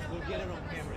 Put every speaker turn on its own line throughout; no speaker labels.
We'll get it on camera.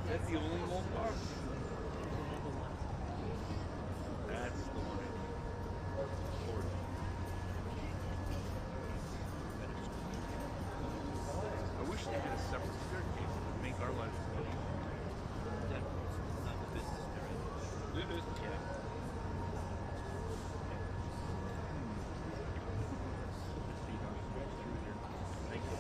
That's the only old car. That's the one. I wish they had a separate staircase to make our lives easier.
Not the business area.
Yeah. Thank you.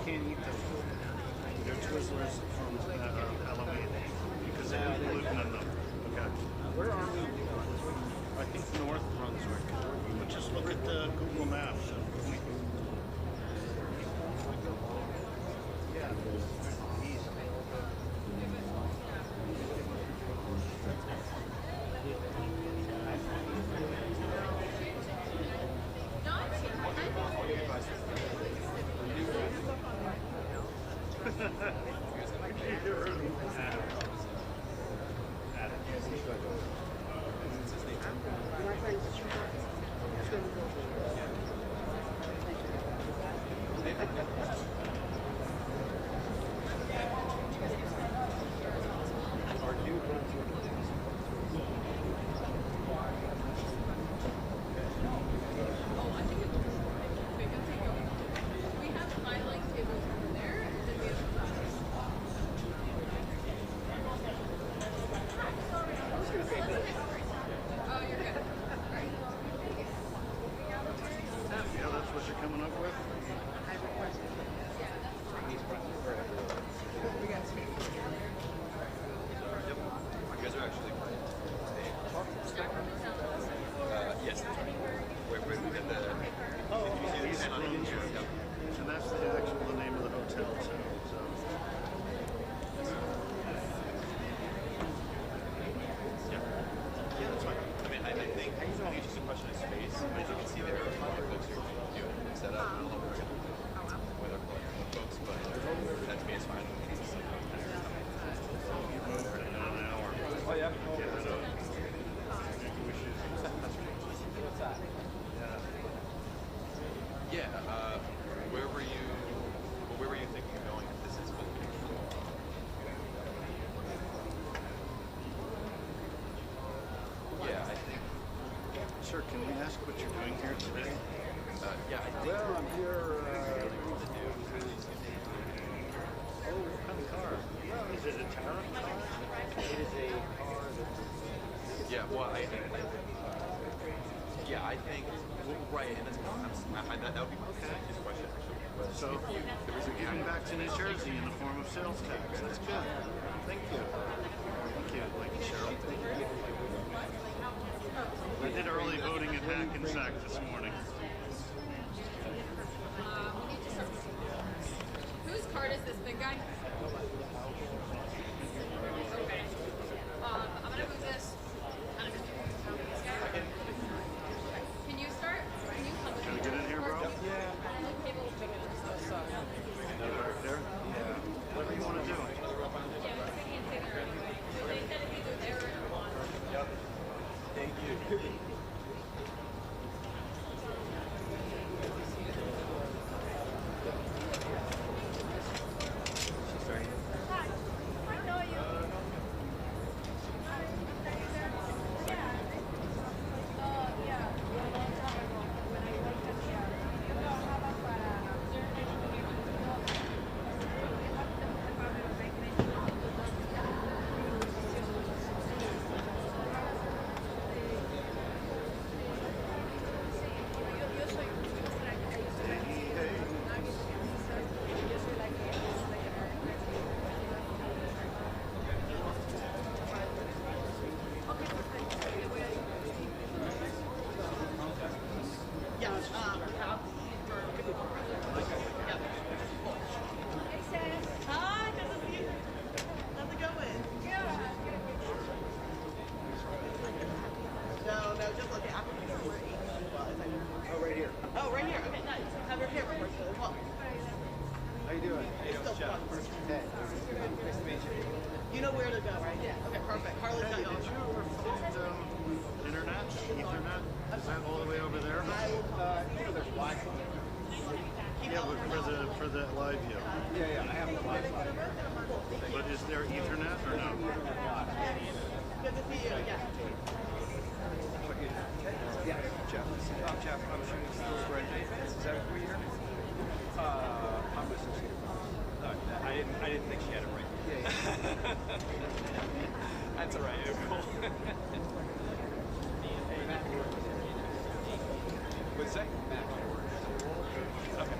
can't eat them. They're Twizzlers from Halloween because they have gluten in them. Okay. Where are we? I think North Brunswick. But just look at the Google Maps. Yeah. East. Sir, can we ask what you're doing here today? Well, I'm here. Oh, what kind of car? Well, is it a tariff car? It is a car that...
Yeah, well, I think, right, and that would be his question, actually.
So, you're giving back to New Jersey in the form of sales tax. That's good. Thank you. Thank you, Mikie Sherrill. I did early voting at Hackensack this morning.
Whose card is this big guy? Okay. I'm gonna move this. Can you start? Can you come with
Can
me?
I get in here, bro?
Yeah.
Right there? Yeah. Whatever you want to do.
Yeah, but they can't say there anyway. So they said it's either there or one.
Thank you.
For the live view.
Yeah, I have the Wi-Fi.
But is there Ethernet or no?
Good to see you. Yeah, Jeff. I'm Jeff. I'm shooting for NJ. Is that who you're? I'm associated. I didn't think she had it right. Yeah. That's all right. Cool. What's that? Okay.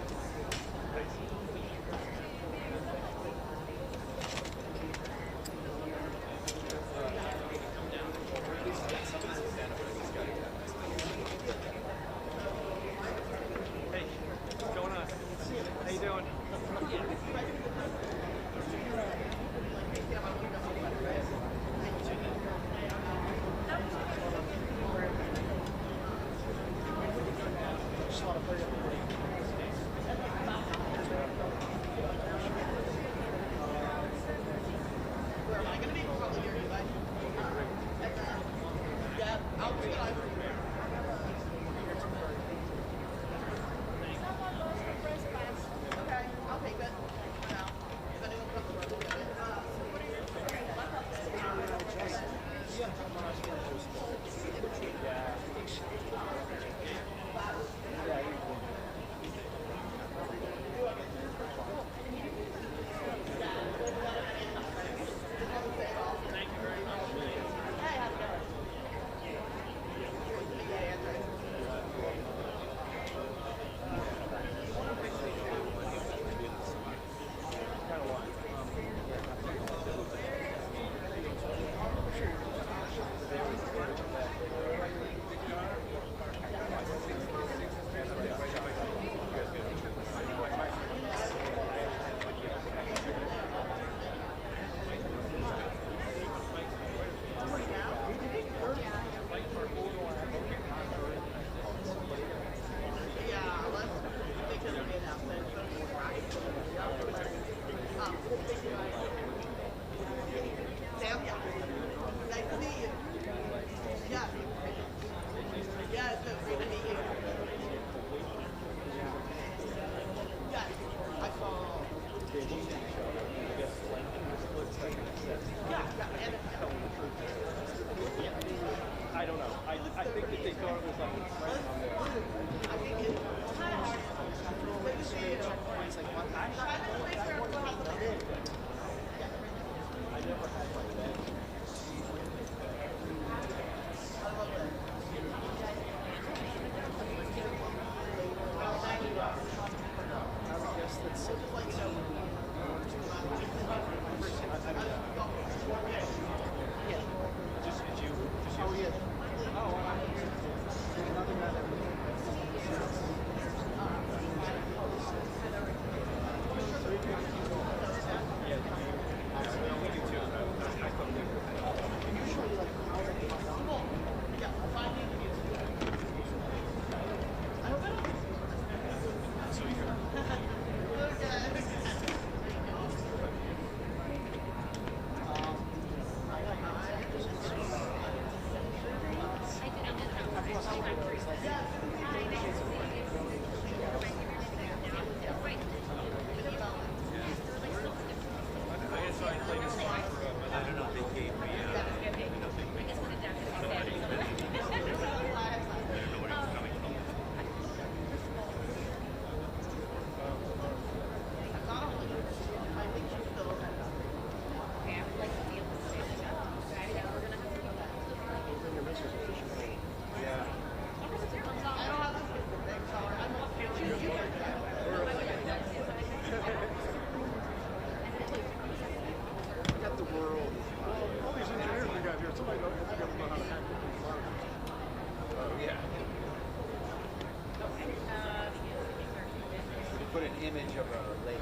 image of a lady.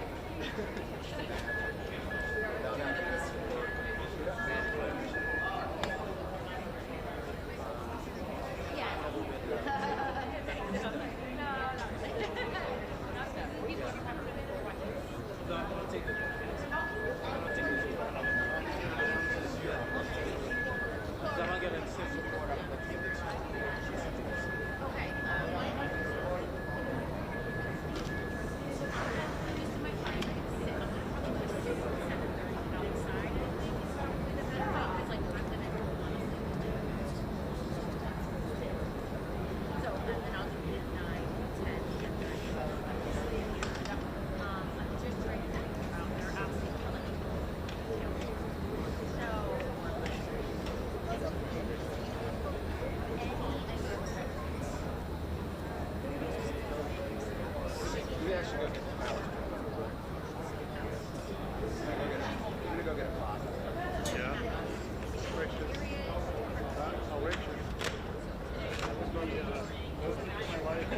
No, I'm gonna take the I'm gonna get a sister report on the TV.
We actually go get the mileage. I'm gonna go get a coffee.
Yeah. Richard. Oh, Richard. I was going to get my life.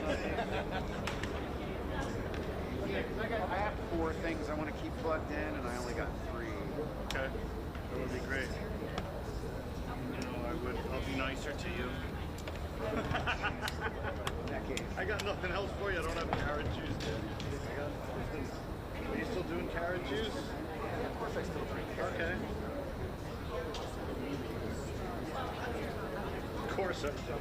I have 4 things I want to keep plugged in, and I only got 3.
Okay. That would be great. You know, I'll be nicer to you.
In that case.
I got nothing else for you. I don't have carrot juice, dude. Are you still doing carrot juice?
Of course I still drink carrot.
Okay. Of course I still.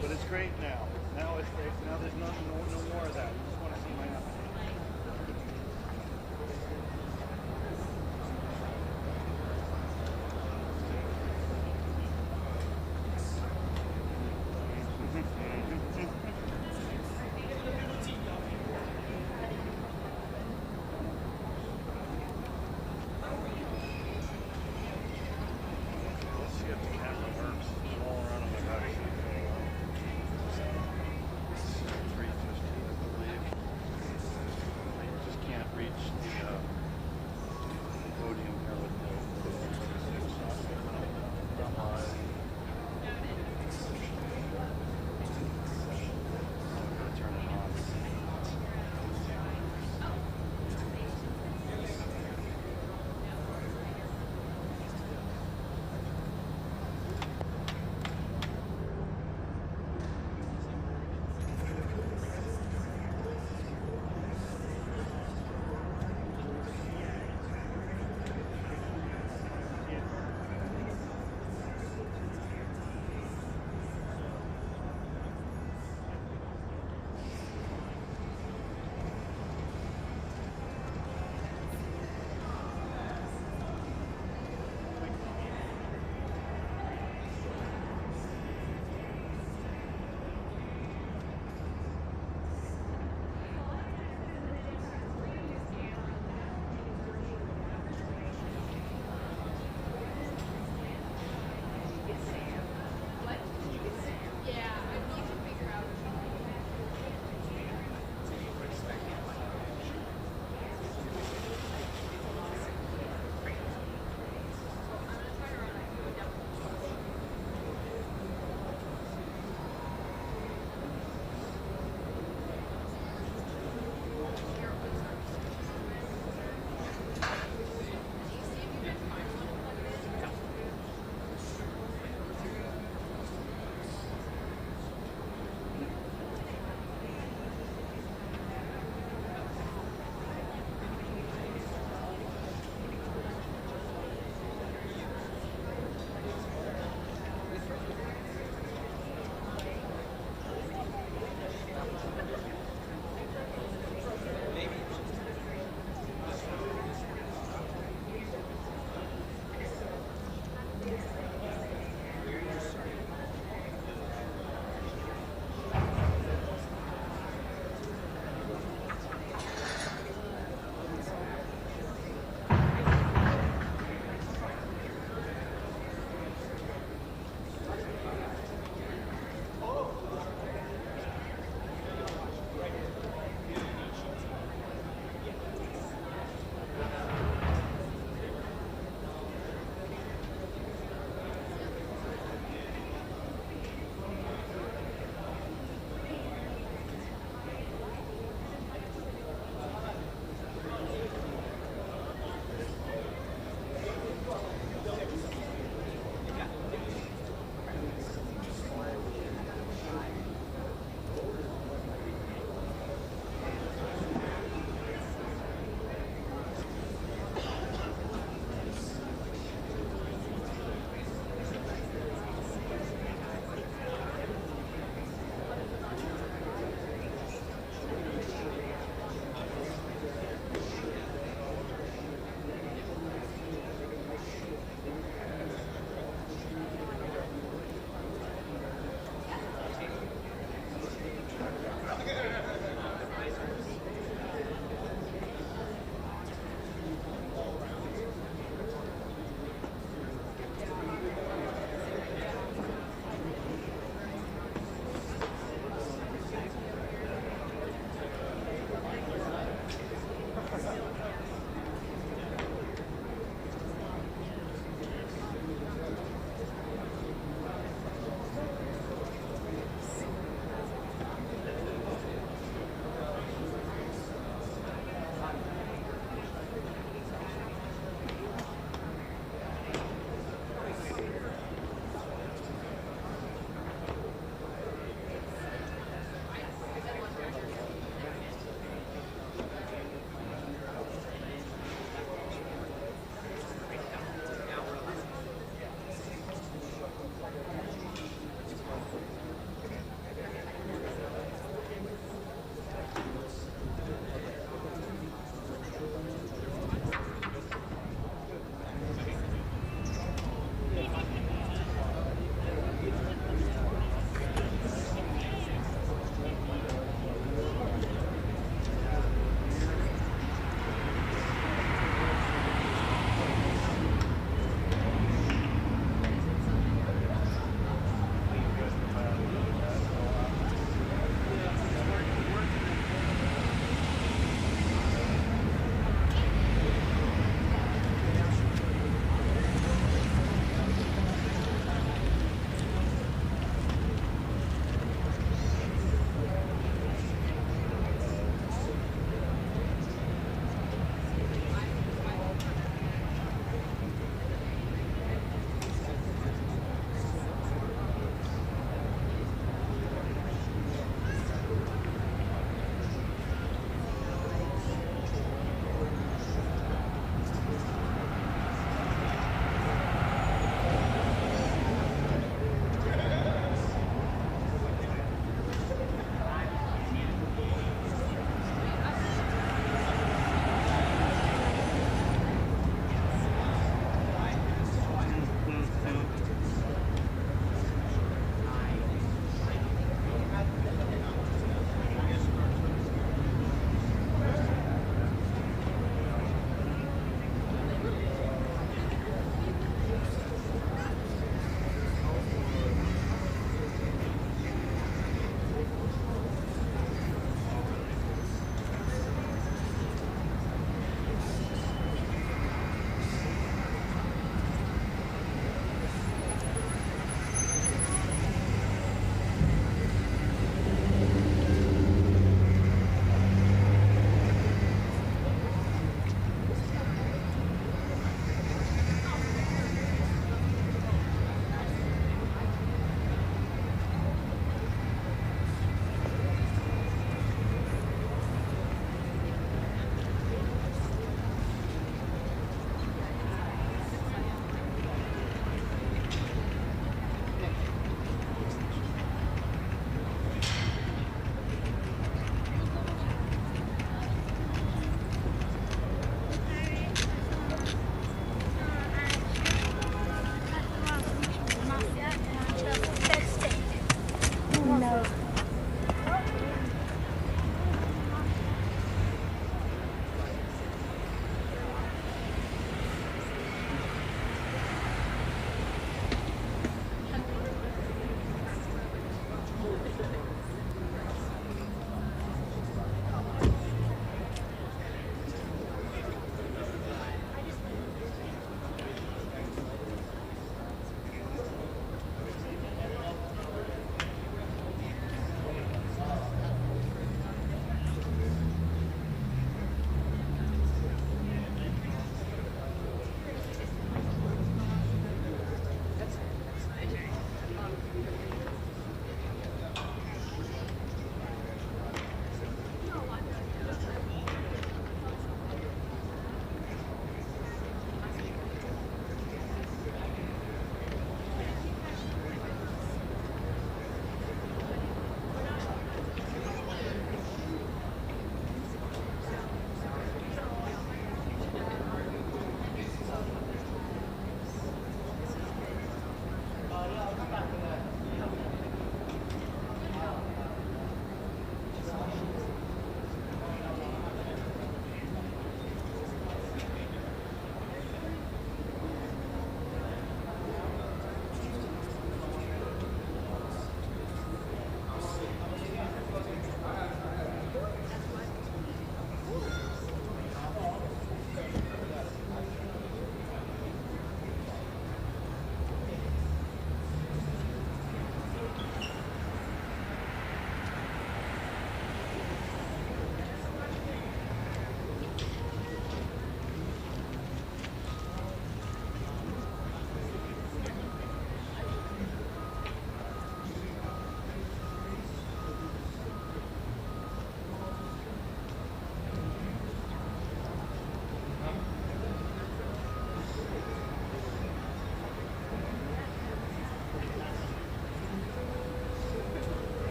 But it's great now. Now it's great. Now there's no more of that. You just want to see my application.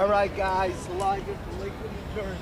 All right, guys, live from Lakewood, New Jersey.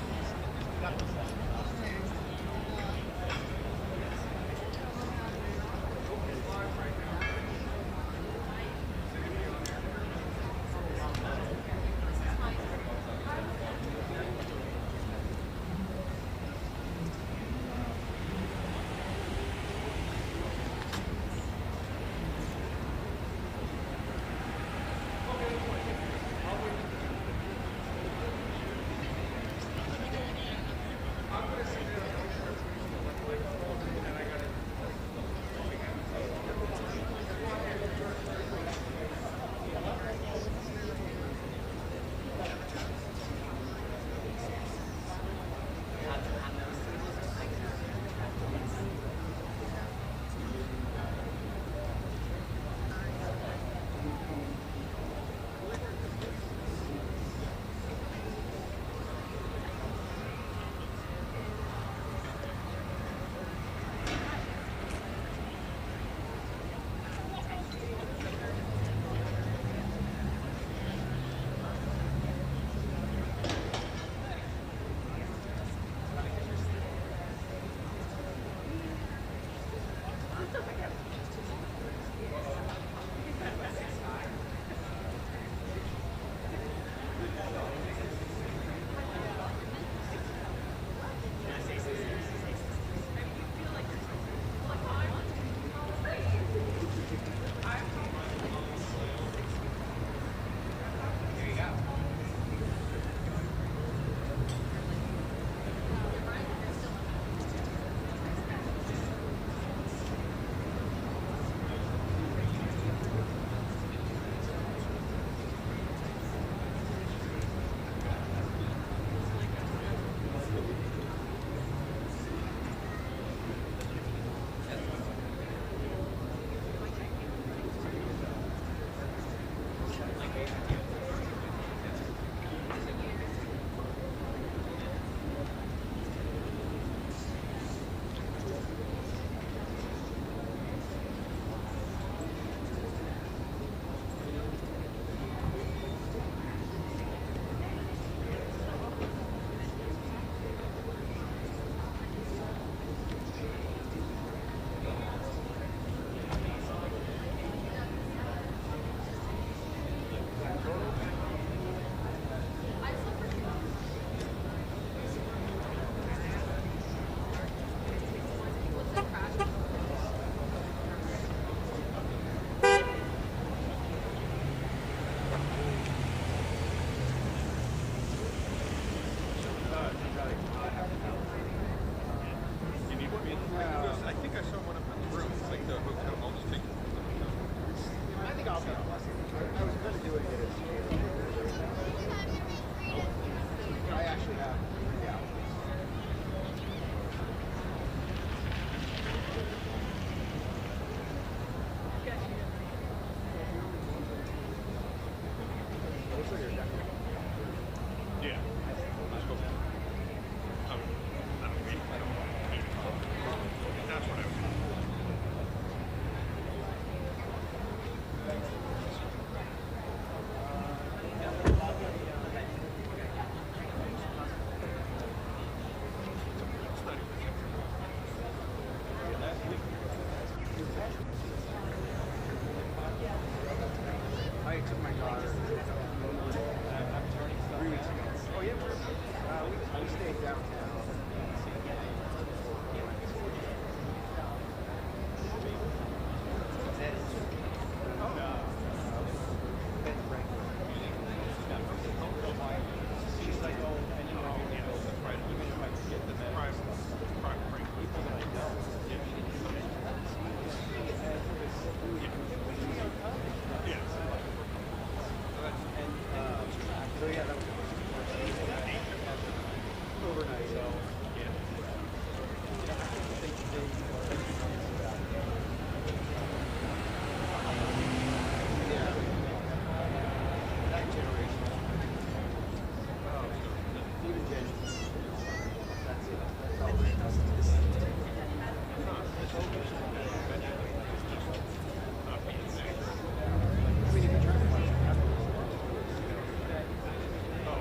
Oh,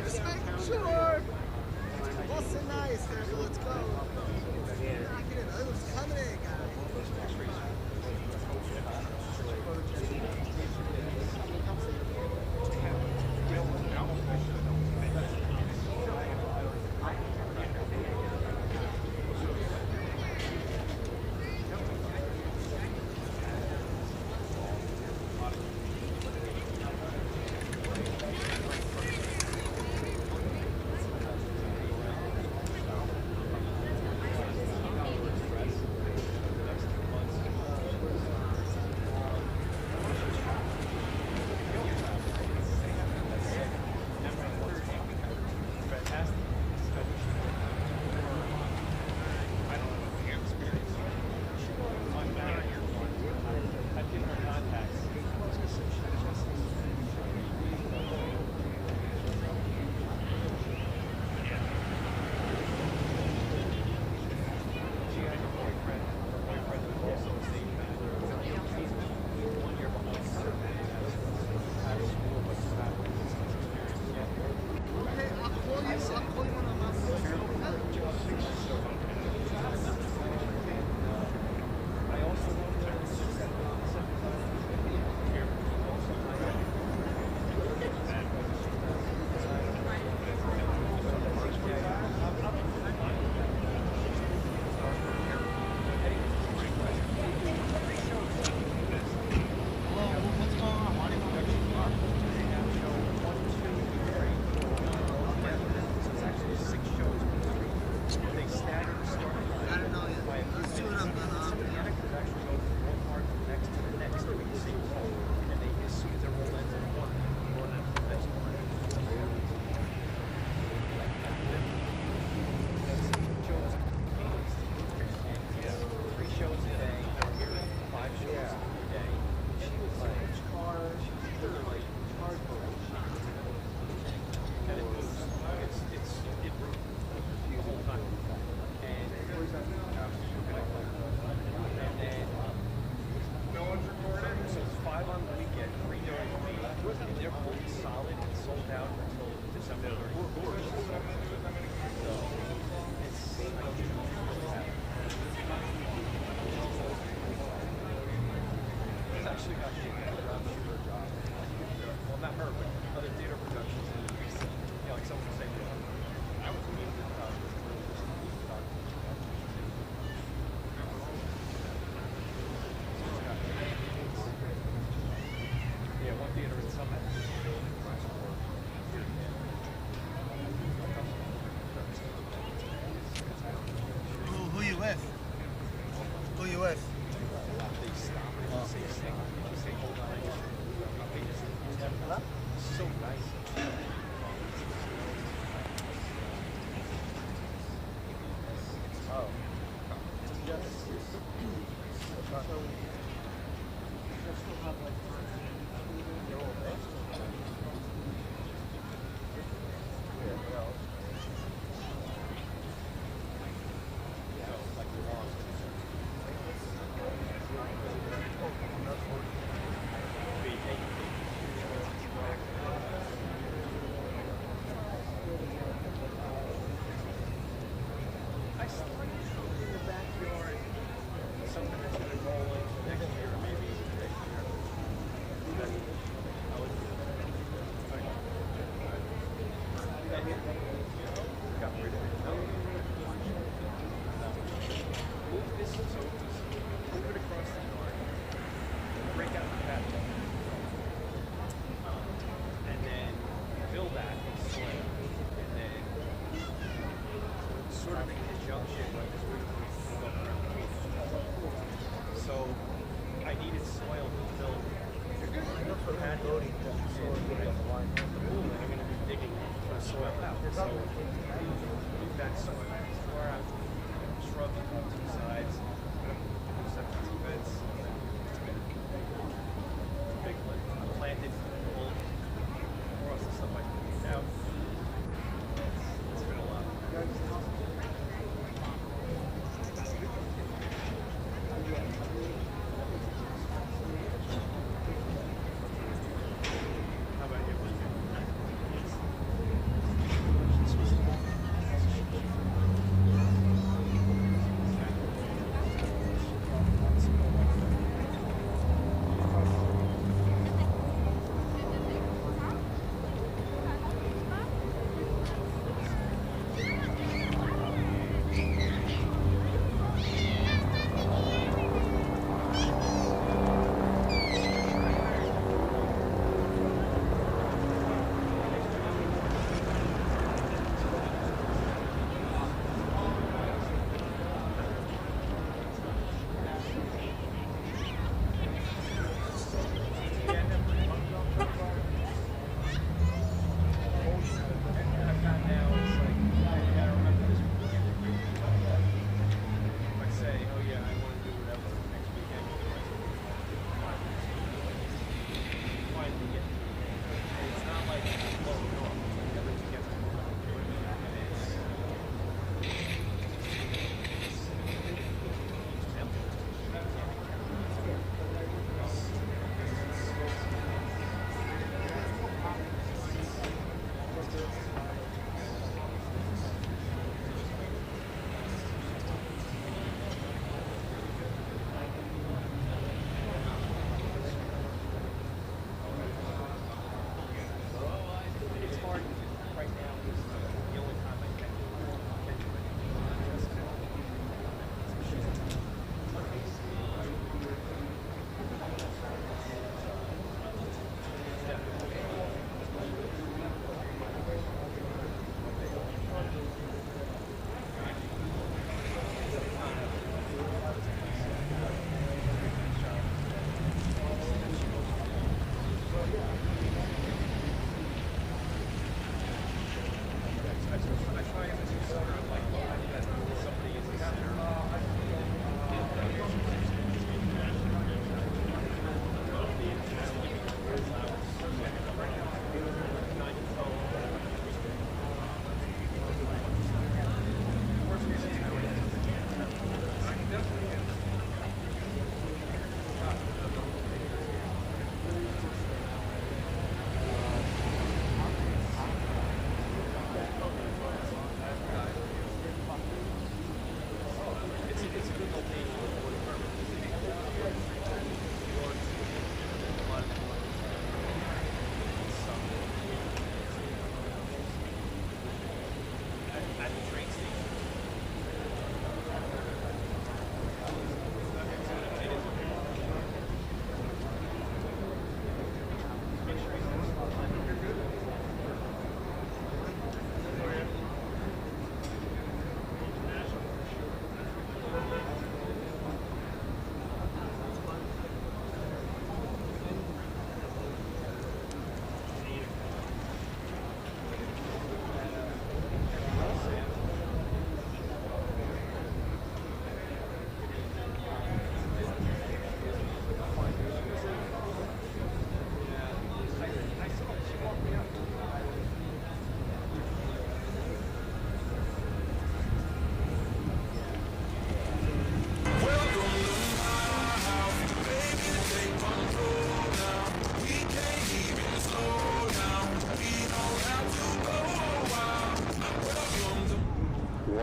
Just making sure. Listen nice, let's go. It was coming in, guys. Who you with? Who you with?
So nice. Oh. Yes.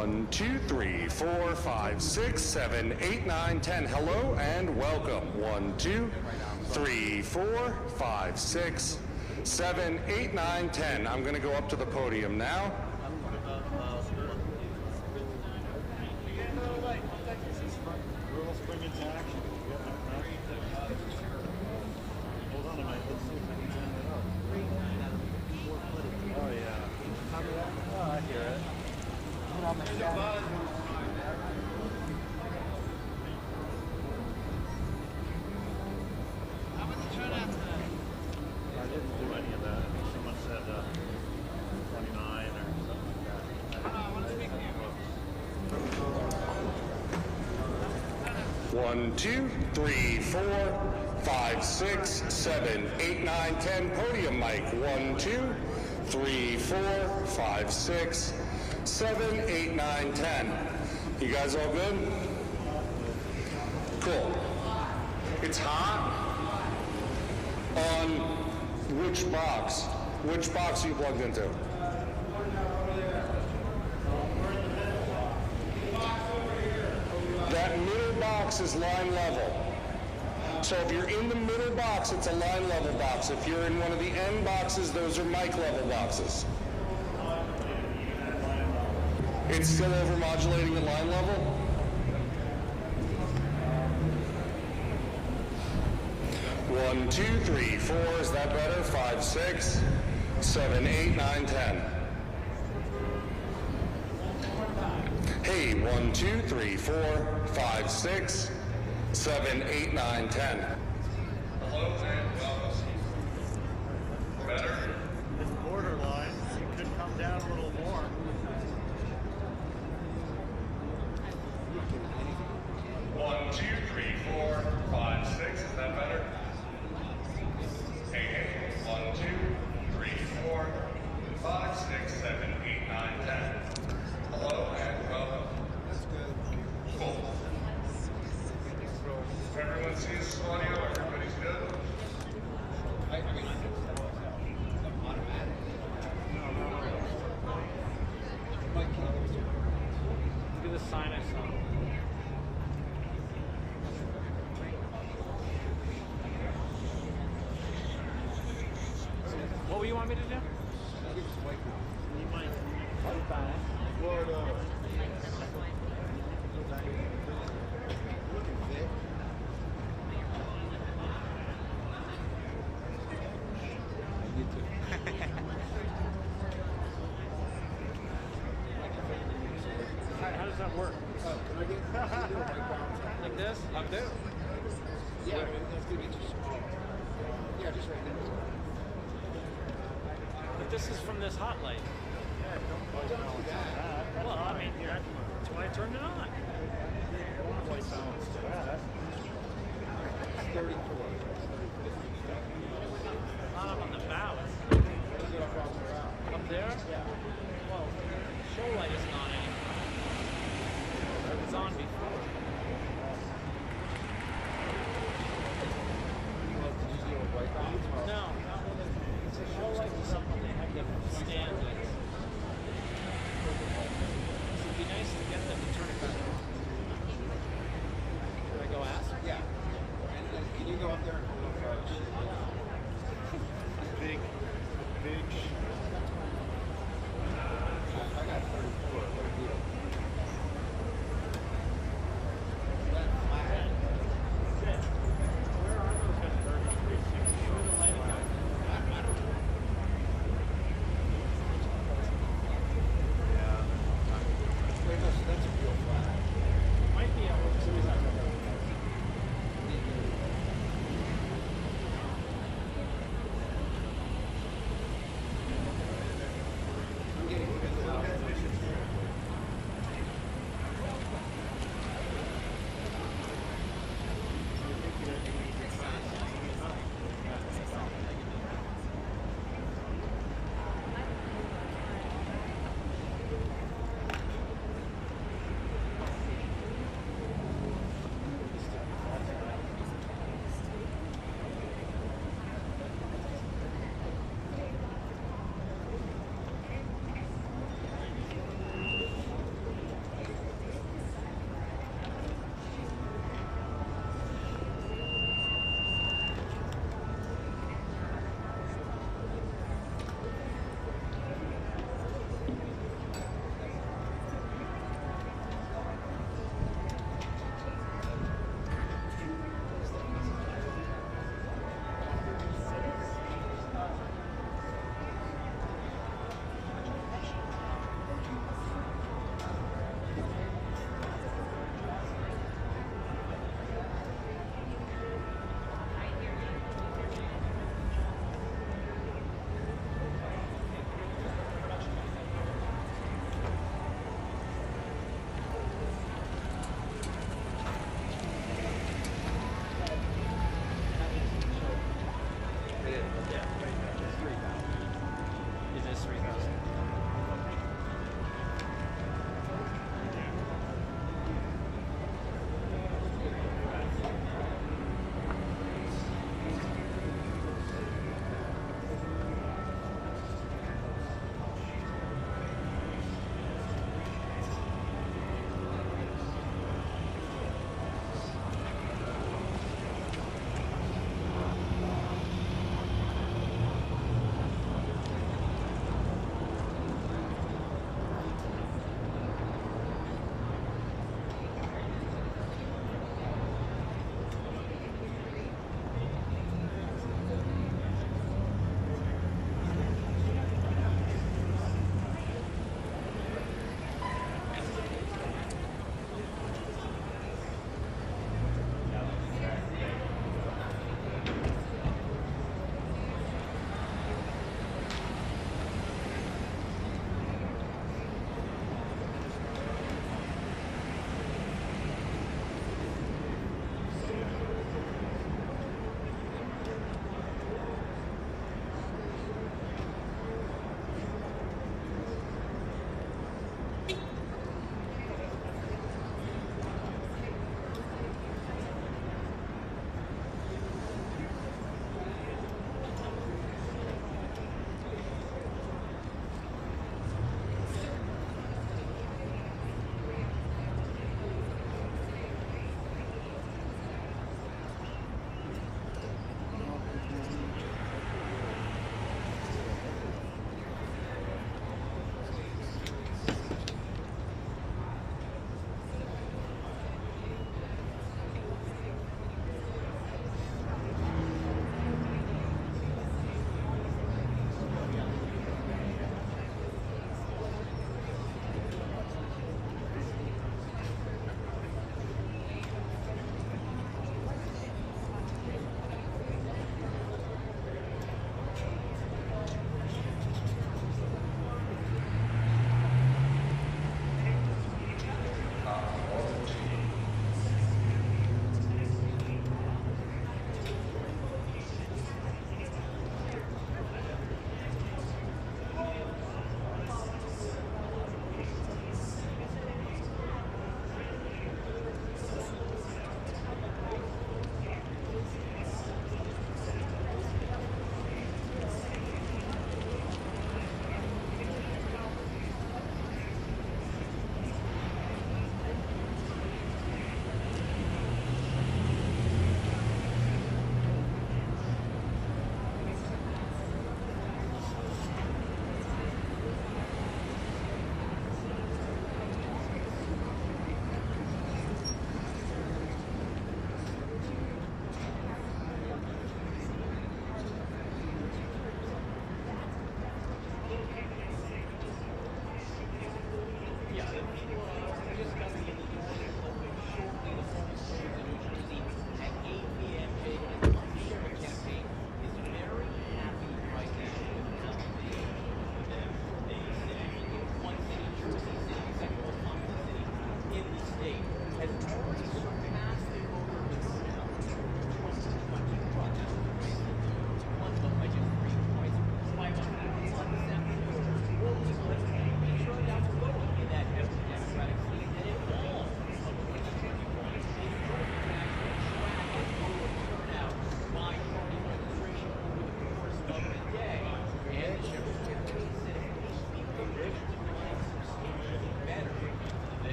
1, 2, 3, 4, 5, 6, 7, 8, 9, 10. Hello and welcome. 1, 2, 3, 4, 5, 6, 7, 8, 9, 10. I'm going to go up to the podium now.
Girls spring into action. Hold on a minute. Let's see if I can turn it up. Oh, yeah. Oh, I hear it. I didn't do any of that. Someone said 29 or something like that. I want to speak to you.
1, 2, 3, 4, 5, 6, 7, 8, 9, 10. Podium mic. 1, 2, 3, 4, 5, 6, 7, 8, 9, 10. You guys all good? Cool. It's hot. On which box? Which box are you plugged into? That middle box is line level. So if you're in the middle box, it's a line level box. If you're in one of the end boxes, those are mic level boxes. It's still overmodulating at line level? One, 2, 3, 4, is that better? 5, 6, 7, 8, 9, 10. Hey, 1, 2, 3, 4, 5, 6, 7, 8, 9, 10. Hello and welcome. Better?
It's borderline. You could come down a little more.
One, 2, 3, 4, 5, 6, is that better? Hey, 1, 2, 3, 4, 5, 6, 7, 8, 9, 10. Hello and welcome. That's good. Cool. If everyone sees audio, everybody's good?
I mean, automatic.
Look at the sign I saw. What do you want me to do? How does that work? Like this? Up there?
Yeah, that's going to be too small. Yeah, just right there.
But this is from this hot light.
Don't do that.
Well, I mean, that's why I turned it on.
34.
Not up on the bow. Up there? Yeah. Well, show light isn't on anymore. It was on before. No, not when it's a show light is something they have to stand with. So it'd be nice to get them to turn it back on. Should I go ask?
Yeah. And can you go up there and hold up
Big.
I got 34. What a deal.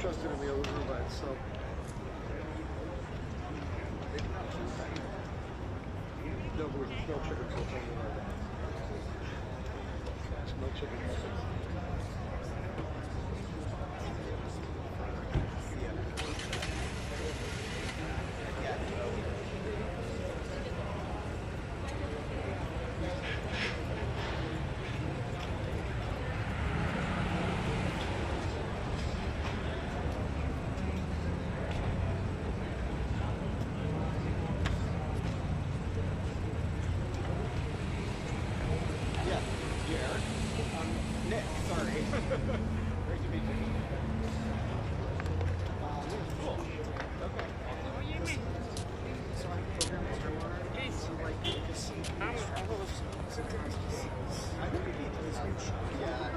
trusted in the other room by itself. No, there's no chicken coop on the right. There's no chicken coop.
Nick, sorry. Great to meet you. Cool. Okay. Oh, you mean?
So I program this tomorrow. So like you can see sometimes
I think we need to. Yeah.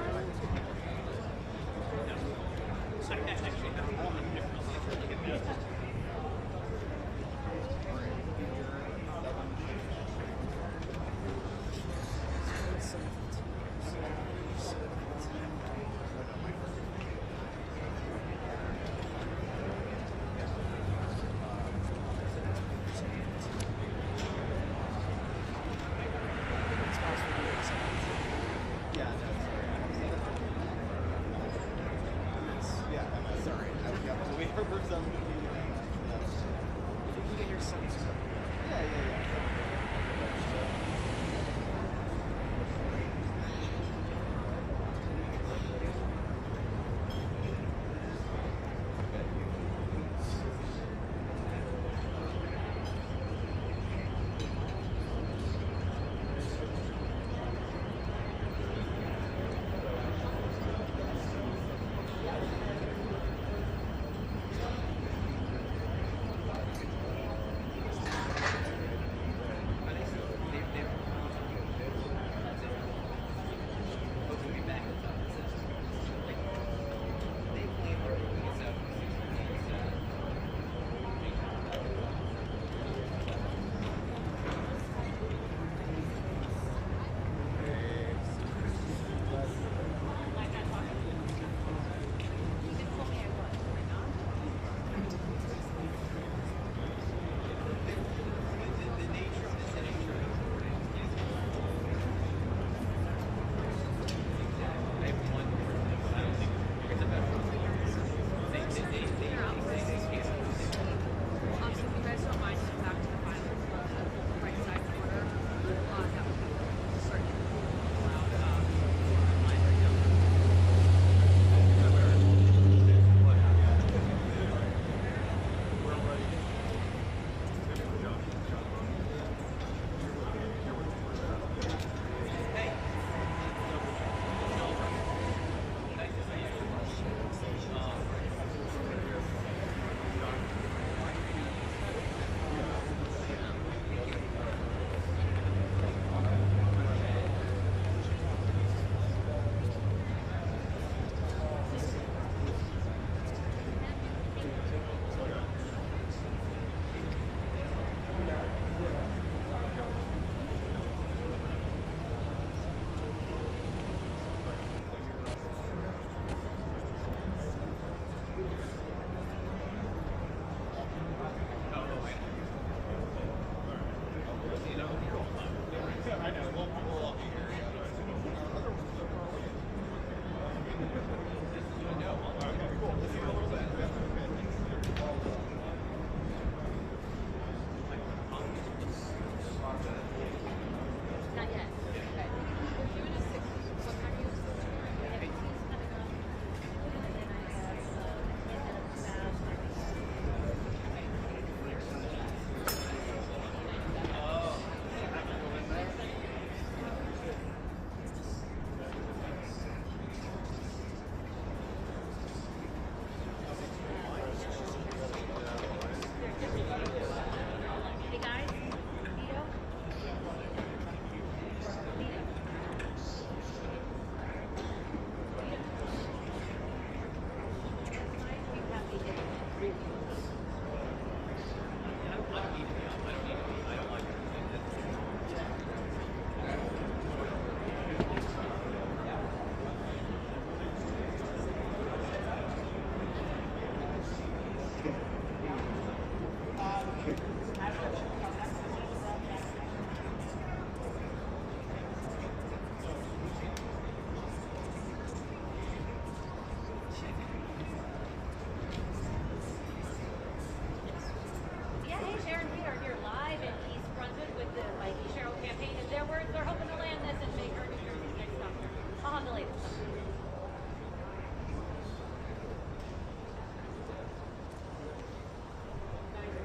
the Mikie Sherrill campaign, and their words, they're hoping to land this and make her New Jersey's next governor. I'll have the latest on that.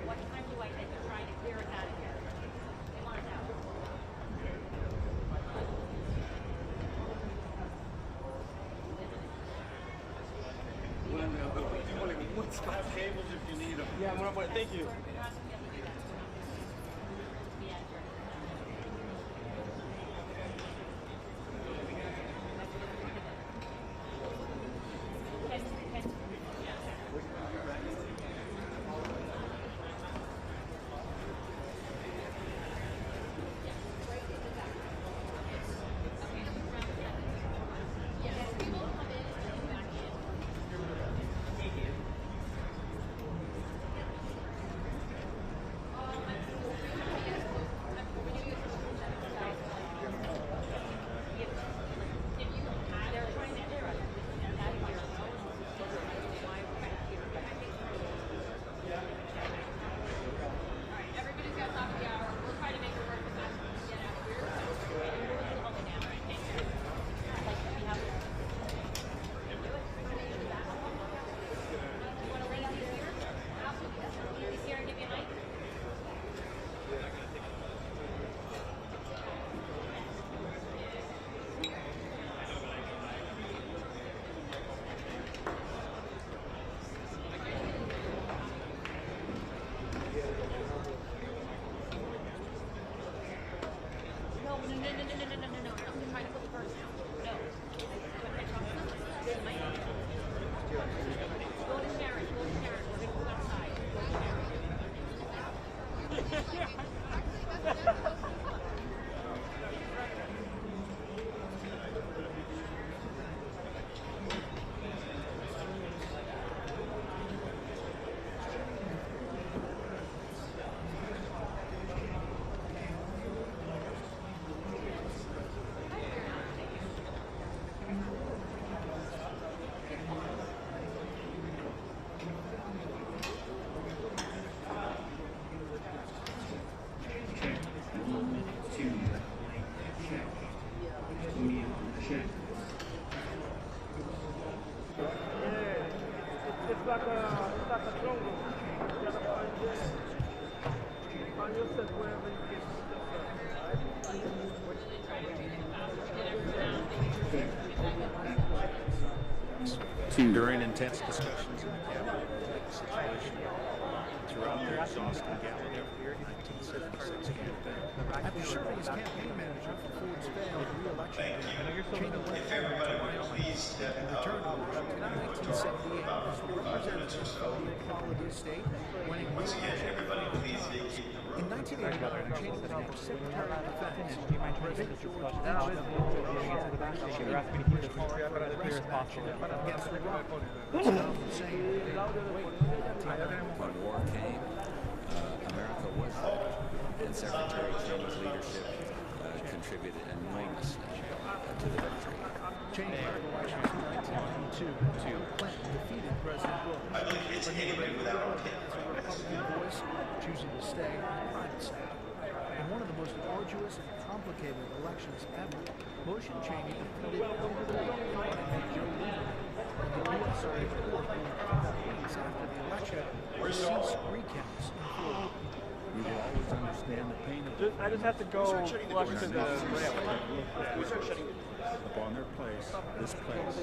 What time do I think they're trying to clear us out of here? They want us out.
Have cables if you need them.
Yeah, I'm gonna thank you.
During intense discussions in the cabinet situation throughout their exhausting Gallup 1976 campaign.
After serving as campaign manager for Ford's failed re-election, Cheney went forward to Wyoming and returned to Washington in 1978 as the representative of the Equality State, winning re-election 5 times. In 1981, Cheney was named Secretary of Defense. President George H.W. Cheney pushed hard for the rest election against Iraq. Saddam Hussein.
When war came, America was there, and Secretary Cheney's leadership contributed enormously to the victory.
Cheney won elections in 1992. Clinton defeated President Bush.
I believe it's anyway without
as a Republican voice, choosing to stay in the private sector. In one of the most arduous and complicated elections ever, Bush and Cheney defeated Joe Lieberman. And the U.S. Supreme Court ruled weeks after the election to cease recounts in Florida.
We will always understand the pain of
I just have to go flush to the
upon their place, this place.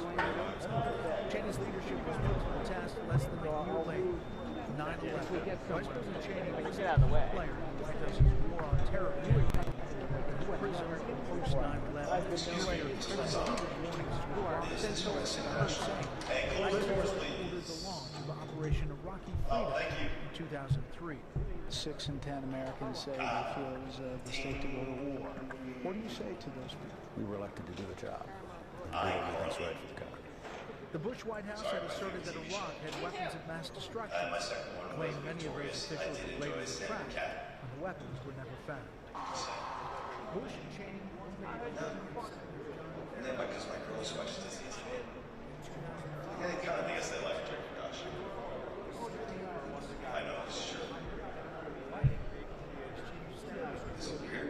Cheney's leadership was put to the test less than a year later. 9/11. Vice President Cheney was a key player in the White House's war on terror. Prisoner post 9/11. Ordered the launch of Operation Iraqi Freedom in 2003.
6 in 10 Americans say they feel it was a mistake to go to war. What do you say to those people?
We were elected to do a job. Do everything's right for the country.
The Bush White House had asserted that Iraq had weapons of mass destruction, claimed many of those officials were later retracted, and the weapons were never found. Bush and Cheney once made
and then because my girls watch this easy. I think kind of guess they like it. Gosh. I know, it's sure. It's so weird.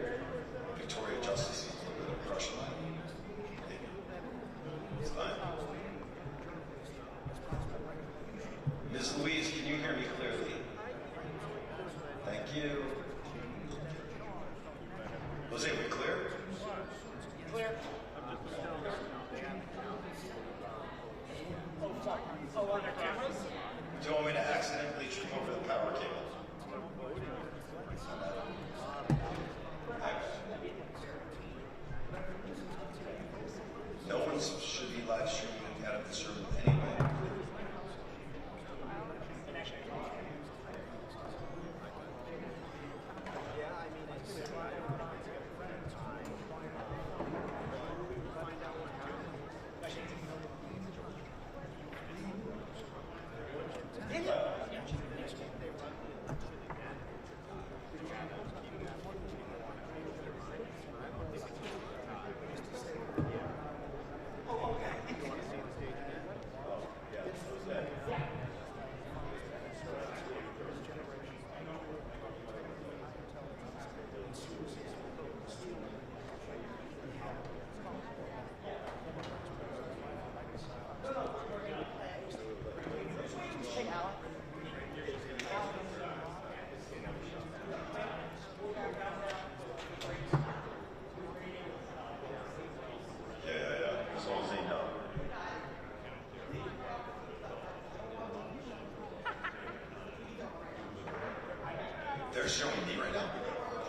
They're showing me right now.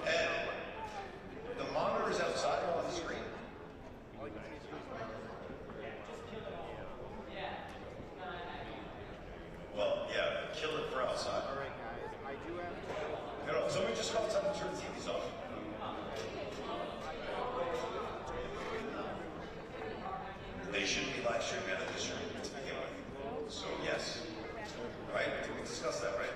And the monitor's outside on the screen. Well, yeah, kill it for outside.
All right, guys. I do have to.
No, somebody just go outside and turn the TVs off. They shouldn't be live streaming out of this room to begin with. So yes. Right? We discussed that, right?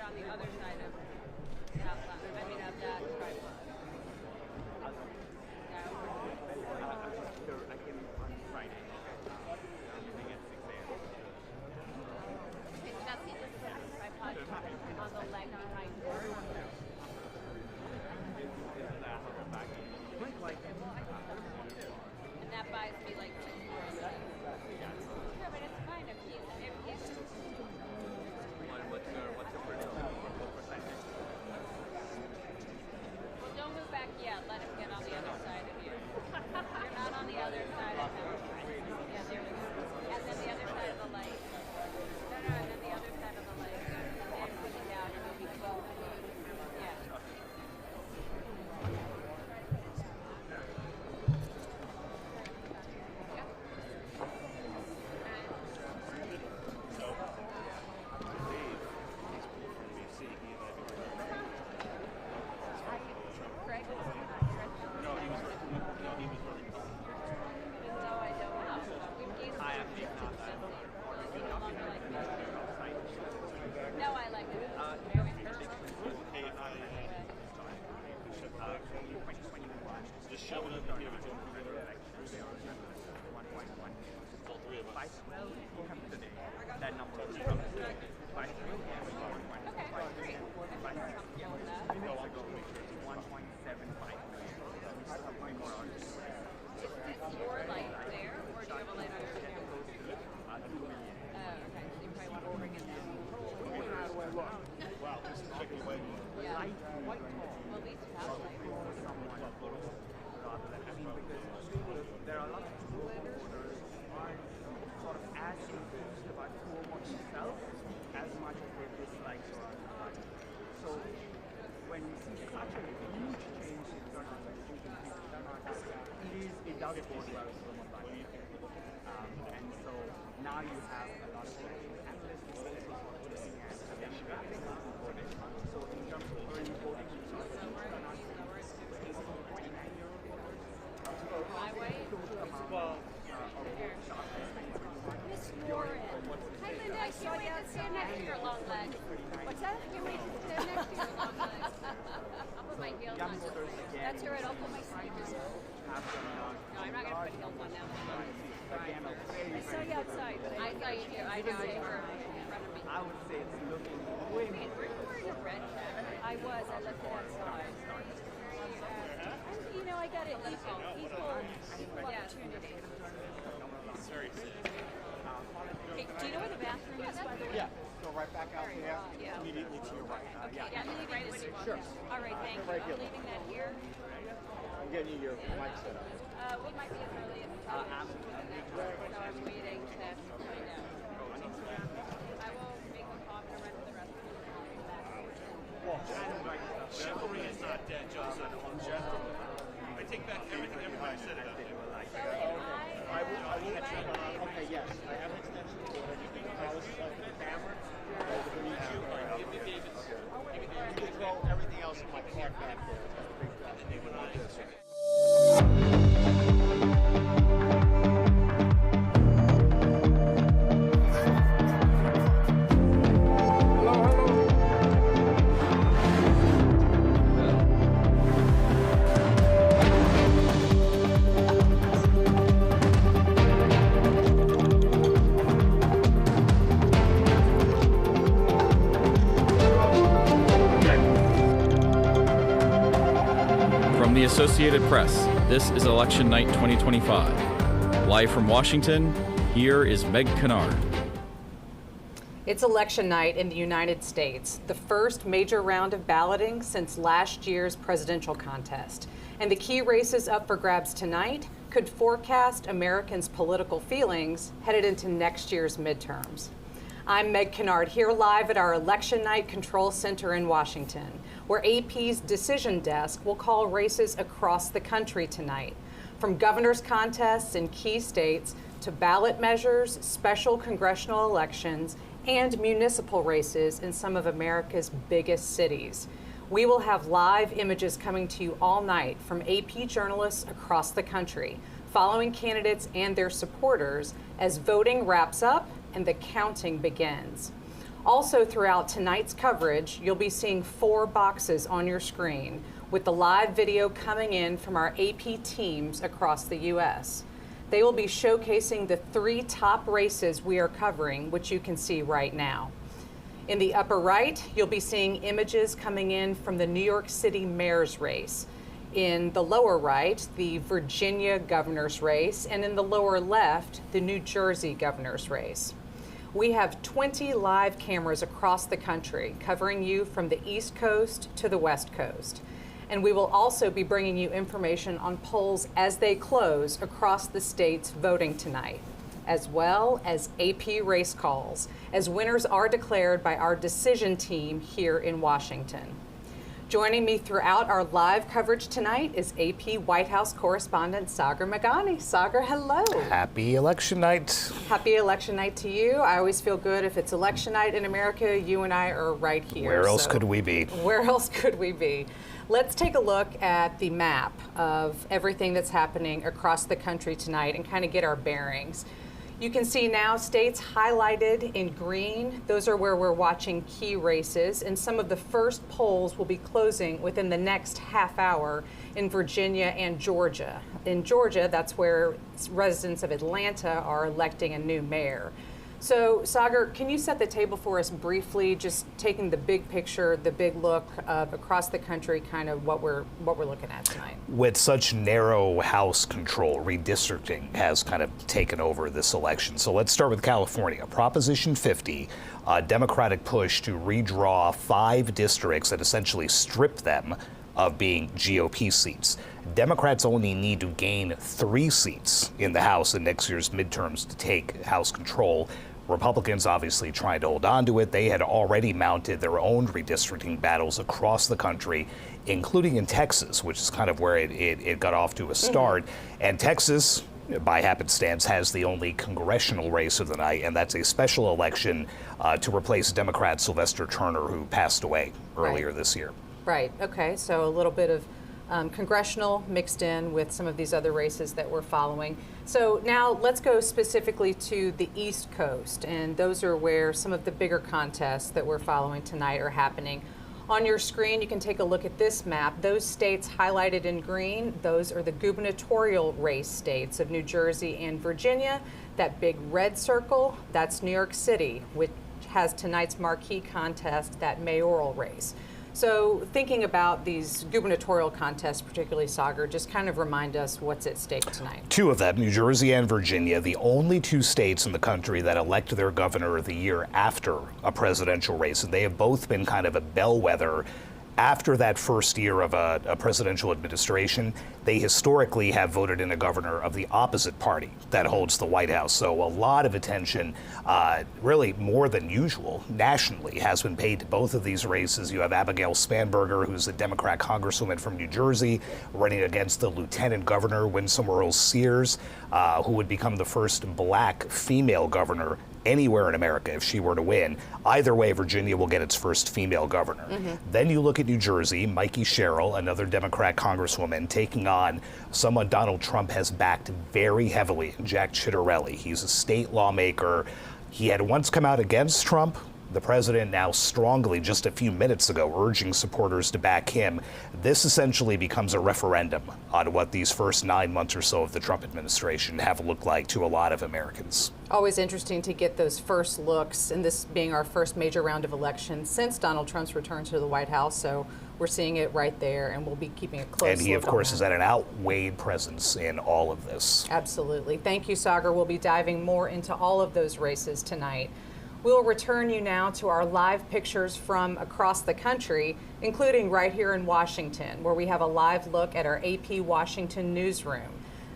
on the other side of that lamp. I mean, of that tripod.
I came on Friday. I'm using it 6 a.m.
Okay, Chelsea, just put the tripod on the leg behind you. And that buys me like 2 more. Sure, but it's fine if he's
What's your prediction?
well, don't move back yet. Let him get on the other side of you. You're not on the other side of him. Yeah, there we go. And then the other side of the leg. No, and then the other side of the leg. And push it down and it'll be close. Yeah. Craig?
No, he was really cool.
Even though I don't know. We've gained some distance. Like, you no longer like me. No, I like it.
Just shove it up here.
That number is from 512.
Okay, great. I'm comfortable with that.
It's 1.75 million. We still have way more artists.
Is this your light there, or do you have a light on your camera?
2 million.
Oh, okay. So you probably want to bring it down.
Wow, this is tricky way.
Yeah.
Light white tall.
Well, at least you have a light.
For someone rather than, I mean, because there are a lot of orders aren't sort of as enthused about Cuomo himself as much as they dislike Zoran Mamdani. So when we see such a huge change in turnout, it does bode well for Mamdani. And so now you have a lot of analysts also looking at the demographics of voting. So in terms of early voting,
My way? Miss Warren. Hi, Linda. I can't wait to stand next to your long legs. What's that? I can't wait to stand next to your long legs. I'll put my heels on. That's all right. I'll put my sneakers on. No, I'm not going to put heels on now. I saw you outside. I saw you here. I know you were in front of me.
I would say it's looking way more.
Were you wearing a red jacket? I was. I left it outside. You know, I got it equal opportunity.
Very sick.
Hey, do you know where the bathroom is, by the way?
Yeah, go right back out there,
Yeah.
immediately to your right.
Okay, yeah, I'm leaving this one.
Sure.
All right, thank you. I'm leaving that here.
I'm getting you your mic set up.
We might be as early as 10. So I'm waiting to find out. I will make a coffee and run to the rest of the
Chivalry is not dead, Joseph. I take back everything everybody said about it.
Okay, yes, I have an extension cord. I was like the camera.
Give me David's.
You can throw everything else in my cart back there.
From the Associated Press, this is Election Night 2025. Live from Washington, here is Meg Kennard.
It's election night in the United States, the first major round of balloting since last year's presidential contest. And the key races up for grabs tonight could forecast Americans' political feelings headed into next year's midterms. I'm Meg Kennard, here live at our Election Night Control Center in Washington, where AP's Decision Desk will call races across the country tonight, from governor's contests in key states to ballot measures, special congressional elections, and municipal races in some of America's biggest cities. We will have live images coming to you all night from AP journalists across the country, following candidates and their supporters as voting wraps up and the counting begins. Also, throughout tonight's coverage, you'll be seeing 4 boxes on your screen with the live video coming in from our AP teams across the U.S. They will be showcasing the 3 top races we are covering, which you can see right now. In the upper right, you'll be seeing images coming in from the New York City mayor's race. In the lower right, the Virginia governor's race, and in the lower left, the New Jersey governor's race. We have 20 live cameras across the country covering you from the East Coast to the West Coast. And we will also be bringing you information on polls as they close across the states voting tonight, as well as AP race calls, as winners are declared by our decision team here in Washington. Joining me throughout our live coverage tonight is AP White House correspondent Zoran Mamdani. Zoran, hello.
Happy election night.
Happy election night to you. I always feel good if it's election night in America. You and I are right here.
Where else could we be?
Where else could we be? Let's take a look at the map of everything that's happening across the country tonight and kind of get our bearings. You can see now states highlighted in green. Those are where we're watching key races, and some of the first polls will be closing within the next half hour in Virginia and Georgia. In Georgia, that's where residents of Atlanta are electing a new mayor. So, Zoran, can you set the table for us briefly, just taking the big picture, the big look of across the country, kind of what we're looking at tonight?
With such narrow House control, redistricting has kind of taken over this election. So let's start with California. Proposition 50, a Democratic push to redraw 5 districts and essentially strip them of being GOP seats. Democrats only need to gain 3 seats in the House in next year's midterms to take House control. Republicans obviously trying to hold on to it. They had already mounted their own redistricting battles across the country, including in Texas, which is kind of where it got off to a start. And Texas, by happenstance, has the only congressional race of the night, and that's a special election to replace Democrat Sylvester Turner, who passed away earlier this year.
Right. Okay. So a little bit of congressional mixed in with some of these other races that we're following. So now let's go specifically to the East Coast, and those are where some of the bigger contests that we're following tonight are happening. On your screen, you can take a look at this map. Those states highlighted in green, those are the gubernatorial race states of New Jersey and Virginia. That big red circle, that's New York City, which has tonight's marquee contest, that mayoral race. So thinking about these gubernatorial contests, particularly Zoran, just kind of remind us what's at stake tonight.
2 of them, New Jersey and Virginia, the only 2 states in the country that elect their governor the year after a presidential race. And they have both been kind of a bellwether. After that first year of a presidential administration, they historically have voted in a governor of the opposite party that holds the White House. So a lot of attention, really more than usual, nationally has been paid to both of these races. You have Abigail Spanberger, who's a Democrat congresswoman from New Jersey, running against the lieutenant governor, Winsome Earl-Sears, who would become the first black female governor anywhere in America if she were to win. Either way, Virginia will get its first female governor. Then you look at New Jersey, Mikie Sherrill, another Democrat congresswoman, taking on someone Donald Trump has backed very heavily, Jack Ciattarelli. He's a state lawmaker. He had once come out against Trump. The president now strongly, just a few minutes ago, urging supporters to back him. This essentially becomes a referendum on what these first 9 months or so of the Trump administration have looked like to a lot of Americans.
Always interesting to get those first looks, and this being our first major round of elections since Donald Trump's return to the White House. So we're seeing it right there, and we'll be keeping a close look.
And he, of course, has had an outweighed presence in all of this.
Absolutely. Thank you, Zoran. We'll be diving more into all of those races tonight. We'll return you now to our live pictures from across the country, including right here in Washington, where we have a live look at our AP Washington newsroom.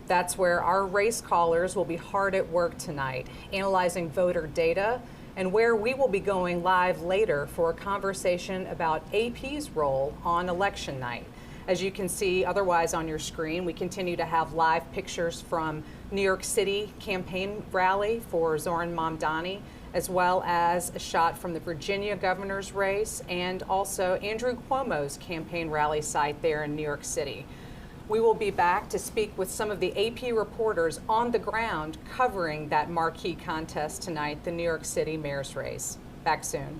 That's where our race callers will be hard at work tonight, analyzing voter data, and where we will be going live later for a conversation about AP's role on election night. As you can see otherwise on your screen, we continue to have live pictures from New York City campaign rally for Zoran Mamdani, as well as a shot from the Virginia governor's race and also Andrew Cuomo's campaign rally site there in New York City. We will be back to speak with some of the AP reporters on the ground covering that marquee contest tonight, the New York City mayor's race. Back soon.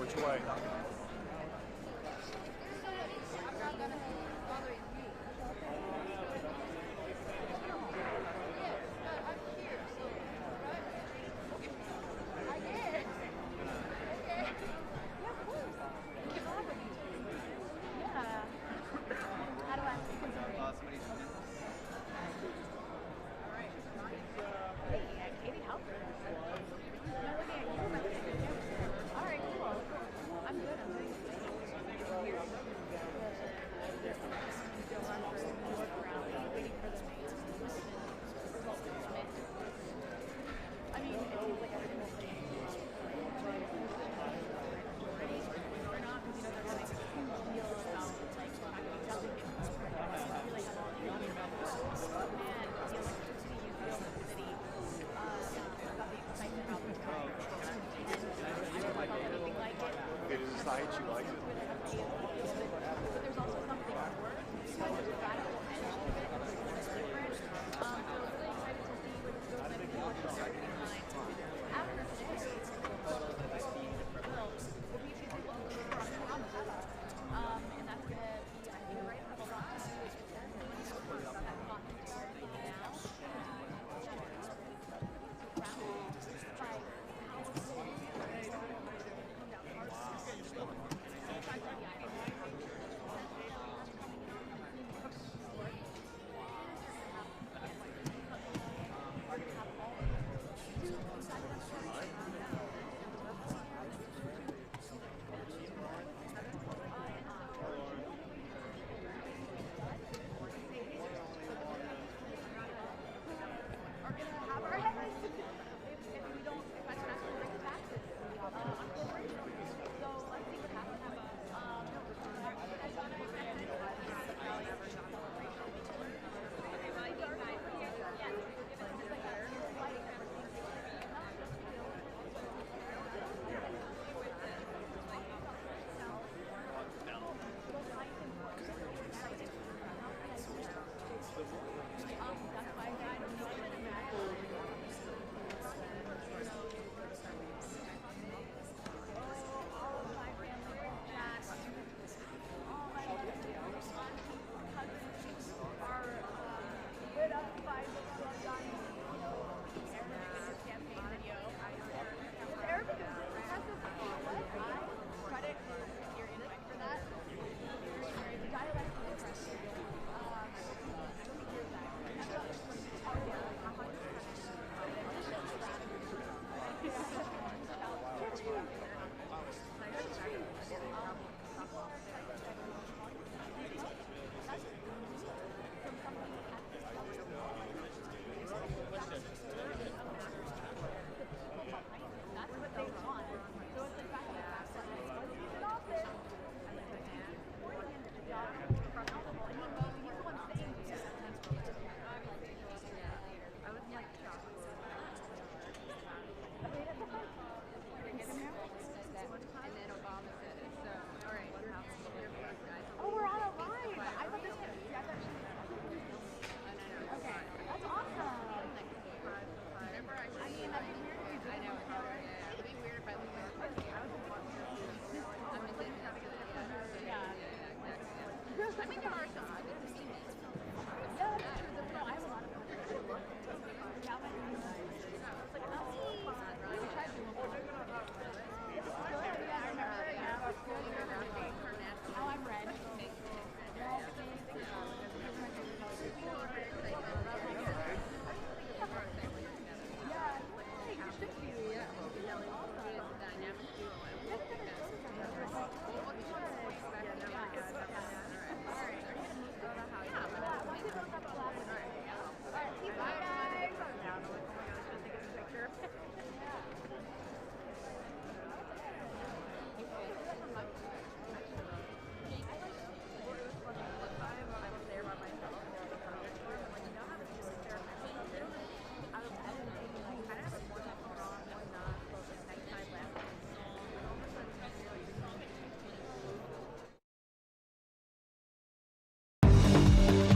Which way?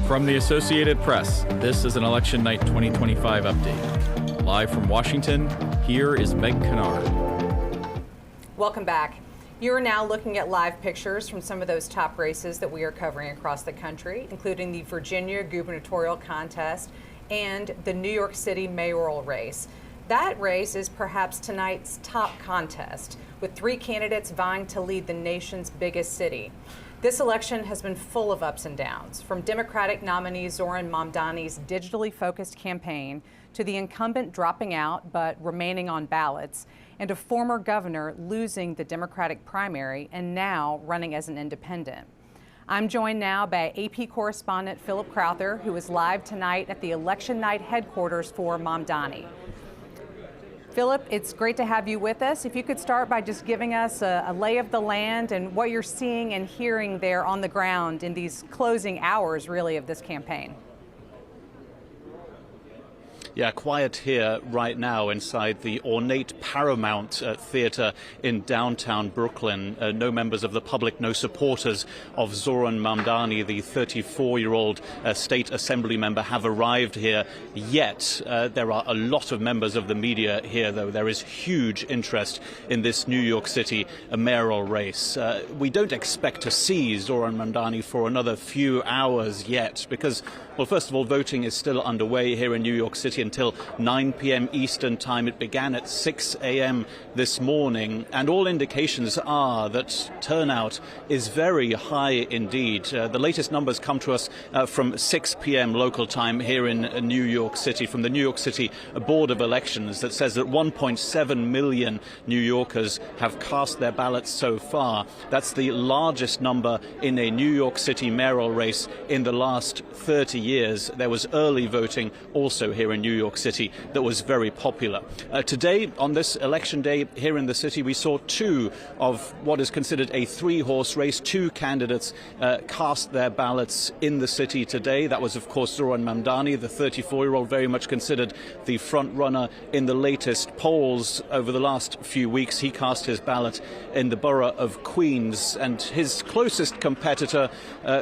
From the Associated Press, this is an Election Night 2025 update. Live from Washington, here is Meg Kennard.
Welcome back. You are now looking at live pictures from some of those top races that we are covering across the country, including the Virginia gubernatorial contest and the New York City mayoral race. That race is perhaps tonight's top contest, with 3 candidates vying to lead the nation's biggest city. This election has been full of ups and downs, from Democratic nominee Zoran Mamdani's digitally focused campaign to the incumbent dropping out but remaining on ballots, and a former governor losing the Democratic primary and now running as an independent. I'm joined now by AP correspondent Philip Crowther, who is live tonight at the election night headquarters for Mamdani. Philip, it's great to have you with us. If you could start by just giving us a lay of the land and what you're seeing and hearing there on the ground in these closing hours, really, of this campaign.
Yeah, quiet here right now inside the ornate Paramount Theater in downtown Brooklyn. No members of the public, no supporters of Zoran Mamdani, the 34-year-old state assembly member, have arrived here yet. There are a lot of members of the media here, though. There is huge interest in this New York City mayoral race. We don't expect to see Zoran Mamdani for another few hours yet because, well, first of all, voting is still underway here in New York City until 9 p.m. Eastern time. It began at 6 a.m. this morning, and all indications are that turnout is very high indeed. The latest numbers come to us from 6 p.m. local time here in New York City, from the New York City Board of Elections, that says that 1.7 million New Yorkers have cast their ballots so far. That's the largest number in a New York City mayoral race in the last 30 years. There was early voting also here in New York City that was very popular. Today, on this election day here in the city, we saw 2 of what is considered a 3-horse race. 2 candidates cast their ballots in the city today. That was, of course, Zoran Mamdani, the 34-year-old, very much considered the front runner in the latest polls over the last few weeks. He cast his ballot in the borough of Queens, and his closest competitor,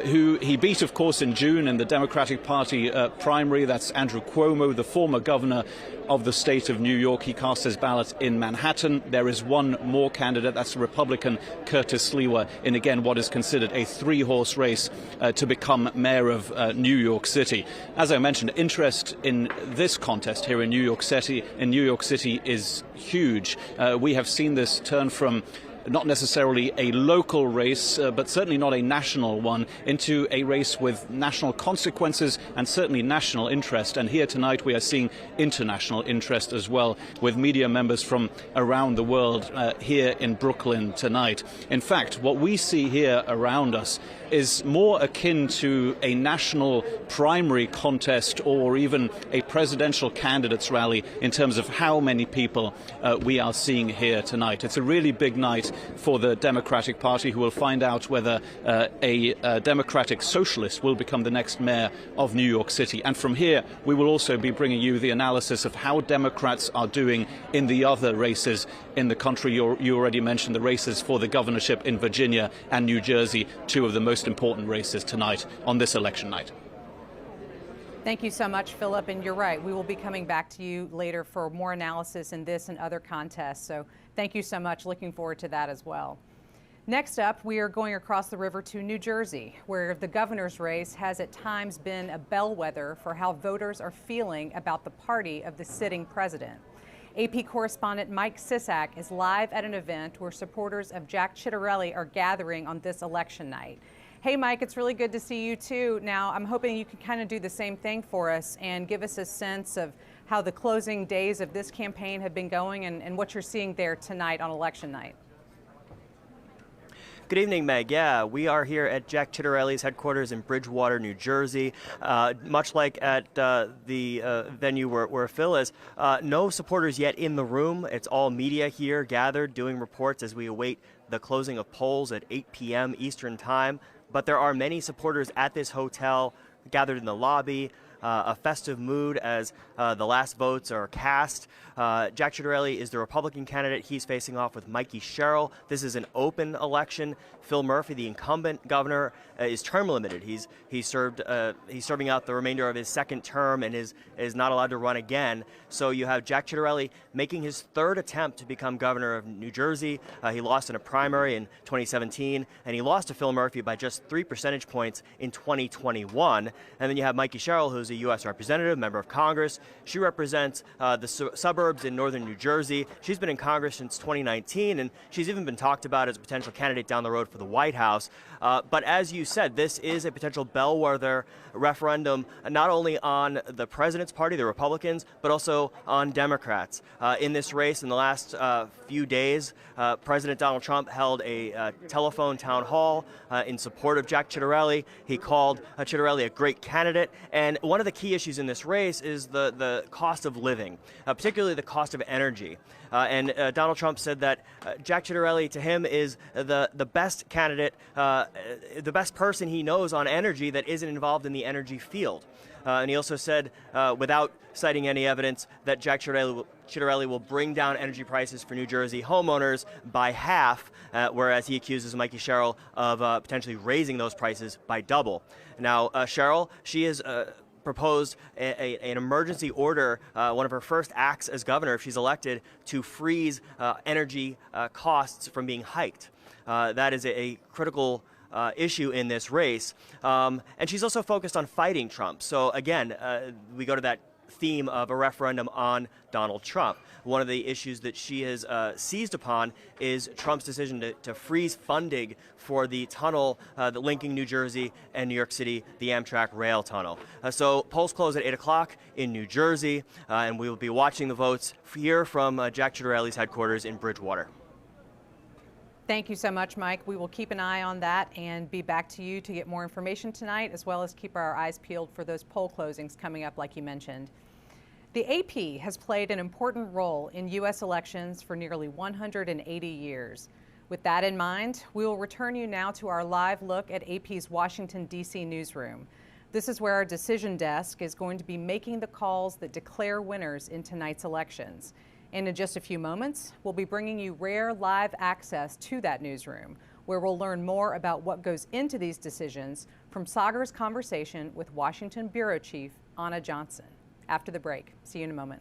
who he beat, of course, in June in the Democratic Party primary, that's Andrew Cuomo, the former governor of the state of New York. He cast his ballot in Manhattan. There is one more candidate, that's Republican Curtis Sliwa, in again what is considered a 3-horse race to become mayor of New York City. As I mentioned, interest in this contest here in New York City is huge. We have seen this turn from not necessarily a local race, but certainly not a national one, into a race with national consequences and certainly national interest. And here tonight we are seeing international interest as well, with media members from around the world here in Brooklyn tonight. In fact, what we see here around us is more akin to a national primary contest or even a presidential candidates rally in terms of how many people we are seeing here tonight. It's a really big night for the Democratic Party, who will find out whether a Democratic socialist will become the next mayor of New York City. And from here, we will also be bringing you the analysis of how Democrats are doing in the other races in the country. You already mentioned the races for the governorship in Virginia and New Jersey, 2 of the most important races tonight on this election night.
Thank you so much, Philip. And you're right, we will be coming back to you later for more analysis in this and other contests. So thank you so much. Looking forward to that as well. Next up, we are going across the river to New Jersey, where the governor's race has at times been a bellwether for how voters are feeling about the party of the sitting president. AP correspondent Mike Sisak is live at an event where supporters of Jack Ciattarelli are gathering on this election night. Hey, Mike, it's really good to see you, too. Now, I'm hoping you can kind of do the same thing for us and give us a sense of how the closing days of this campaign have been going and what you're seeing there tonight on election night.
Good evening, Meg. Yeah, we are here at Jack Ciattarelli's headquarters in Bridgewater, New Jersey. Much like at the venue where Phil is, no supporters yet in the room. It's all media here gathered doing reports as we await the closing of polls at 8 p.m. Eastern Time. But there are many supporters at this hotel gathered in the lobby. a festive mood as the last votes are cast. Jack Ciattarelli is the Republican candidate. He's facing off with Mikie Sherrill. This is an open election. Phil Murphy, the incumbent governor, is term limited. He's serving out the remainder of his second term and is not allowed to run again. So you have Jack Ciattarelli making his third attempt to become governor of New Jersey. He lost in a primary in 2017, and he lost to Phil Murphy by just 3 percentage points in 2021. And then you have Mikie Sherrill, who's a U.S. representative, member of Congress. She represents the suburbs in northern New Jersey. She's been in Congress since 2019, and she's even been talked about as a potential candidate down the road for the White House. But as you said, this is a potential bellwether referendum, not only on the president's party, the Republicans, but also on Democrats. In this race, in the last few days, President Donald Trump held a telephone town hall in support of Jack Ciattarelli. He called Ciattarelli a great candidate. And one of the key issues in this race is the cost of living, particularly the cost of energy. And Donald Trump said that Jack Ciattarelli, to him, is the best candidate, the best person he knows on energy that isn't involved in the energy field. And he also said, without citing any evidence, that Jack Ciattarelli will bring down energy prices for New Jersey homeowners by half, whereas he accuses Mikie Sherrill of potentially raising those prices by double. Now, Sherrill, she is proposed an emergency order, one of her first acts as governor, if she's elected, to freeze energy costs from being hiked. That is a critical issue in this race. And she's also focused on fighting Trump. So again, we go to that theme of a referendum on Donald Trump. One of the issues that she has seized upon is Trump's decision to freeze funding for the tunnel linking New Jersey and New York City, the Amtrak rail tunnel. So polls close at 8 o'clock in New Jersey, and we will be watching the votes here from Jack Ciattarelli's headquarters in Bridgewater.
Thank you so much, Mike. We will keep an eye on that and be back to you to get more information tonight, as well as keep our eyes peeled for those poll closings coming up, like you mentioned. The AP has played an important role in U.S. elections for nearly 180 years. With that in mind, we will return you now to our live look at AP's Washington, D.C. newsroom. This is where our decision desk is going to be making the calls that declare winners in tonight's elections. And in just a few moments, we'll be bringing you rare live access to that newsroom, where we'll learn more about what goes into these decisions from Sagar's conversation with Washington Bureau Chief Anna Johnson. After the break. See you in a moment.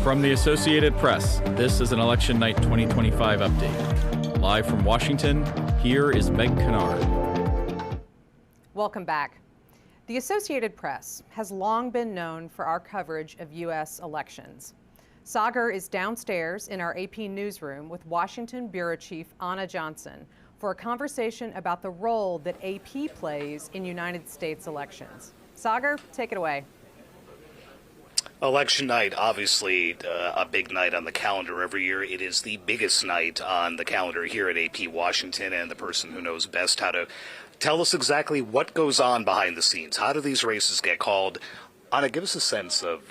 From the Associated Press, this is an Election Night 2025 update. Live from Washington, here is Meg Kennard.
Welcome back. The Associated Press has long been known for our coverage of U.S. elections. Sagar is downstairs in our AP newsroom with Washington Bureau Chief Anna Johnson for a conversation about the role that AP plays in United States elections. Sagar, take it away.
Election night, obviously a big night on the calendar every year. It is the biggest night on the calendar here at AP Washington, and the person who knows best how to tell us exactly what goes on behind the scenes. How do these races get called? Anna, give us a sense of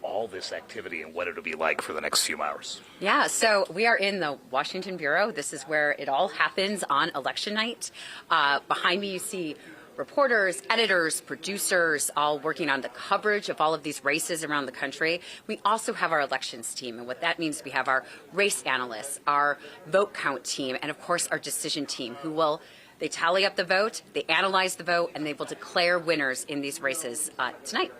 all this activity and what it'll be like for the next few hours.
Yeah, so we are in the Washington Bureau. This is where it all happens on election night. Behind me you see reporters, editors, producers, all working on the coverage of all of these races around the country. We also have our elections team, and what that means, we have our race analysts, our vote count team, and of course our decision team, they tally up the vote, they analyze the vote, and they will declare winners in these races tonight.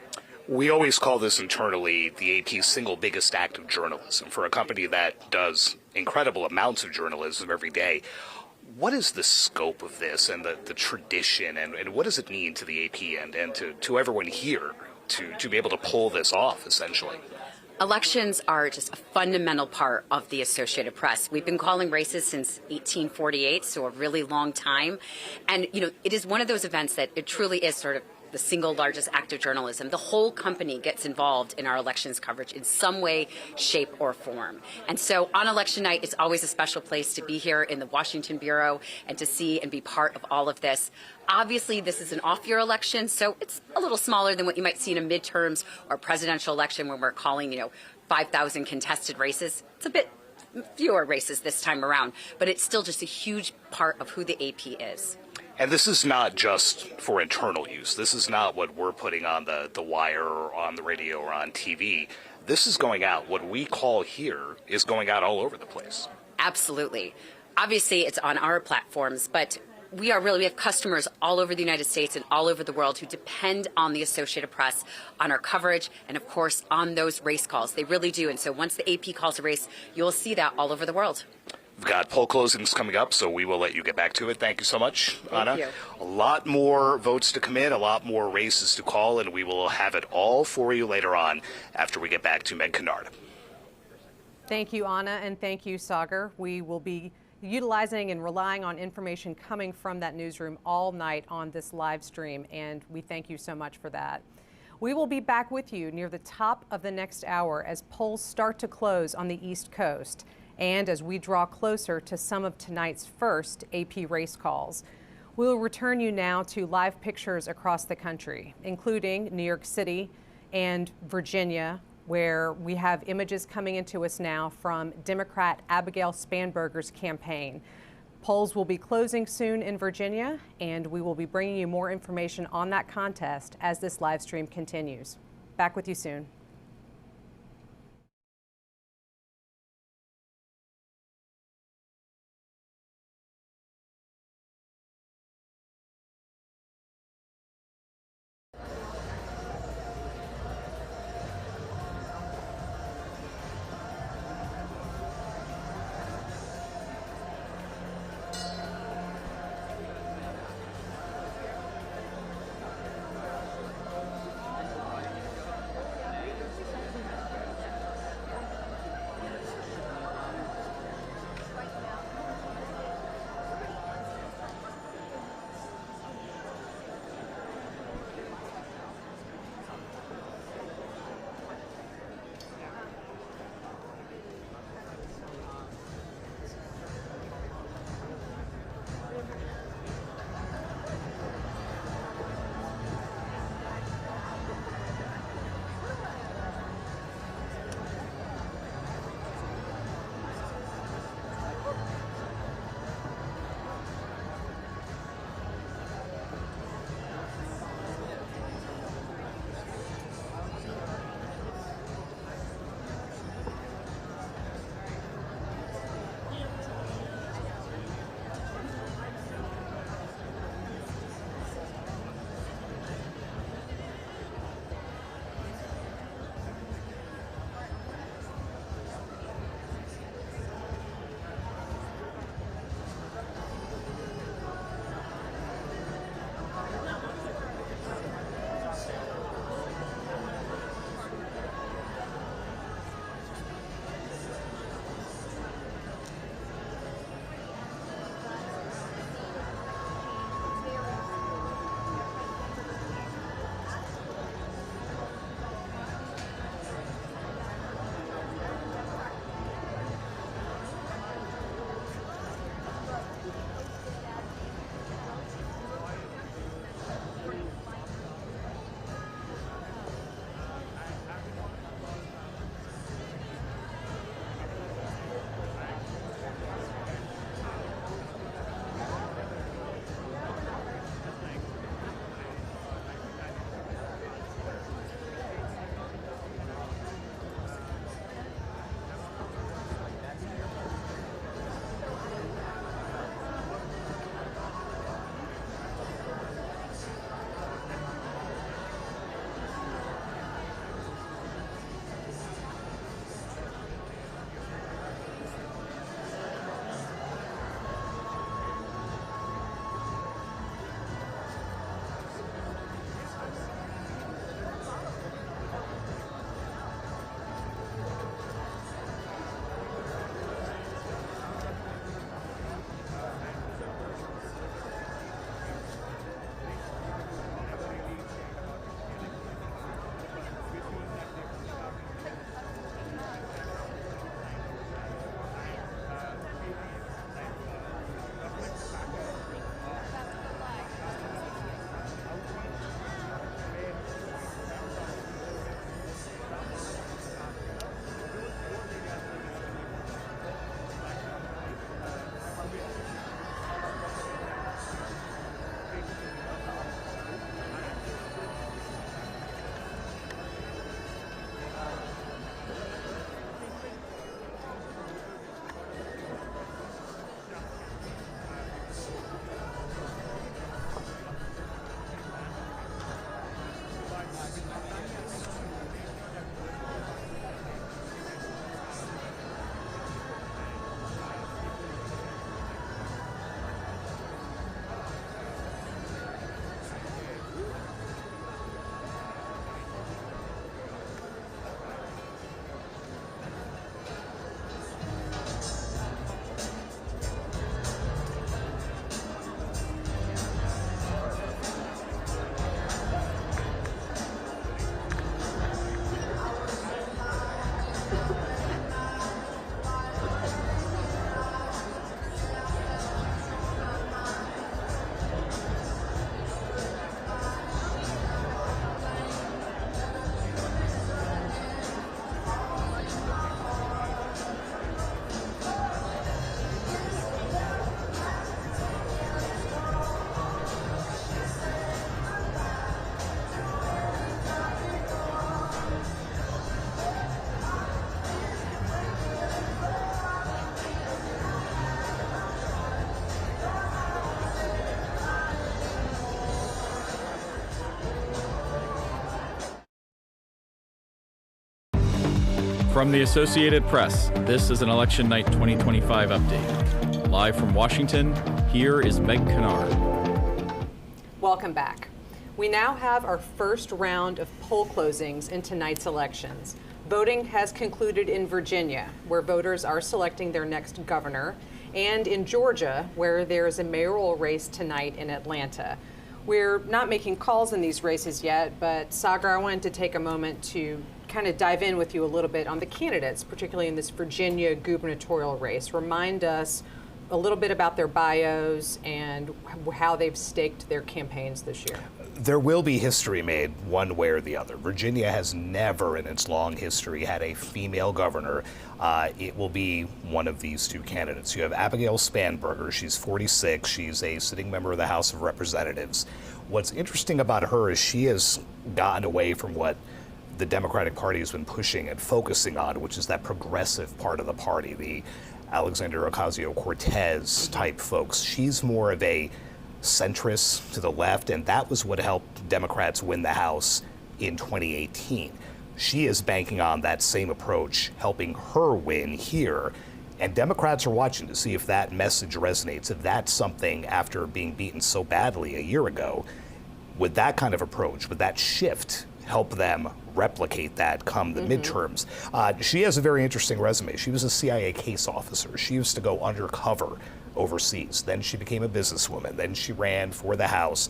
We always call this internally the AP's single biggest act of journalism. For a company that does incredible amounts of journalism every day, what is the scope of this and the tradition, and what does it mean to the AP and to everyone here to be able to pull this off, essentially?
Elections are just a fundamental part of the Associated Press. We've been calling races since 1848, so a really long time. And, it is one of those events that it truly is sort of the single largest act of journalism. The whole company gets involved in our elections coverage in some way, shape, or form. And so on election night, it's always a special place to be here in the Washington Bureau and to see and be part of all of this. Obviously, this is an off-year election, so it's a little smaller than what you might see in a midterms or presidential election when we're calling, 5,000 contested races. It's a bit fewer races this time around, but it's still just a huge part of who the AP is.
And this is not just for internal use. This is not what we're putting on the wire or on the radio or on TV. This is going out. What we call here is going out all over the place.
Absolutely. Obviously, it's on our platforms, but we have customers all over the United States and all over the world who depend on the Associated Press, on our coverage, and of course on those race calls. They really do. And so once the AP calls a race, you'll see that all over the world.
We've got poll closings coming up, so we will let you get back to it. Thank you so much, Anna.
Thank you.
A lot more votes to come in, a lot more races to call, and we will have it all for you later on after we get back to Meg Kennard.
Thank you, Anna, and thank you, Sagar. We will be utilizing and relying on information coming from that newsroom all night on this live stream, and we thank you so much for that. We will be back with you near the top of the next hour as polls start to close on the East Coast, and as we draw closer to some of tonight's first AP race calls. We'll return you now to live pictures across the country, including New York City and Virginia, where we have images coming into us now from Democrat Abigail Spanberger's campaign. Polls will be closing soon in Virginia, and we will be bringing you more information on that contest as this live stream continues. Back with you soon.
From the Associated Press, this is an Election Night 2025 update. Live from Washington, here is Meg Kennard.
Welcome back. We now have our first round of poll closings in tonight's elections. Voting has concluded in Virginia, where voters are selecting their next governor, and in Georgia, where there is a mayoral race tonight in Atlanta. We're not making calls in these races yet, but Sagar, I wanted to take a moment to kind of dive in with you a little bit on the candidates, particularly in this Virginia gubernatorial race. Remind us a little bit about their bios and how they've staked their campaigns this year.
There will be history made one way or the other. Virginia has never in its long history had a female governor. It will be one of these two candidates. You have Abigail Spanberger. She's 46. She's a sitting member of the House of Representatives. What's interesting about her is she has gotten away from what the Democratic Party has been pushing and focusing on, which is that progressive part of the party, the Alexandria Ocasio-Cortez type folks. She's more of a centrist to the left, and that was what helped Democrats win the House in 2018. She is banking on that same approach, helping her win here. And Democrats are watching to see if that message resonates, if that's something after being beaten so badly a year ago, would that kind of approach, would that shift help them replicate that come the midterms? She has a very interesting resume. She was a CIA case officer. She used to go undercover overseas. Then she became a businesswoman. Then she ran for the House,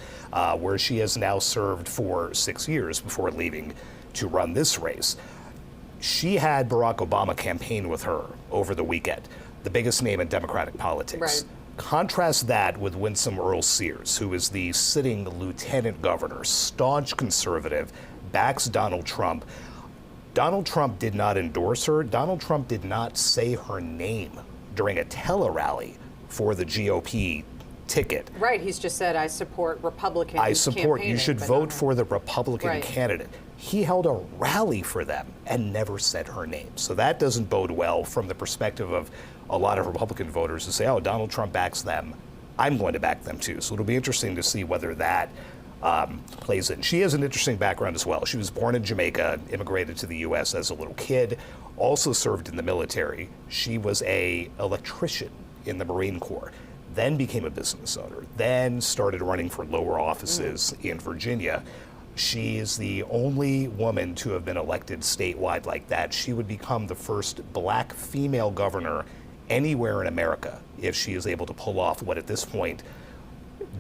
where she has now served for 6 years before leaving to run this race. She had Barack Obama campaign with her over the weekend, the biggest name in Democratic politics.
Right.
Contrast that with Winsome Earl Sears, who is the sitting lieutenant governor, staunch conservative, backs Donald Trump. Donald Trump did not endorse her. Donald Trump did not say her name during a tele-rally for the GOP ticket.
Right, he's just said, I support Republican
I support, you should vote
not
for the Republican
Right.
candidate. He held a rally for them and never said her name. So that doesn't bode well from the perspective of a lot of Republican voters who say, oh, Donald Trump backs them, I'm going to back them too. So it'll be interesting to see whether that plays in. She has an interesting background as well. She was born in Jamaica, immigrated to the U.S. as a little kid, also served in the military. She was an electrician in the Marine Corps, then became a business owner, then started running for lower offices in Virginia. She is the only woman to have been elected statewide like that. She would become the first black female governor anywhere in America if she is able to pull off what at this point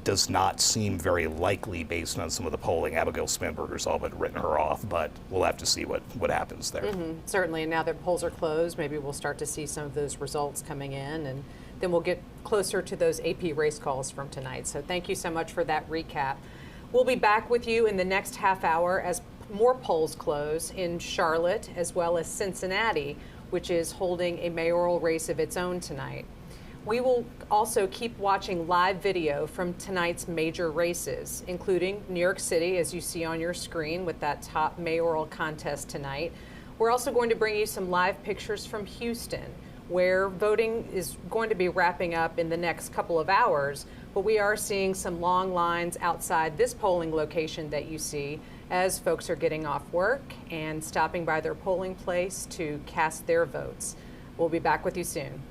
does not seem very likely based on some of the polling. Abigail Spanberger's all but written her off, but we'll have to see what happens there.
Certainly, and now that polls are closed, maybe we'll start to see some of those results coming in, and then we'll get closer to those AP race calls from tonight. So thank you so much for that recap. We'll be back with you in the next half hour as more polls close in Charlotte as well as Cincinnati, which is holding a mayoral race of its own tonight. We will also keep watching live video from tonight's major races, including New York City, as you see on your screen with that top mayoral contest tonight. We're also going to bring you some live pictures from Houston, where voting is going to be wrapping up in the next couple of hours, but we are seeing some long lines outside this polling location that you see as folks are getting off work and stopping by their polling place to cast their votes. We'll be back with you soon.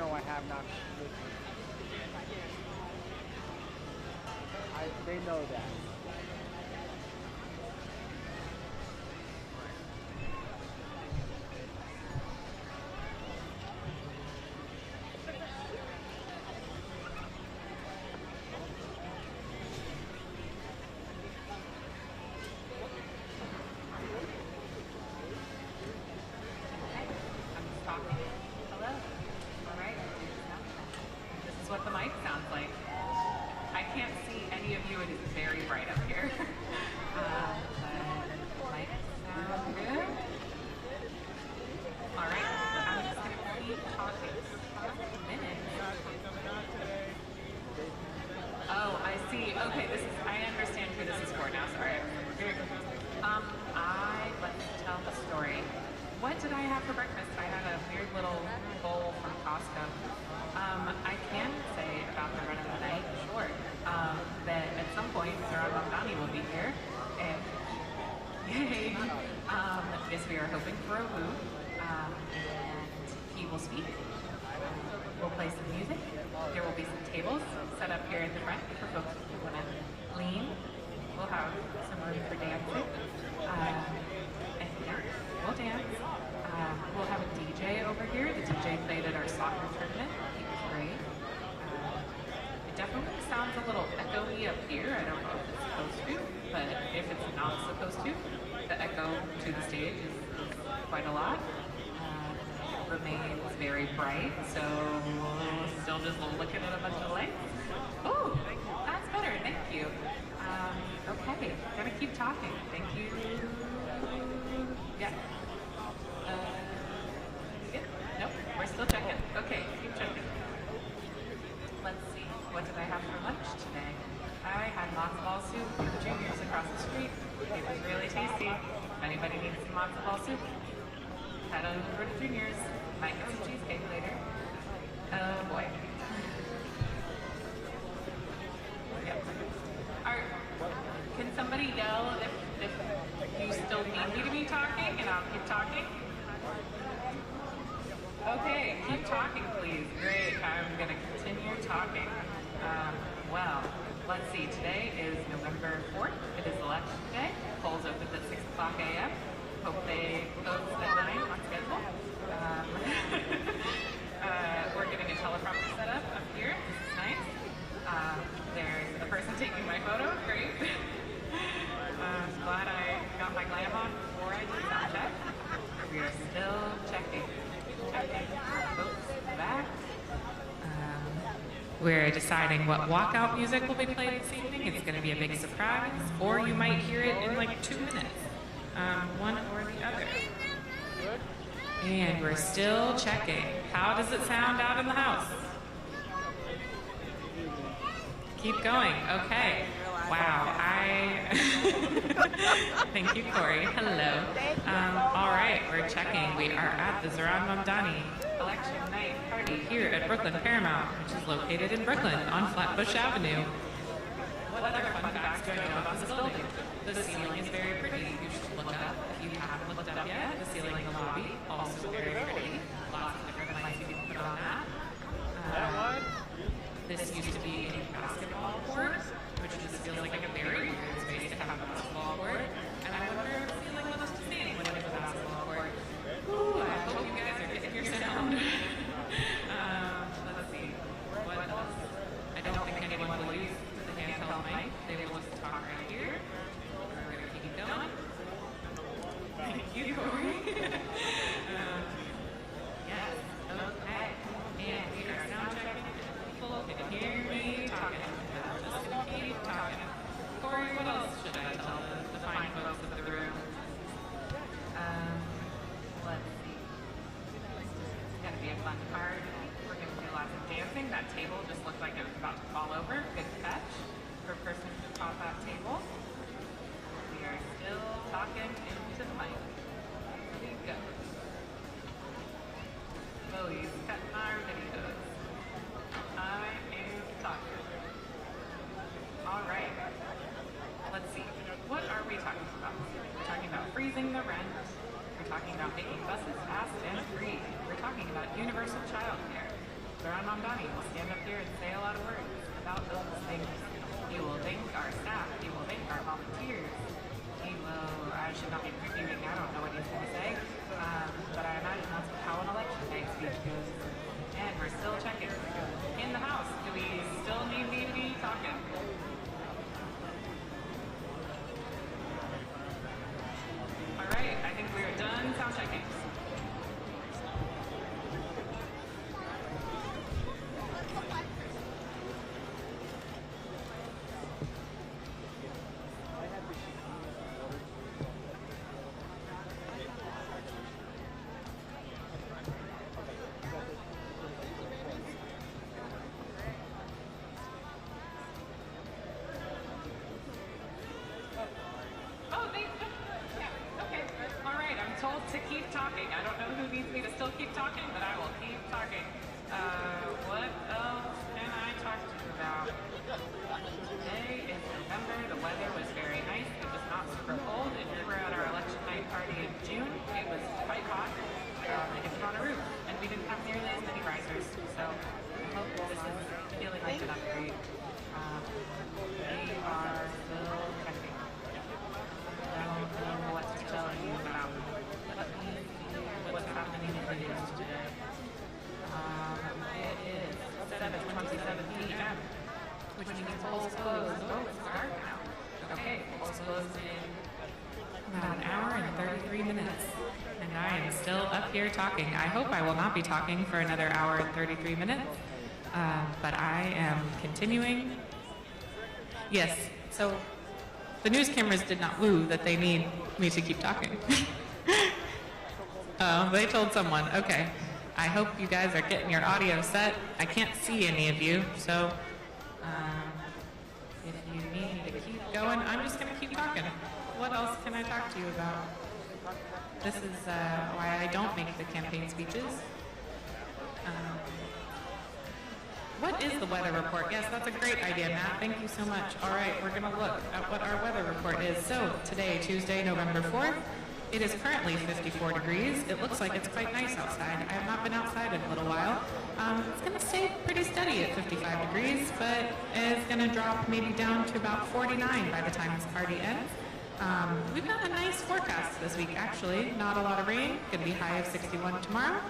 No, I have not listened. They know that.
Hello. All right. This is what the mic sounds like. I can't see any of you. It is very bright up here. But mic sound good. All right. I'm just going to keep talking for a minute. Oh, I see. Okay, I understand who this is for now. Sorry. Very confused. Let's tell the story. What did I have for breakfast? I had a weird little bowl from Costco. I can say about the run of the night, sure, that at some point Zoran Mamdani will be here. And yay! Yes, we are hoping for a woo. And he will speak. We'll play some music. There will be some tables set up here in the front for folks who want to lean. We'll have some room for dancing. And yeah, we'll dance. We'll have a DJ over here. The DJ played at our soccer tournament. He was great. It definitely sounds a little echoey up here. I don't know if it's supposed to, but if it's not supposed to, the echo to the stage is quite a lot. It remains very bright, so still just looking at a bunch of lights. Oh, that's better. Thank you. Okay, gotta keep talking. Thank you. Yeah. Nope, we're still checking. Okay, keep checking. Let's see, what did I have for lunch today? I had matzo ball soup from the Juniors across the street. It was really tasty. If anybody needs some matzo ball soup, head on over to Juniors. Might get some cheesecake later. Oh boy. Yep. Can somebody yell if you still need me to be talking and I'll keep talking? Okay, keep talking, please. Great. I'm going to continue talking. Well, let's see. Today is November 4th. It is election day. Polls opened at 6 o'clock a.m. Hope they close at 9 on schedule. We're getting a teleprompter set up here. This is nice. There's a person taking my photo. Great. I'm glad I got my glam on before I did sound check. We are still checking. Back. We're deciding what walkout music will be played this evening. It's going to be a big surprise, or you might hear it in like 2 minutes. One or the other. And we're still checking. How does it sound out in the house? Keep going. Okay. Wow. Thank you, Corey. Hello. All right, we're checking. We are at the Zoran Mamdani election night party here at Brooklyn Paramount, which is located in Brooklyn on Flatbush Avenue. What other fun facts do I know about this building? The ceiling is very pretty. You should look up if you haven't looked up yet. The ceiling in the lobby, also very pretty. Lots of different lights you can put on that. This used to be a basketball court, which just feels like a very weird space to have a basketball court. And I wonder if the ceiling was the same when it was a basketball court. Ooh, I hope you guys are getting your sound. Let's see. What else? I don't think anyone will use the handheld mic. They will just talk right here. We're going to keep going. Thank you, Corey. Yes. Okay. And we are sound checking. People can hear me talking. Just going to keep talking. Corey, what else should I tell the fine folks of the room? Let's see. It's going to be a fun part. We're going to do lots of dancing. That table just looked like it was about to fall over. Good catch for a person who caught that table. We are still talking into the mic. Here we go. Oh, he's cutting our videos. I am talking. All right. Let's see. What are we talking about? Mamdani will stand up here and say a lot of words about those things. He will thank our staff. He will thank our volunteers. He will, I should not be previewing, I don't know what he's going to say, but I imagine that's how an election day speech goes. And we're still checking. In the House, do we still need me to be talking? All right, I think we're done sound checking. To keep talking. I don't know who needs me to still keep talking, but I will keep talking. What else can I talk to you about? Today is November. The weather was very nice. It was not super cold. If you were at our election night party in June, it was quite hot. It was on a roof, and we didn't have nearly as many risers. So I hope this is feeling like an upgrade. We are still checking. I don't know what to tell you about. What's happening in the news today? It is 7:27 p.m., which means polls close. Oh, it's dark now. Okay, polls close in about an hour and 33 minutes. And I am still up here talking. I hope I will not be talking for another hour and 33 minutes, but I am continuing. Yes, so the news cameras did not woo that they need me to keep talking. They told someone, okay, I hope you guys are getting your audio set. I can't see any of you, so if you need me to keep going, I'm just going to keep talking. What else can I talk to you about? This is why I don't make the campaign speeches. What is the weather report? Yes, that's a great idea, Matt. Thank you so much. All right, we're going to look at what our weather report is. So today, Tuesday, November 4th, it is currently 54 degrees. It looks like it's quite nice outside. I have not been outside in a little while. It's going to stay pretty steady at 55 degrees, but it's going to drop maybe down to about 49 by the time this party ends. We've got a nice forecast this week, actually. Not a lot of rain. Going to be high of 61 tomorrow,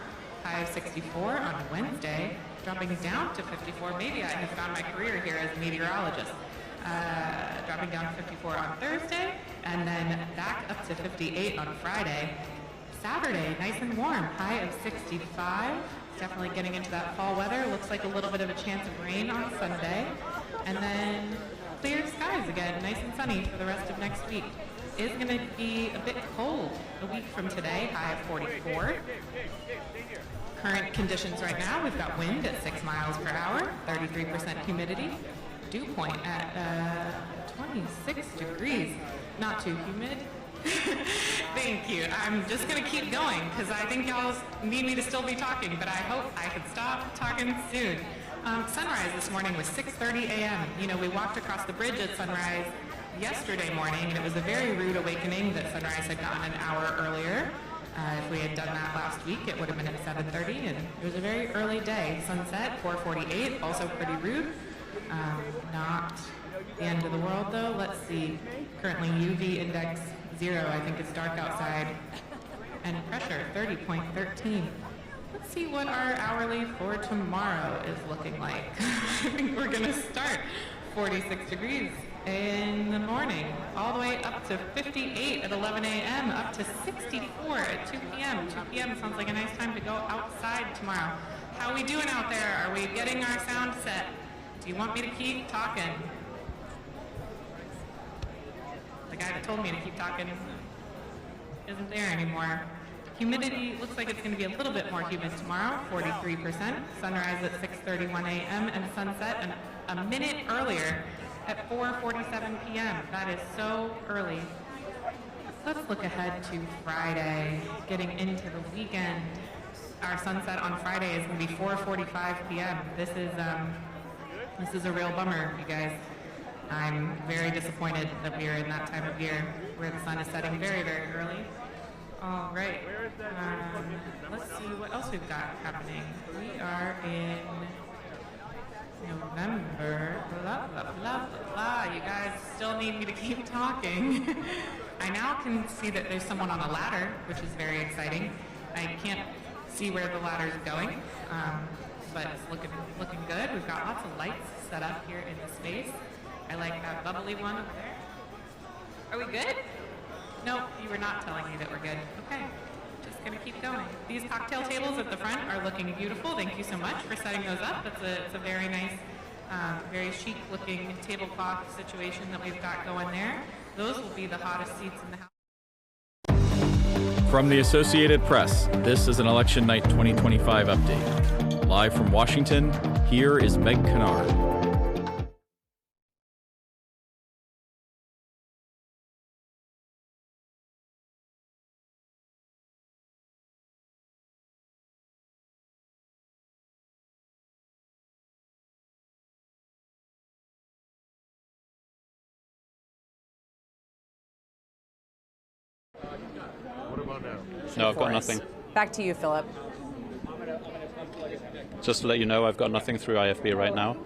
high of 64 on Wednesday, dropping down to 54. Maybe I have found my career here as a meteorologist. Dropping down to 54 on Thursday, and then back up to 58 on Friday. Saturday, nice and warm, high of 65. Definitely getting into that fall weather. Looks like a little bit of a chance of rain on Sunday. And then clear skies again, nice and sunny for the rest of next week. It's going to be a bit cold a week from today, high of 44. Current conditions right now, we've got wind at 6 miles per hour, 33% humidity. Dew point at 26 degrees. Not too humid. Thank you. I'm just going to keep going because I think y'all need me to still be talking, but I hope I can stop talking soon. Sunrise this morning was 6:30 a.m. You know, we walked across the bridge at sunrise yesterday morning, and it was a very rude awakening that sunrise had gotten an hour earlier. If we had done that last week, it would have been at 7:30, and it was a very early day. Sunset, 4:48, also pretty rude. Not the end of the world, though. Let's see. Currently, UV index 0. I think it's dark outside. And pressure, 30.13. Let's see what our hourly for tomorrow is looking like. I think we're going to start 46 degrees in the morning, all the way up to 58 at 11 a.m., up to 64 at 2 p.m. 2 p.m. sounds like a nice time to go outside tomorrow. How are we doing out there? Are we getting our sound set? Do you want me to keep talking? The guy that told me to keep talking isn't there anymore. Humidity looks like it's going to be a little bit more humid tomorrow, 43%. Sunrise at 6:31 a.m. and sunset a minute earlier at 4:47 p.m. That is so early. Let's look ahead to Friday, getting into the weekend. Our sunset on Friday is going to be 4:45 p.m. This is a real bummer, you guys. I'm very disappointed that we are in that time of year where the sun is setting very, very early. All right. Let's see what else we've got happening. We are in November, blah, blah, blah, blah. You guys still need me to keep talking. I now can see that there's someone on a ladder, which is very exciting. I can't see where the ladder is going, but it's looking good. We've got lots of lights set up here in the space. I like that bubbly one over there. Are we good? No, you were not telling me that we're good. Okay, just gonna keep going. These cocktail tables at the front are looking beautiful. Thank you so much for setting those up. It's a very nice, very chic looking tablecloth situation that we've got going there. Those will be the hottest seats in the house.
From the Associated Press, this is an Election Night 2025 update. Live from Washington, here is Meg Kennard.
What about now?
No, I've got nothing.
Back to you, Philip.
Just to let you know, I've got nothing through IFB right now.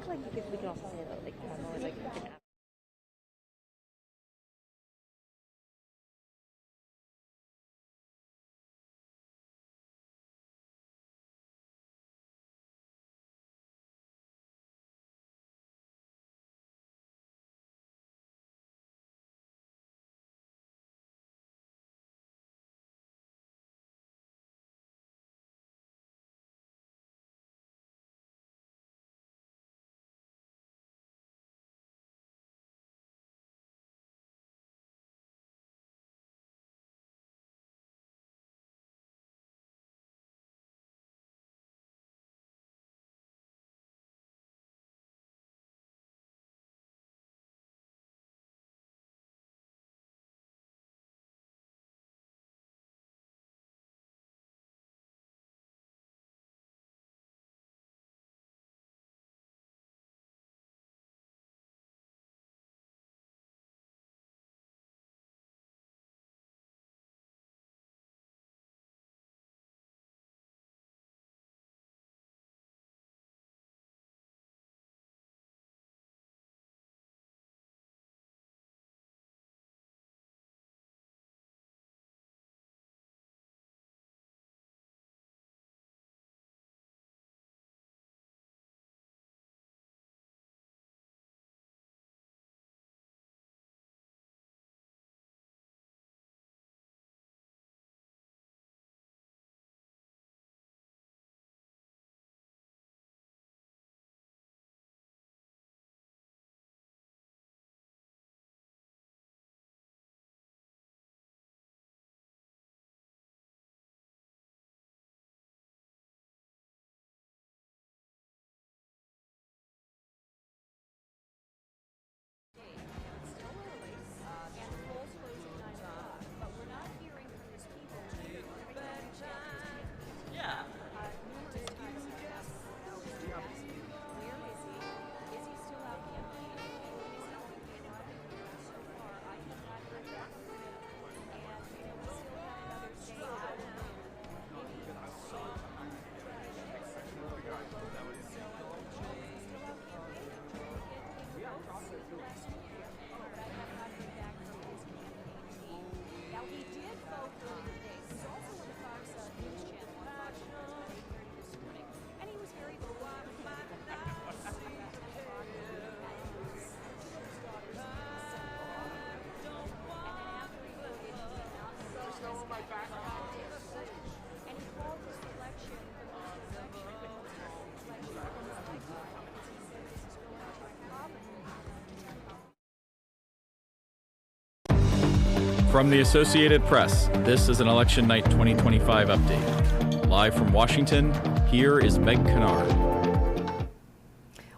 From the Associated Press, this is an Election Night 2025 update. Live from Washington, here is Meg Kennard.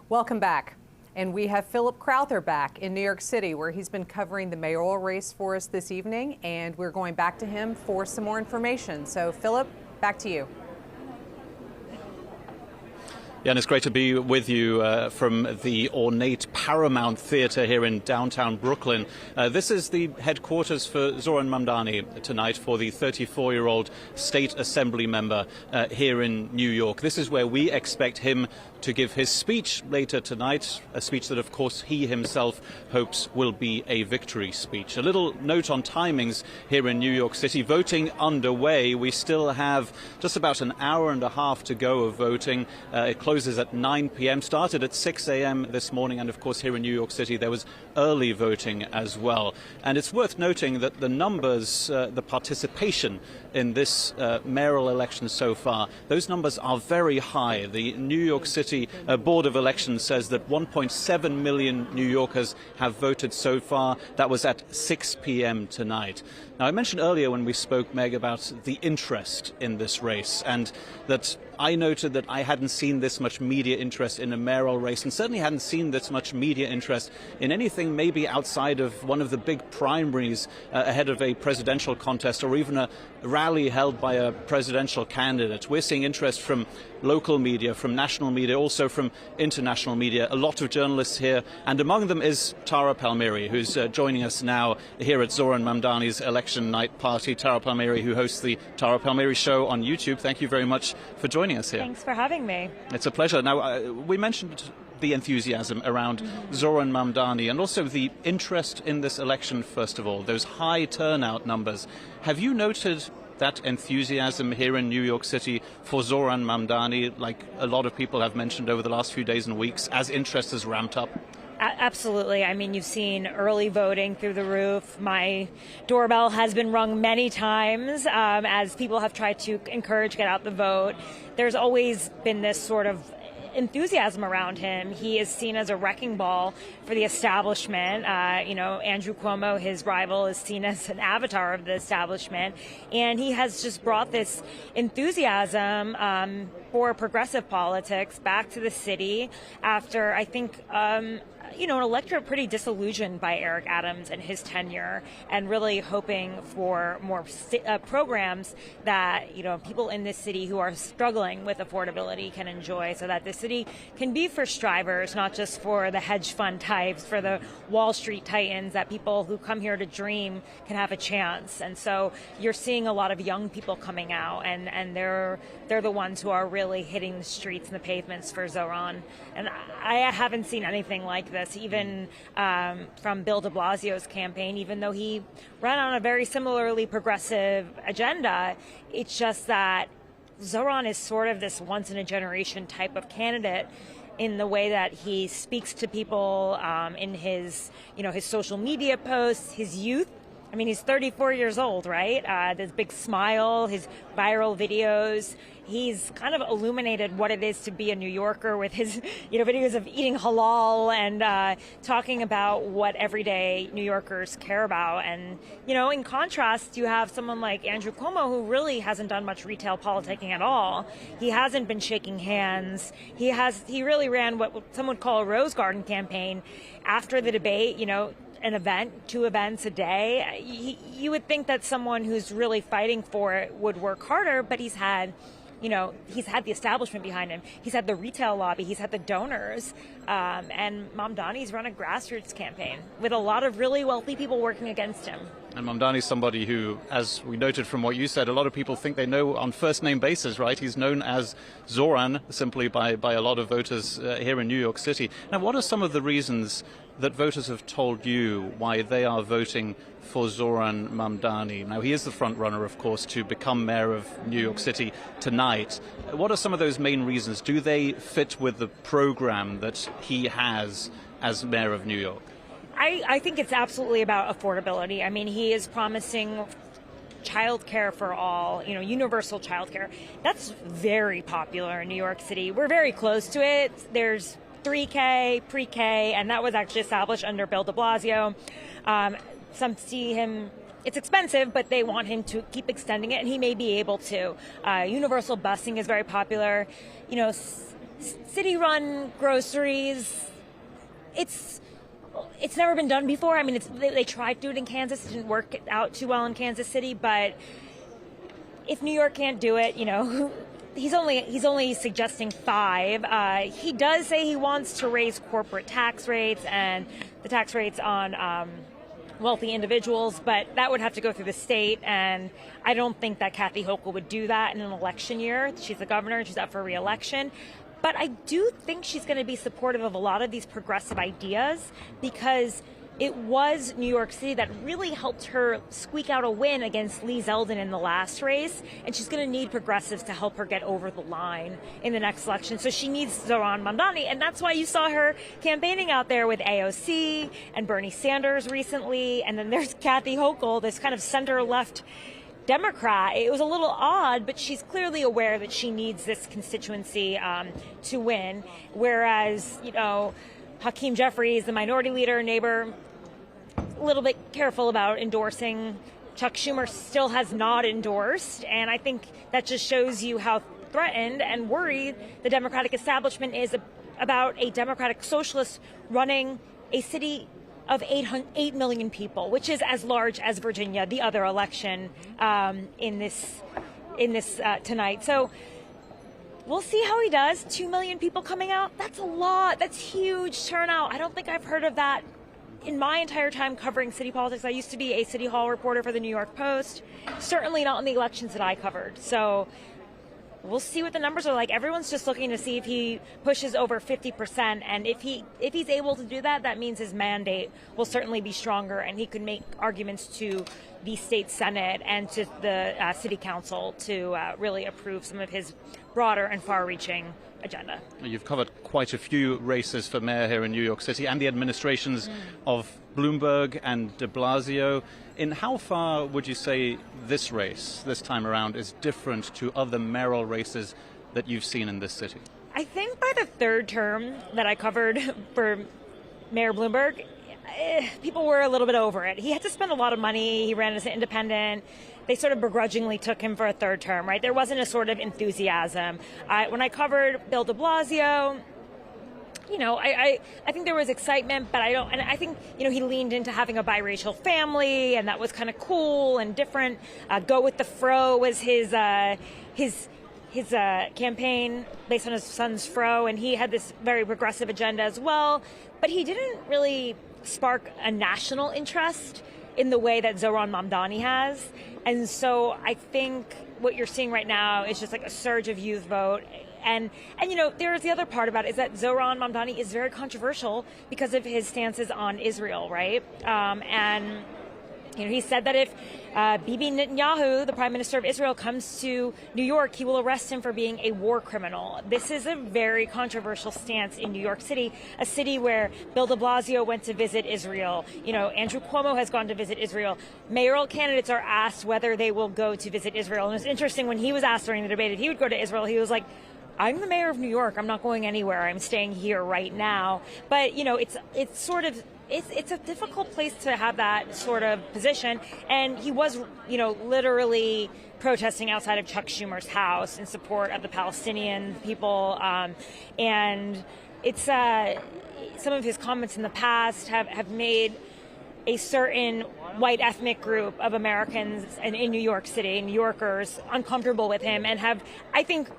Welcome back. And we have Philip Crowther back in New York City, where he's been covering the mayoral race for us this evening, and we're going back to him for some more information. So, Philip, back to you.
Yeah, and it's great to be with you from the ornate Paramount Theatre here in downtown Brooklyn. This is the headquarters for Zoran Mamdani tonight, for the 34-year-old state assembly member here in New York. This is where we expect him to give his speech later tonight, a speech that, of course, he himself hopes will be a victory speech. A little note on timings here in New York City. Voting underway. We still have just about an hour and a half to go of voting. It closes at 9 p.m., started at 6 a.m. this morning, and of course here in New York City there was early voting as well. And it's worth noting that the numbers, the participation in this mayoral election so far, those numbers are very high. The New York City Board of Elections says that 1.7 million New Yorkers have voted so far. That was at 6 p.m. tonight. Now, I mentioned earlier when we spoke, Meg, about the interest in this race, and that I noted that I hadn't seen this much media interest in a mayoral race, and certainly hadn't seen this much media interest in anything maybe outside of one of the big primaries ahead of a presidential contest, or even a rally held by a presidential candidate. We're seeing interest from local media, from national media, also from international media. A lot of journalists here, and among them is Tara Palmieri, who's joining us now here at Zoran Mamdani's election night party. Tara Palmieri, who hosts the Tara Palmieri Show on YouTube. Thank you very much for joining us here.
Thanks for having me.
It's a pleasure. Now, we mentioned the enthusiasm around Zoran Mamdani and also the interest in this election, first of all, those high turnout numbers. Have you noted that enthusiasm here in New York City for Zoran Mamdani, like a lot of people have mentioned over the last few days and weeks, as interest has ramped up?
Absolutely. I mean, you've seen early voting through the roof. My doorbell has been rung many times as people have tried to encourage get out the vote. There's always been this sort of enthusiasm around him. He is seen as a wrecking ball for the establishment. Andrew Cuomo, his rival, is seen as an avatar of the establishment. And he has just brought this enthusiasm for progressive politics back to the city after, I think, an electorate pretty disillusioned by Eric Adams and his tenure, and really hoping for more programs that, people in this city who are struggling with affordability can enjoy, so that the city can be for strivers, not just for the hedge fund types, for the Wall Street titans, that people who come here to dream can have a chance. And so you're seeing a lot of young people coming out, and they're the ones who are really hitting the streets and the pavements for Zoran. And I haven't seen anything like this, even from Bill de Blasio's campaign, even though he ran on a very similarly progressive agenda. It's just that Zoran is sort of this once-in-a-generation type of candidate in the way that he speaks to people in his social media posts, his youth. I mean, he's 34 years old, right? This big smile, his viral videos. He's kind of illuminated what it is to be a New Yorker with his, videos of eating halal and talking about what everyday New Yorkers care about. And, in contrast, you have someone like Andrew Cuomo, who really hasn't done much retail politicking at all. He hasn't been shaking hands. He really ran what some would call a Rose Garden campaign after the debate, an event, 2 events a day. You would think that someone who's really fighting for it would work harder, but he's had the establishment behind him. He's had the retail lobby. He's had the donors. And Mamdani's run a grassroots campaign with a lot of really wealthy people working against him.
And Mamdani's somebody who, as we noted from what you said, a lot of people think they know on first-name basis, right? He's known as Zoran simply by a lot of voters here in New York City. Now, what are some of the reasons that voters have told you why they are voting for Zoran Mamdani? Now, he is the front runner, of course, to become mayor of New York City tonight. What are some of those main reasons? Do they fit with the program that he has as mayor of New York?
I think it's absolutely about affordability. I mean, he is promising child care for all, universal child care. That's very popular in New York City. We're very close to it. There's 3K, pre-K, and that was actually established under Bill de Blasio. Some see him, it's expensive, but they want him to keep extending it, and he may be able to. Universal busing is very popular. City-run groceries, it's never been done before. I mean, they tried to do it in Kansas. It didn't work out too well in Kansas City, but if New York can't do it, he's only suggesting 5. He does say he wants to raise corporate tax rates and the tax rates on wealthy individuals, but that would have to go through the state, and I don't think that Kathy Hochul would do that in an election year. She's the governor and she's up for re-election. But I do think she's going to be supportive of a lot of these progressive ideas, because it was New York City that really helped her squeak out a win against Lee Zeldin in the last race, and she's going to need progressives to help her get over the line in the next election. So she needs Zoran Mamdani, and that's why you saw her campaigning out there with AOC and Bernie Sanders recently, and then there's Kathy Hochul, this kind of center-left Democrat. It was a little odd, but she's clearly aware that she needs this constituency to win, whereas, you know, Hakeem Jeffries, the minority leader, neighbor, a little bit careful about endorsing. Chuck Schumer still has not endorsed, and I think that just shows you how threatened and worried the Democratic establishment is about a Democratic socialist running a city of 8 million people, which is as large as Virginia, the other election in this tonight. So we'll see how he does. 2 million people coming out, that's a lot. That's huge turnout. I don't think I've heard of that in my entire time covering city politics. I used to be a City Hall reporter for the New York Post, certainly not in the elections that I covered. So we'll see what the numbers are like. Everyone's just looking to see if he pushes over 50%, and if he's able to do that, that means his mandate will certainly be stronger, and he could make arguments to the state Senate and to the city council to really approve some of his broader and far-reaching agenda.
You've covered quite a few races for mayor here in New York City, and the administrations of Bloomberg and de Blasio. In how far would you say this race, this time around, is different to other mayoral races that you've seen in this city?
I think by the third term that I covered for Mayor Bloomberg, people were a little bit over it. He had to spend a lot of money. He ran as an independent. They sort of begrudgingly took him for a third term, right? There wasn't a sort of enthusiasm. When I covered Bill de Blasio, you know, I think there was excitement, but I don't, and I think, you know, he leaned into having a biracial family, and that was kind of cool and different. Go with the fro was his campaign based on his son's fro, and he had this very progressive agenda as well, but he didn't really spark a national interest in the way that Zoran Mamdani has. And so I think what you're seeing right now is just like a surge of youth vote. And you know, there's the other part about it is that Zoran Mamdani is very controversial because of his stances on Israel, right? And you know, he said that if Bibi Netanyahu, the Prime Minister of Israel, comes to New York, he will arrest him for being a war criminal. This is a very controversial stance in New York City, a city where Bill de Blasio went to visit Israel. You know, Andrew Cuomo has gone to visit Israel. Mayoral candidates are asked whether they will go to visit Israel. And it's interesting, when he was asked during the debate if he would go to Israel, he was like, I'm the mayor of New York. I'm not going anywhere. I'm staying here right now. But, you know, it's sort of, it's a difficult place to have that sort of position. And he was, you know, literally protesting outside of Chuck Schumer's house in support of the Palestinian people. And it's some of his comments in the past have made a certain white ethnic group of Americans in New York City, New Yorkers, uncomfortable with him, and have, I think,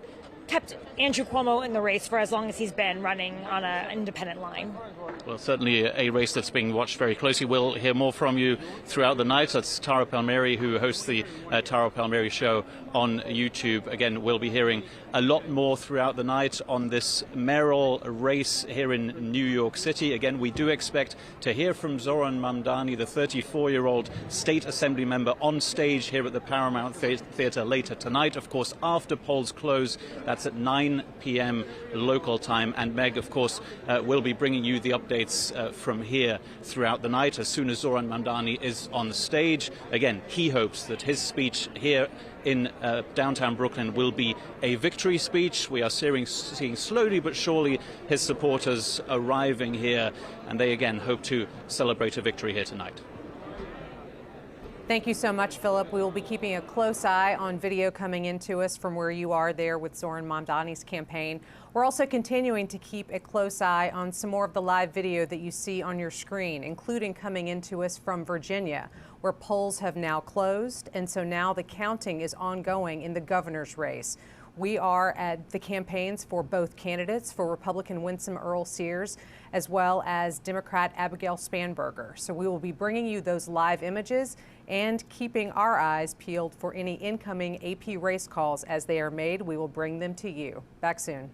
kept Andrew Cuomo in the race for as long as he's been running on an independent line.
Well, certainly a race that's being watched very closely. We'll hear more from you throughout the night. That's Tara Palmieri, who hosts the Tara Palmieri Show on YouTube. Again, we'll be hearing a lot more throughout the night on this mayoral race here in New York City. Again, we do expect to hear from Zoran Mamdani, the 34-year-old state assembly member, on stage here at the Paramount Theatre later tonight. Of course, after polls close, that's at 9 p.m. local time. And Meg, of course, will be bringing you the updates from here throughout the night as soon as Zoran Mamdani is on the stage. Again, he hopes that his speech here in downtown Brooklyn will be a victory speech. We are seeing slowly but surely his supporters arriving here, and they again hope to celebrate a victory here tonight.
Thank you so much, Philip. We will be keeping a close eye on video coming into us from where you are there with Zoran Mamdani's campaign. We're also continuing to keep a close eye on some more of the live video that you see on your screen, including coming into us from Virginia, where polls have now closed, and so now the counting is ongoing in the governor's race. We are at the campaigns for both candidates, for Republican Winsome Earl Sears, as well as Democrat Abigail Spanberger. So we will be bringing you those live images and keeping our eyes peeled for any incoming AP race calls as they are made. We will bring them to you. Back soon.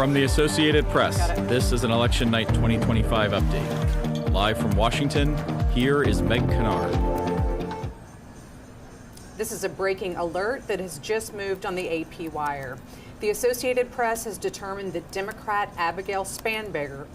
From the Associated Press, this is an Election Night 2025 update. Live from Washington, here is Meg Kennard.
This is a breaking alert that has just moved on the AP wire. The Associated Press has determined that Democrat Abigail Spanberger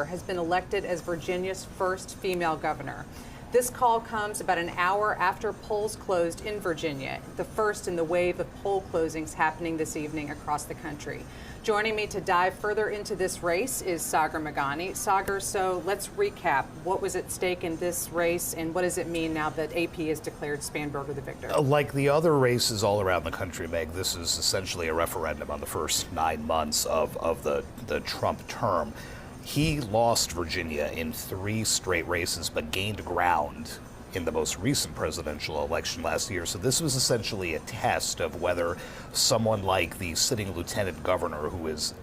has been elected as Virginia's first female governor. This call comes about an hour after polls closed in Virginia, the first in the wave of poll closings happening this evening across the country. Joining me to dive further into this race is Zoran Mamdani. Sagar, so let's recap. What was at stake in this race, and what does it mean now that AP has declared Spanberger the victor?
Like the other races all around the country, Meg, this is essentially a referendum on the first 9 months of the Trump term. He lost Virginia in 3 straight races, but gained ground in the most recent presidential election last year. So this was essentially a test of whether someone like the sitting lieutenant governor, who is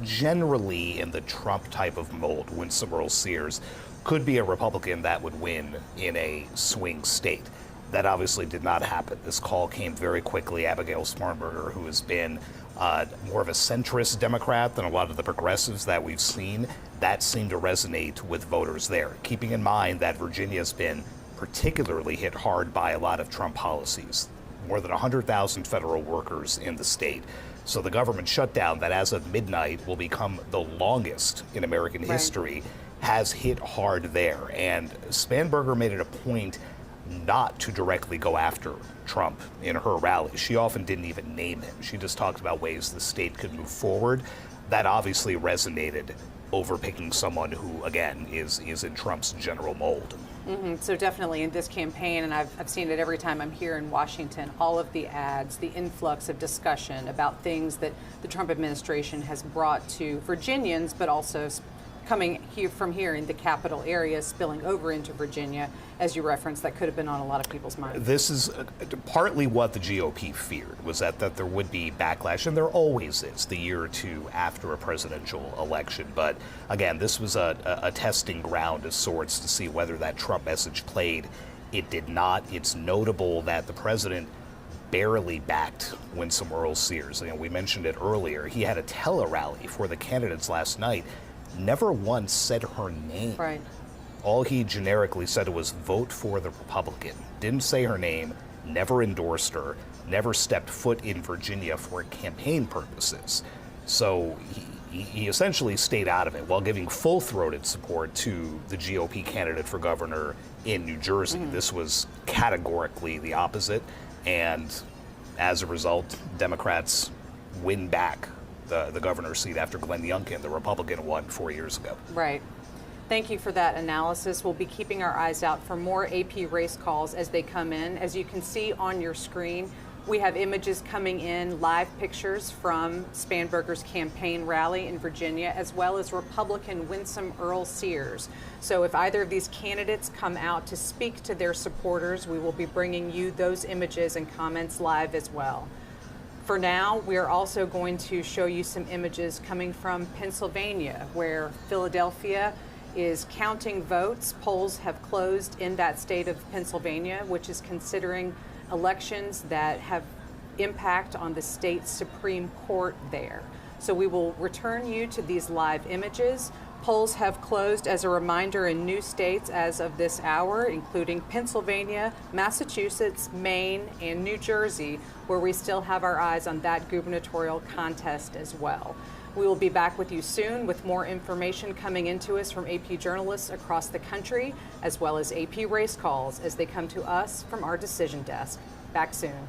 generally in the Trump type of mold, Winsome Earl-Sears, could be a Republican that would win in a swing state. That obviously did not happen. This call came very quickly. Abigail Spanberger, who has been more of a centrist Democrat than a lot of the progressives that we've seen, that seemed to resonate with voters there. Keeping in mind that Virginia's been particularly hit hard by a lot of Trump policies. More than 100,000 federal workers in the state. So the government shutdown that as of midnight will become the longest in American history has hit hard there. And Spanberger made it a point not to directly go after Trump in her rally. She often didn't even name him. She just talked about ways the state could move forward. That obviously resonated over picking someone who, again, is in Trump's general mold.
So definitely in this campaign, and I've seen it every time I'm here in Washington, all of the ads, the influx of discussion about things that the Trump administration has brought to Virginians, but also coming from here in the capital area, spilling over into Virginia, as you referenced, that could have been on a lot of people's minds.
This is partly what the GOP feared, was that there would be backlash, and there always is the year or two after a presidential election. But again, this was a testing ground of sorts to see whether that Trump message played. It did not. It's notable that the president barely backed Winsome Earl-Sears. We mentioned it earlier. He had a tele-rally for the candidates last night. Never once said her name.
Right.
All he generically said was vote for the Republican. Didn't say her name, never endorsed her, never stepped foot in Virginia for campaign purposes. So he essentially stayed out of it while giving full-throated support to the GOP candidate for governor in New Jersey. This was categorically the opposite, and as a result, Democrats win back the governor's seat after Glenn Youngkin, the Republican, won 4 years ago.
Right. Thank you for that analysis. We'll be keeping our eyes out for more AP race calls as they come in. As you can see on your screen, we have images coming in, live pictures from Spanberger's campaign rally in Virginia, as well as Republican Winsome Earl-Sears. So if either of these candidates come out to speak to their supporters, we will be bringing you those images and comments live as well. For now, we are also going to show you some images coming from Pennsylvania, where Philadelphia is counting votes. Polls have closed in that state of Pennsylvania, which is considering elections that have impact on the state's Supreme Court there. So we will return you to these live images. Polls have closed, as a reminder, in new states as of this hour, including Pennsylvania, Massachusetts, Maine, and New Jersey, where we still have our eyes on that gubernatorial contest as well. We will be back with you soon with more information coming into us from AP journalists across the country, as well as AP race calls as they come to us from our decision desk. Back soon.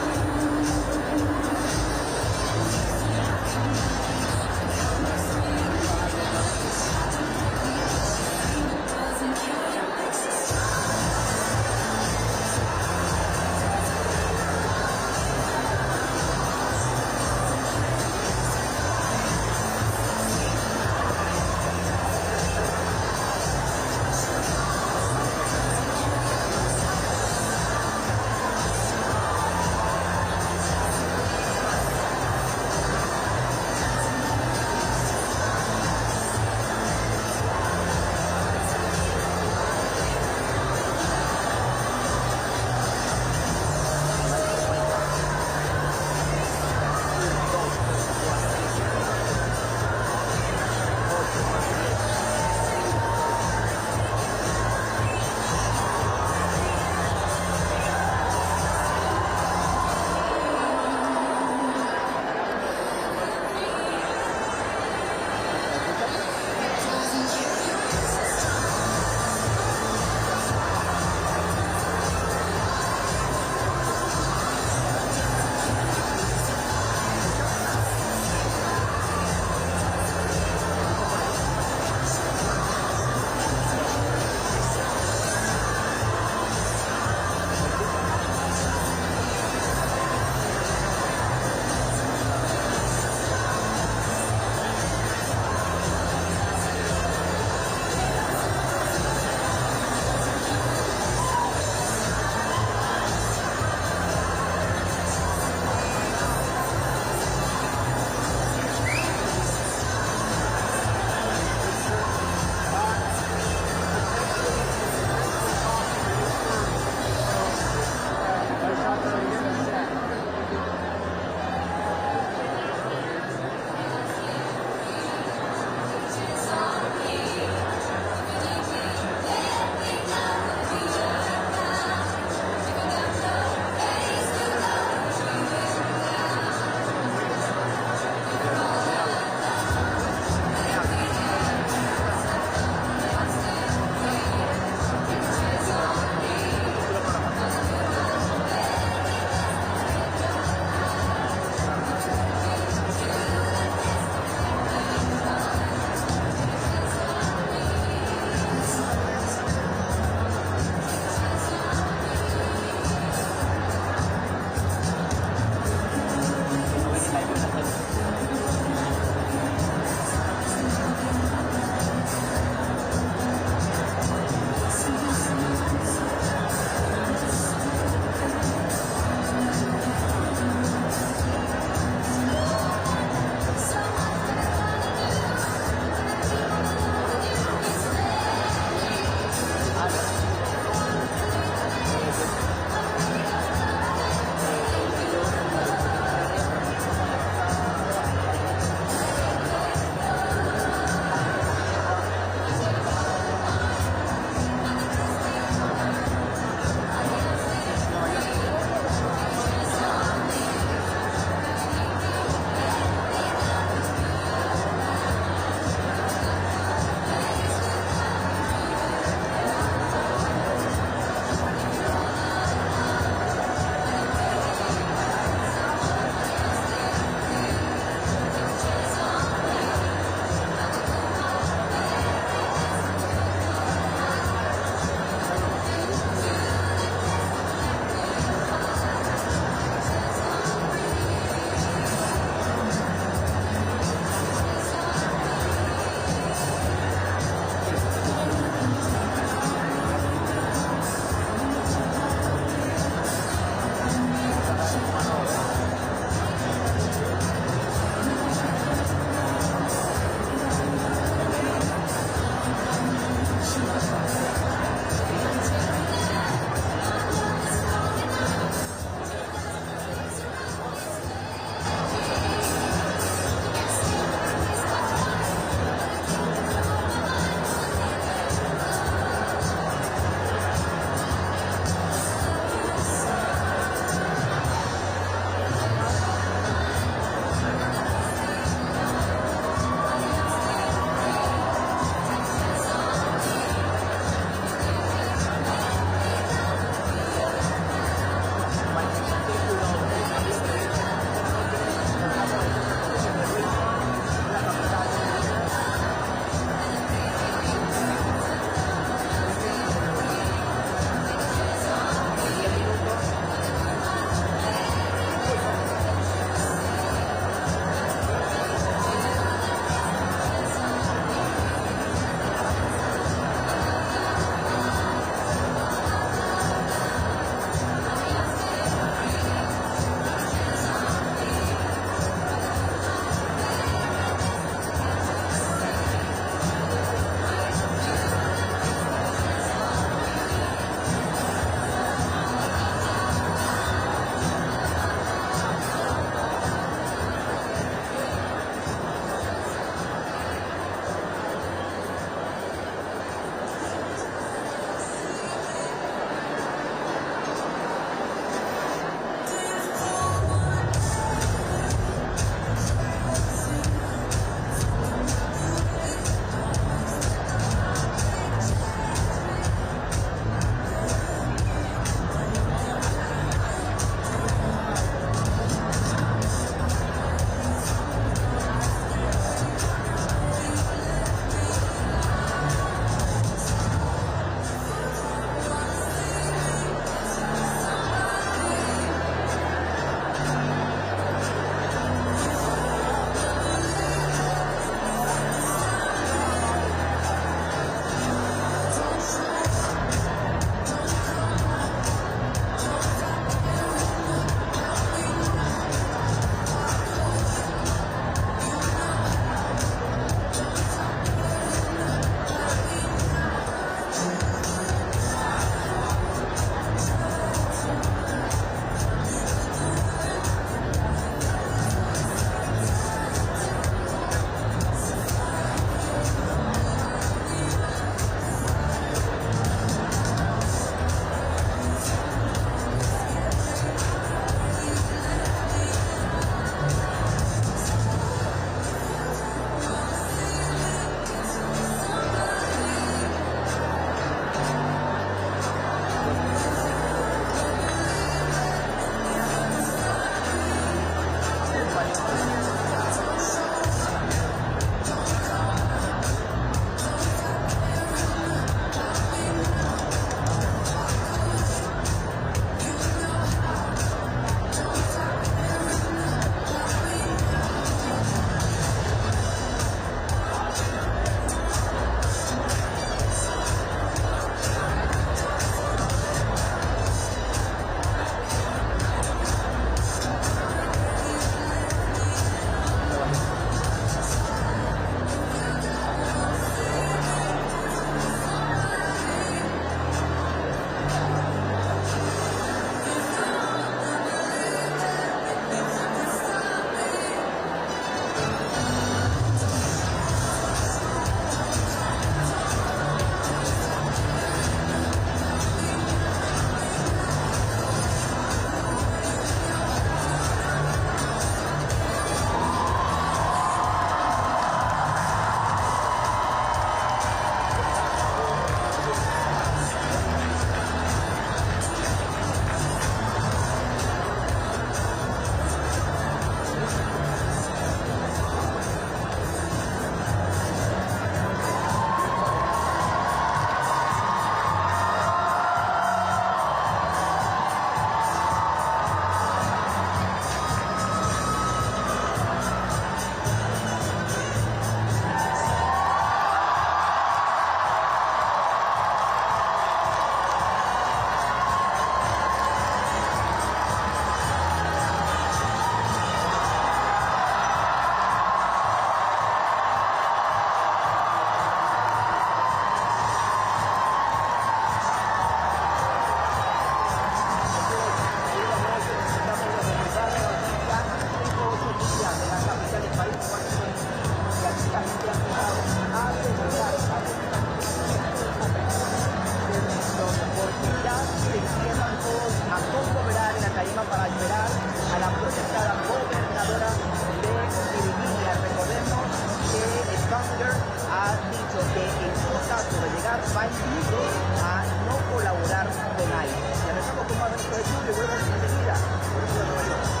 la gobernadora de Virginia. Recordemos que Spanberger ha dicho que en todo caso de llegar va incluso a no colaborar con ICE. Ya empezamos con más dentro de julio y vuelvo enseguida. Por eso de Nueva York.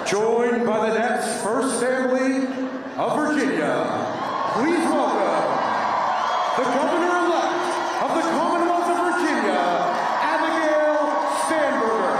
joined by the next First Family of Virginia. Please welcome the Governor-elect of the Commonwealth of Virginia, Abigail Spanberger.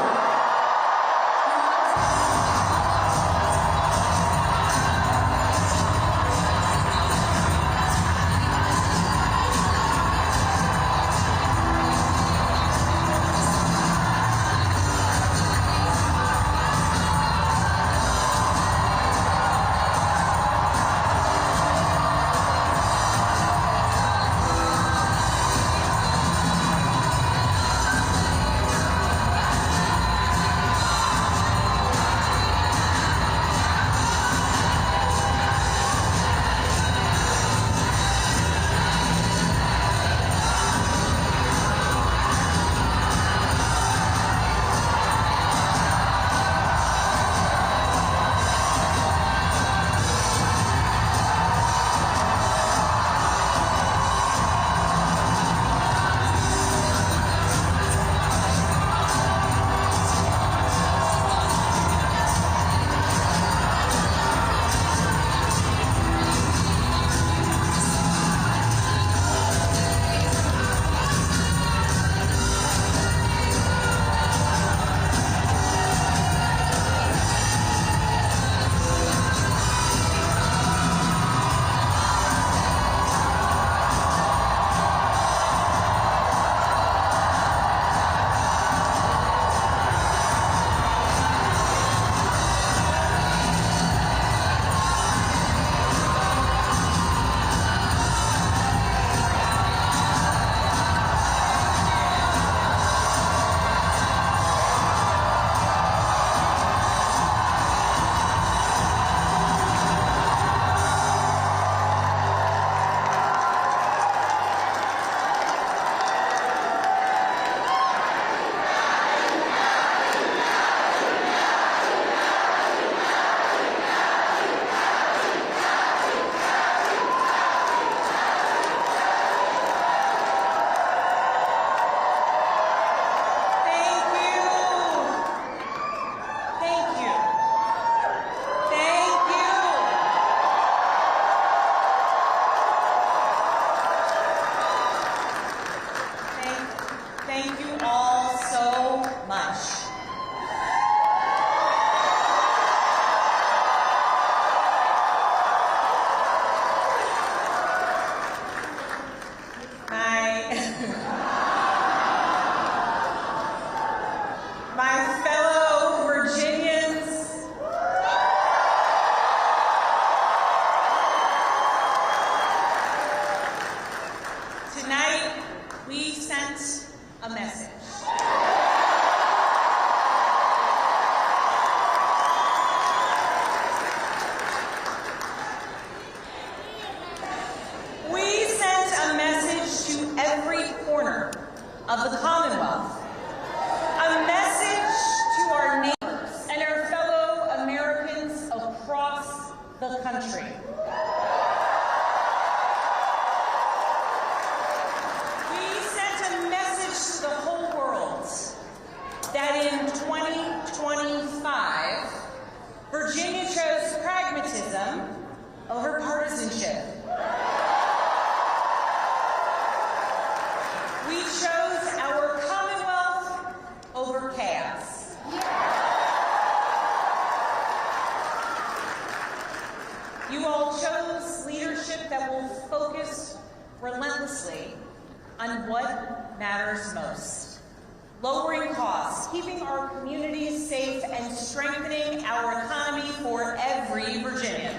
of the Commonwealth, a message to our neighbors and our fellow Americans across the country. We sent a message to the whole world that in 2025, Virginia chose pragmatism over partisanship. We chose our Commonwealth over chaos. You all chose leadership that will focus relentlessly on what matters most. Lowering costs, keeping our communities safe, and strengthening our economy for every Virginian.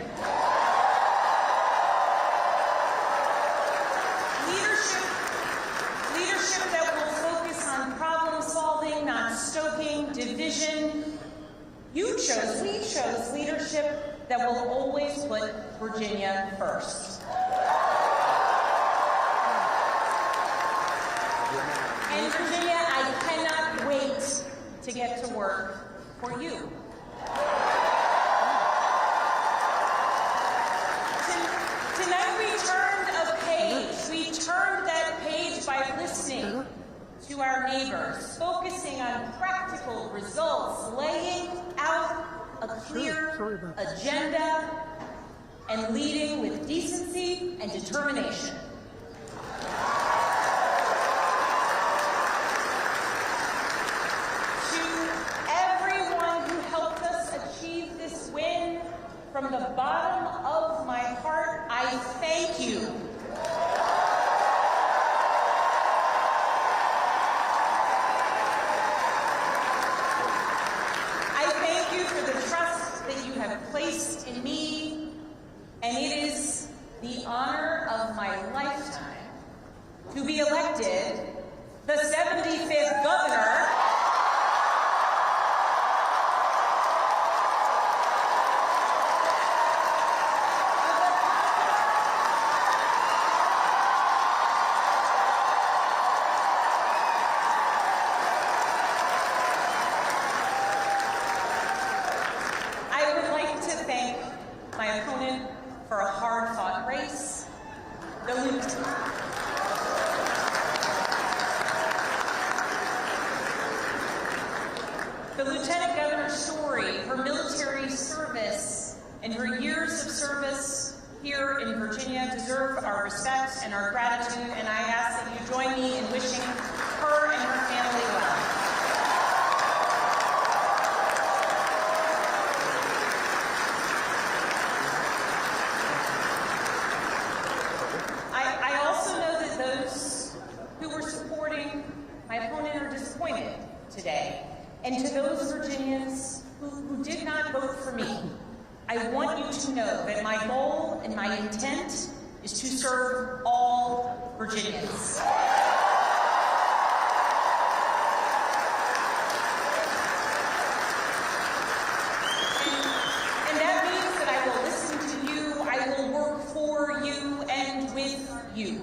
Leadership that will focus on problem solving, not stoking division. We chose leadership that will always put Virginia first. And Virginia, I cannot wait to get to work for you. Tonight we turned a page. We turned that page by listening to our neighbors, focusing on practical results, laying out a clear agenda and leading with decency and determination. To everyone who helped us achieve this win, from the bottom of my heart, I thank you. I thank you for the trust that you have placed in me, and it is the honor of my lifetime to be elected the 75th governor for a hard-fought race, the Lieutenant Governor's story, her military service, and her years of service here in Virginia deserve our respect and our gratitude, and I ask that you join me in wishing her and her family well. Today. And to those Virginians who did not vote for me, I want you to know that my goal and my intent is to serve all Virginians. And that means that I will listen to you, I will work for you and with you.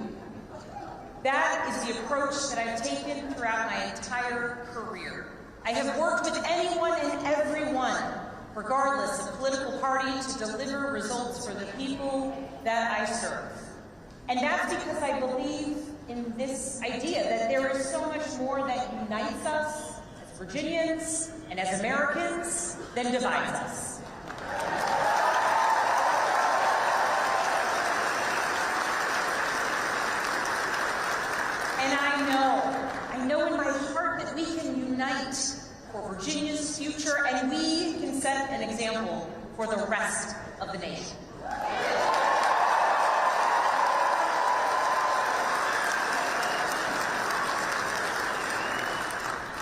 That is the approach that I've taken throughout my entire career. I have worked with anyone and everyone, regardless of political party, to deliver results for the people that I serve. And that's because I believe in this idea that there is so much more that unites us as Virginians and as Americans than divides us. And I know in my heart that we can unite for Virginia's future, and we can set an example for the rest of the nation.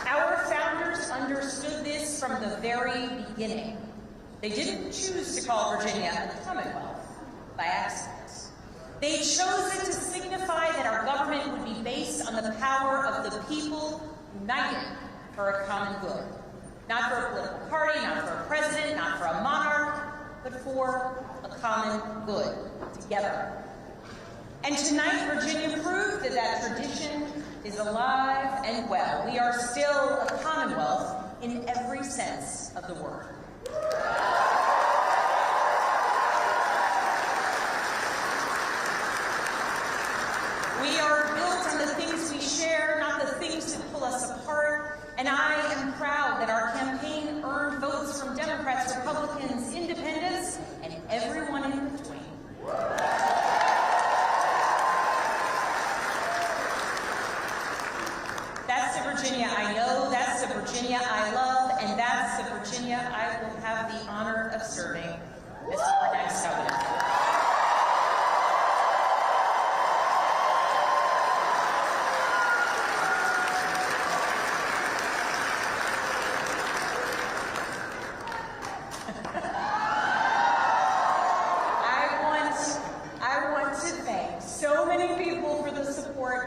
Our founders understood this from the very beginning. They didn't choose to call Virginia a Commonwealth by accident. They chose it to signify that our government would be based on the power of the people united for a common good. Not for a political party, not for a president, not for a monarch, but for a common good, together. And tonight, Virginia proved that that tradition is alive and well. We are still a Commonwealth in every sense of the word. We are built on the things we share, not the things that pull us apart. And I am proud that our campaign earned votes from Democrats, Republicans, Independents, and everyone in between. That's the Virginia I know, that's the Virginia I love, and that's the Virginia I will have the honor of serving as our next governor.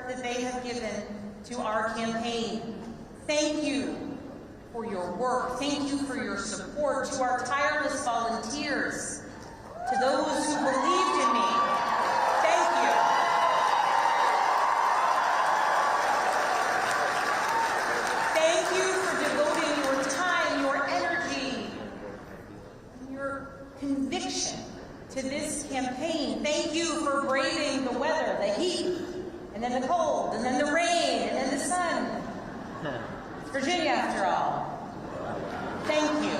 That they have given to our campaign. Thank you for your work. Thank you for your support. To our tireless volunteers, to those who believed in me, thank you. Thank you for devoting your time, your energy, your conviction to this campaign. Thank you for braving the weather, the heat, and then the cold, and then the rain, and then the sun. It's Virginia, after all. Thank you.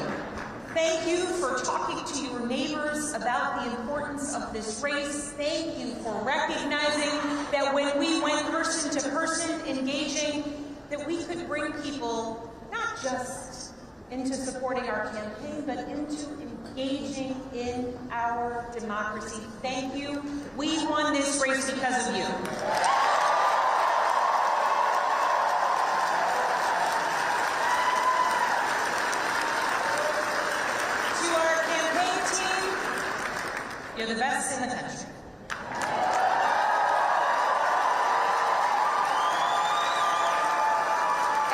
Thank you for talking to your neighbors about the importance of this race. Thank you for recognizing that when we went person to person engaging, that we could bring people not just into supporting our campaign, but into engaging in our democracy. Thank you. We won this race because of you. You're the best in the country.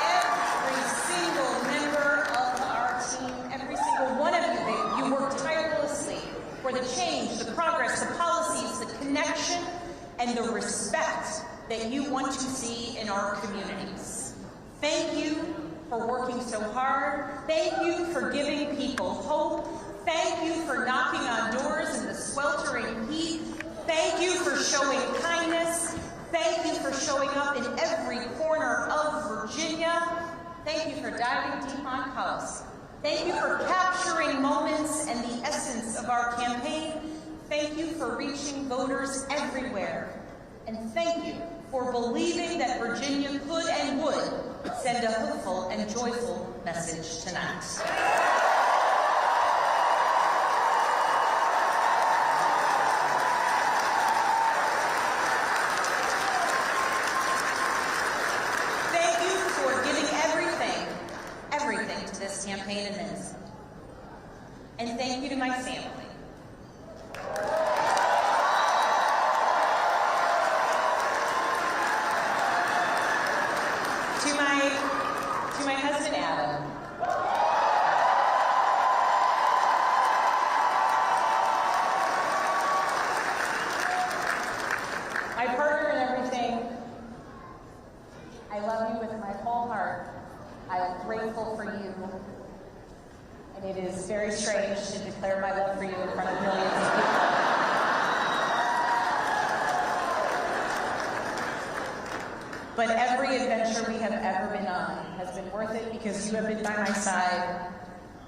Every single member of our team, every single one of you, you work tirelessly for the change, the progress, the policies, the connection, and the respect that you want to see in our communities. Thank you for working so hard. Thank you for giving people hope. Thank you for knocking on doors in the sweltering heat. Thank you for showing kindness. Thank you for showing up in every corner of Virginia. Thank you for diving deep on policy. Thank you for capturing moments and the essence of our campaign. Thank you for reaching voters everywhere. And thank you for believing that Virginia could and would send a hopeful and joyful message tonight. This campaign and then some. And thank you to my family. To my husband Adam. My partner in everything. I love you with my whole heart. I am grateful for you, and it is very strange to declare my love for you in front of millions of people. But every adventure we have ever been on has been worth it because you have been by my side.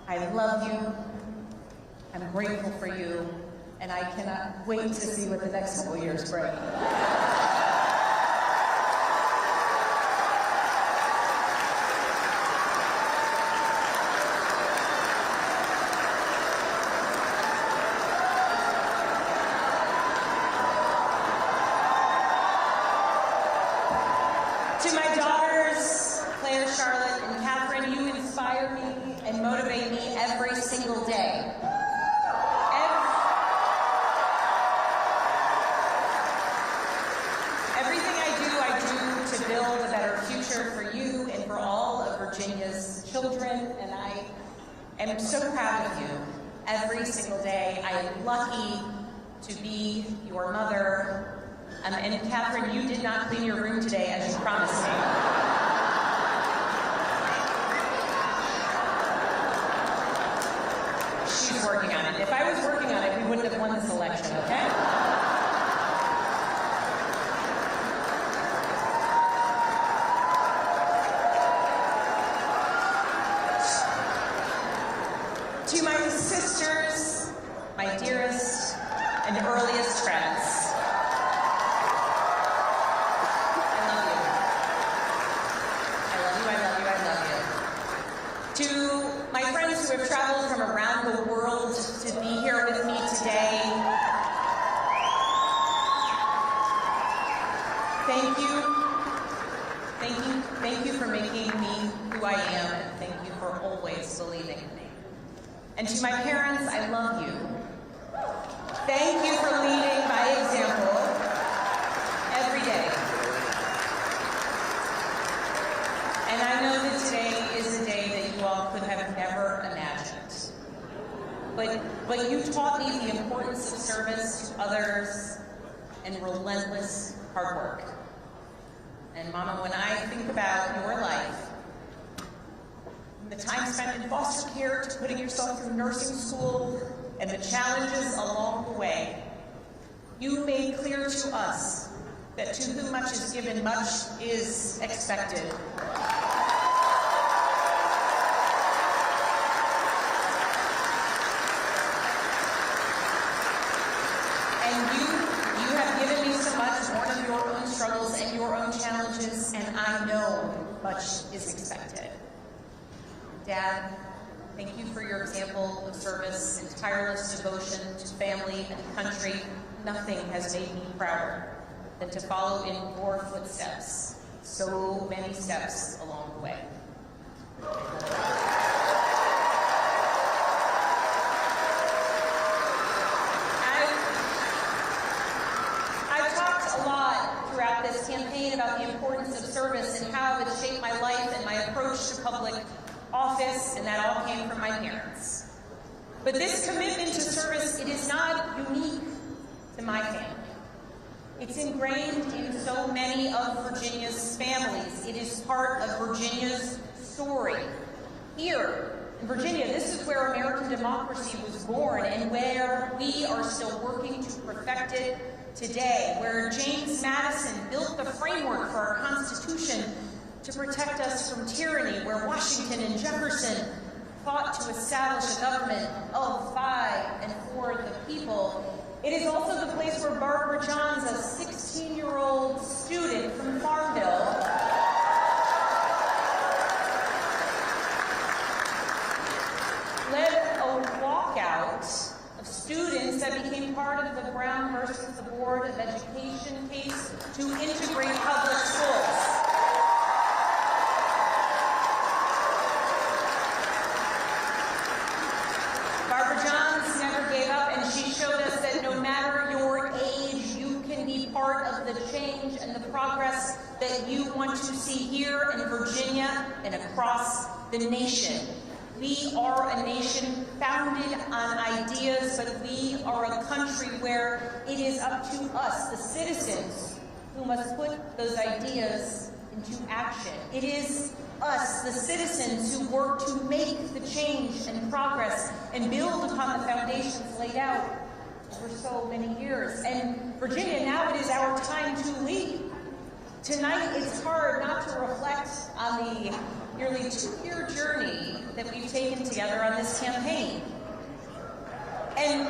I love you, I'm grateful for you, and I cannot wait to see what the next couple years bring. Motivate me every single day. Everything I do to build a better future for you and for all of Virginia's children, and I am so proud of you every single day. I am lucky to be your mother. And Catherine, you did not clean your room today as you promised me. Working on it. If I was working on it, we wouldn't have won this election, okay? To my sisters, my dearest and earliest friends, I love you. I love you, I love you, I love you. To my friends who have traveled from around the world to be here with me today, thank you. Thank you for making me who I am, and thank you for always believing in me. And to my parents, I love you. Thank you for leading by example every day. And I know that today is a day that you all could have never imagined. But you taught me the importance of service to others and relentless hard work. And Mama, when I think about your life, the time spent in foster care to putting yourself through nursing school and the challenges along the way, you made clear to us that to whom much is given, much is expected. your own struggles and your own challenges, and I know much is expected. Dad, thank you for your example of service and tireless devotion to family and country. Nothing has made me prouder than to follow in your footsteps, so many steps along the way. I've talked a lot throughout this campaign about the importance of service and how it shaped my life and my approach to public office, and that all came from my parents. But this commitment to service, it is not unique to my family. It's ingrained in so many of Virginia's families. It is part of Virginia's story. Here in Virginia, this is where American democracy was born and where we are still working to perfect it today, where James Madison built the framework for our Constitution to protect us from tyranny, where Washington and Jefferson fought to establish a government of, by, and for the people. It is also the place where Barbara Johns, a 16-year-old student from Farmville, led a walkout of students that became part of the Brown versus the Board of Education case to integrate public schools. Barbara Johns never gave up, and she showed us that no matter your age, you can be part of the change and the progress that you want to see here in Virginia and across the nation. We are a nation founded on ideas, but we are a country where it is up to us, the citizens, who must put those ideas into action. It is us, the citizens, who work to make the change and progress and build upon the foundations laid out for so many years. And Virginia, now it is our time to lead. Tonight, it's hard not to reflect on the nearly 2-year journey that we've taken together on this campaign. And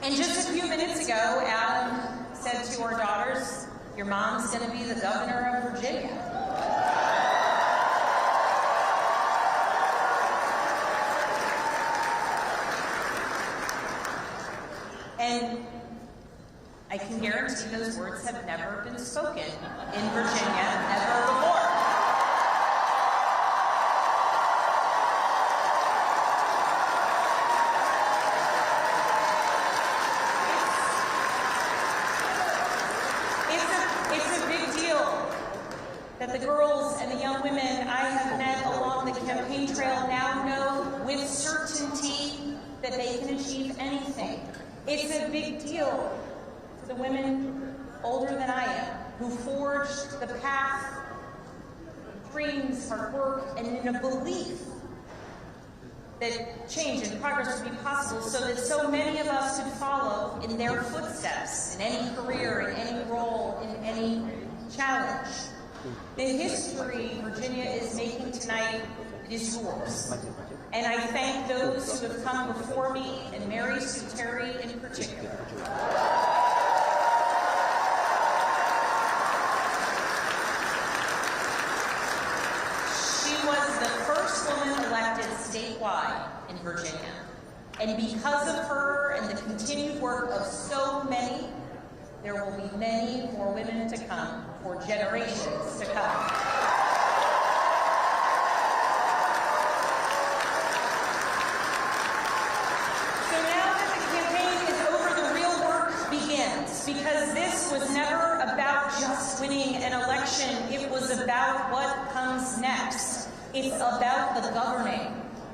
just a few minutes ago, Adam said to our daughters, your mom's going to be the governor of Virginia. And I can guarantee those words have never been spoken in Virginia ever before. It's a big deal that the girls and the young women I have met along the campaign trail now know with certainty that they can achieve anything. It's a big deal for the women older than I am who forged the path, dreams, hard work, and in a belief that change and progress would be possible so that so many of us could follow in their footsteps in any career, in any role, in any challenge. The history Virginia is making tonight is yours. And I thank those who have come before me, and Mary Sue Terry in particular. She was the first woman elected statewide in Virginia. And because of her and the continued work of so many, there will be many more women to come for generations to come. Because this was never about just winning an election, it was about what comes next. It's about the governing.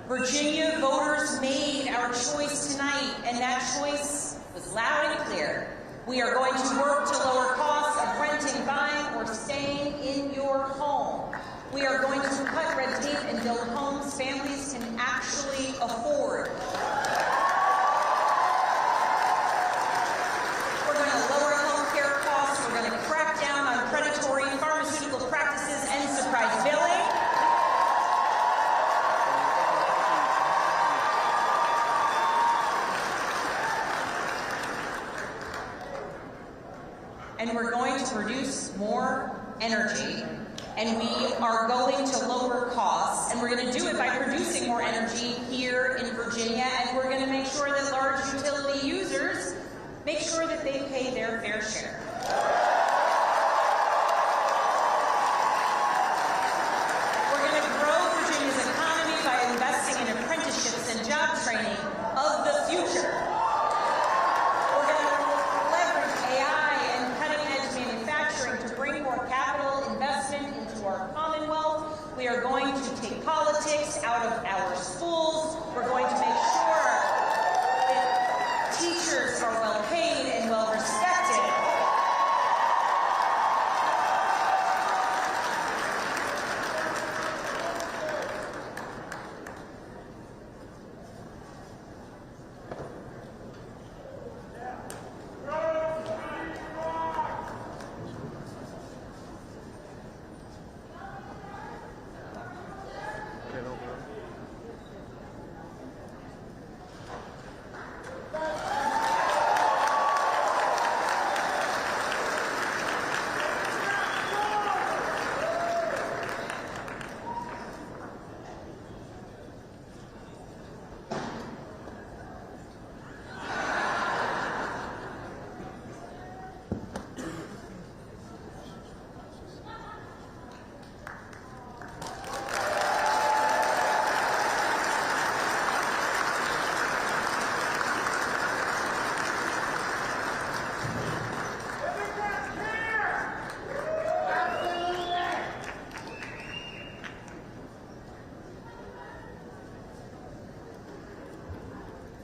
Virginia voters made our choice tonight, and that choice was loud and clear. We are going to work to lower costs of renting, buying, or staying in your home. We are going to cut red tape and build homes families can actually afford. And we're going to produce more energy, and we are going to lower costs, and we're going to do it by producing more energy here in Virginia, and we're going to make sure that large utility users make sure that they pay their fair share. We're going to grow Virginia's economy by investing in apprenticeships and job training of the future. We're going to leverage AI and cutting-edge manufacturing to bring more capital investment into our Commonwealth. We are going to take politics out of our schools. We're going to make sure that teachers are well paid and well respected.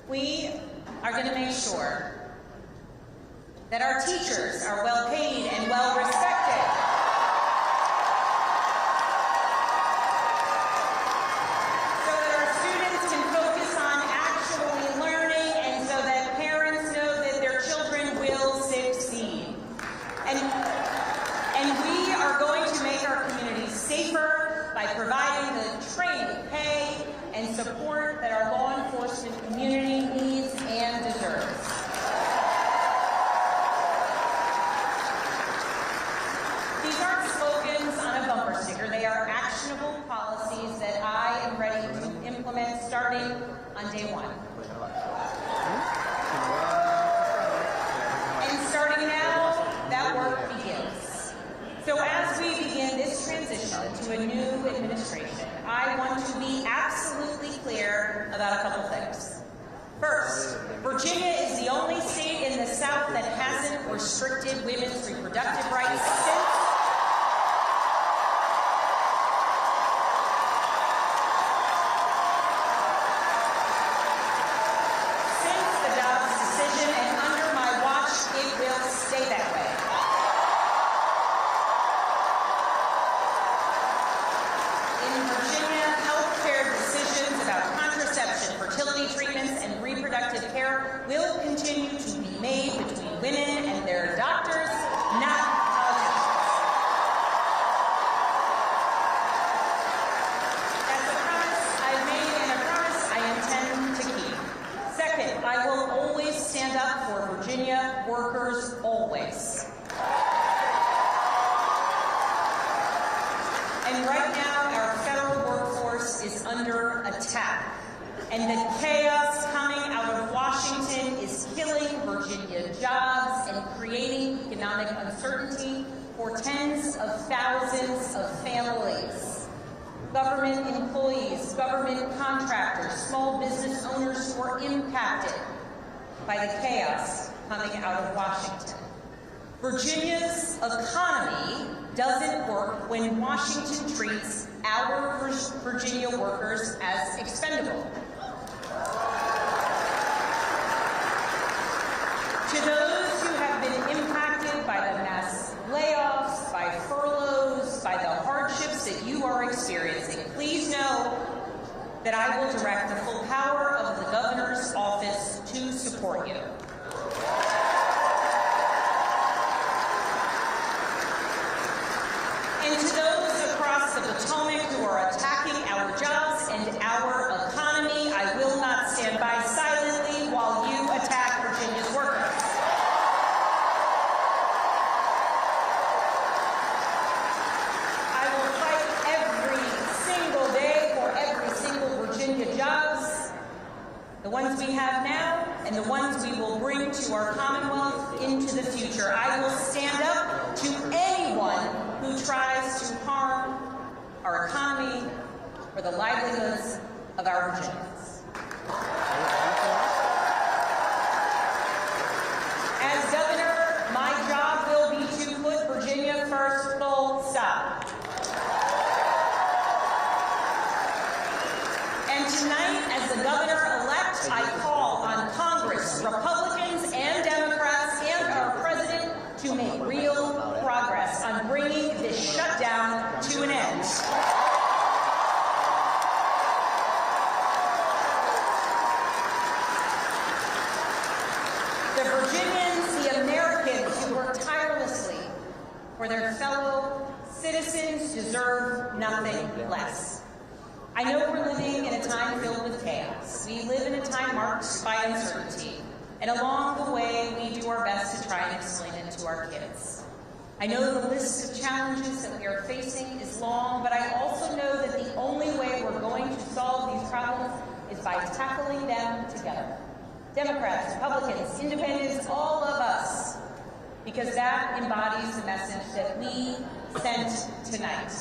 We are going to make sure that our teachers are well paid and well respected. So that our students can focus on actually learning and so that parents know that their children will succeed. And we are going to make our communities safer by providing the training, pay, and support that our law enforcement community needs and deserves. These aren't slogans on a bumper sticker. They are actionable policies that I am ready to implement starting on day one. And starting now, that work begins. So as we begin this transition to a new administration, I want to be absolutely clear about a couple things. First, Virginia is the only state in the South that hasn't restricted women's reproductive rights since the Dobbs decision, and under my watch, it will stay that way. In Virginia, healthcare decisions about contraception, fertility treatments, and reproductive care will continue to be made between women and their doctors, not politicians. That's a promise I've made and a promise I intend to keep. Second, I will always stand up for Virginia workers, always. And right now, our federal workforce is under attack. And the chaos coming out of Washington is killing Virginia jobs and creating economic uncertainty for tens of thousands of families. Government employees, government contractors, small business owners who are impacted by the chaos coming out of Washington. Virginia's economy doesn't work when Washington treats our Virginia workers as expendable. To those who have been impacted by the mass layoffs, by furloughs, by the hardships that you are experiencing, please know that I will direct the full power of the governor's office to support you. And to those across the Potomac who are attacking our jobs and our economy, I will not stand by silently while you attack Virginia's workers. ones we have now and the ones we will bring to our Commonwealth into the future. I will stand up to anyone who tries to harm our economy or the livelihoods of our Virginians. As governor, my job will be to put Virginia first, full stop. And tonight, as the governor-elect, I call on Congress, Republicans and Democrats, and our president to make real progress on bringing this shutdown to an end. The Virginians, the Americans who work tirelessly for their fellow citizens deserve nothing less. I know we're living in a time filled with chaos. We live in a time marked by uncertainty, and along the way, we do our best to try and explain it to our kids. I know the list of challenges that we are facing is long, but I also know that the only way we're going to solve these problems is by tackling them together. Democrats, Republicans, Independents, all of us, because that embodies the message that we sent tonight.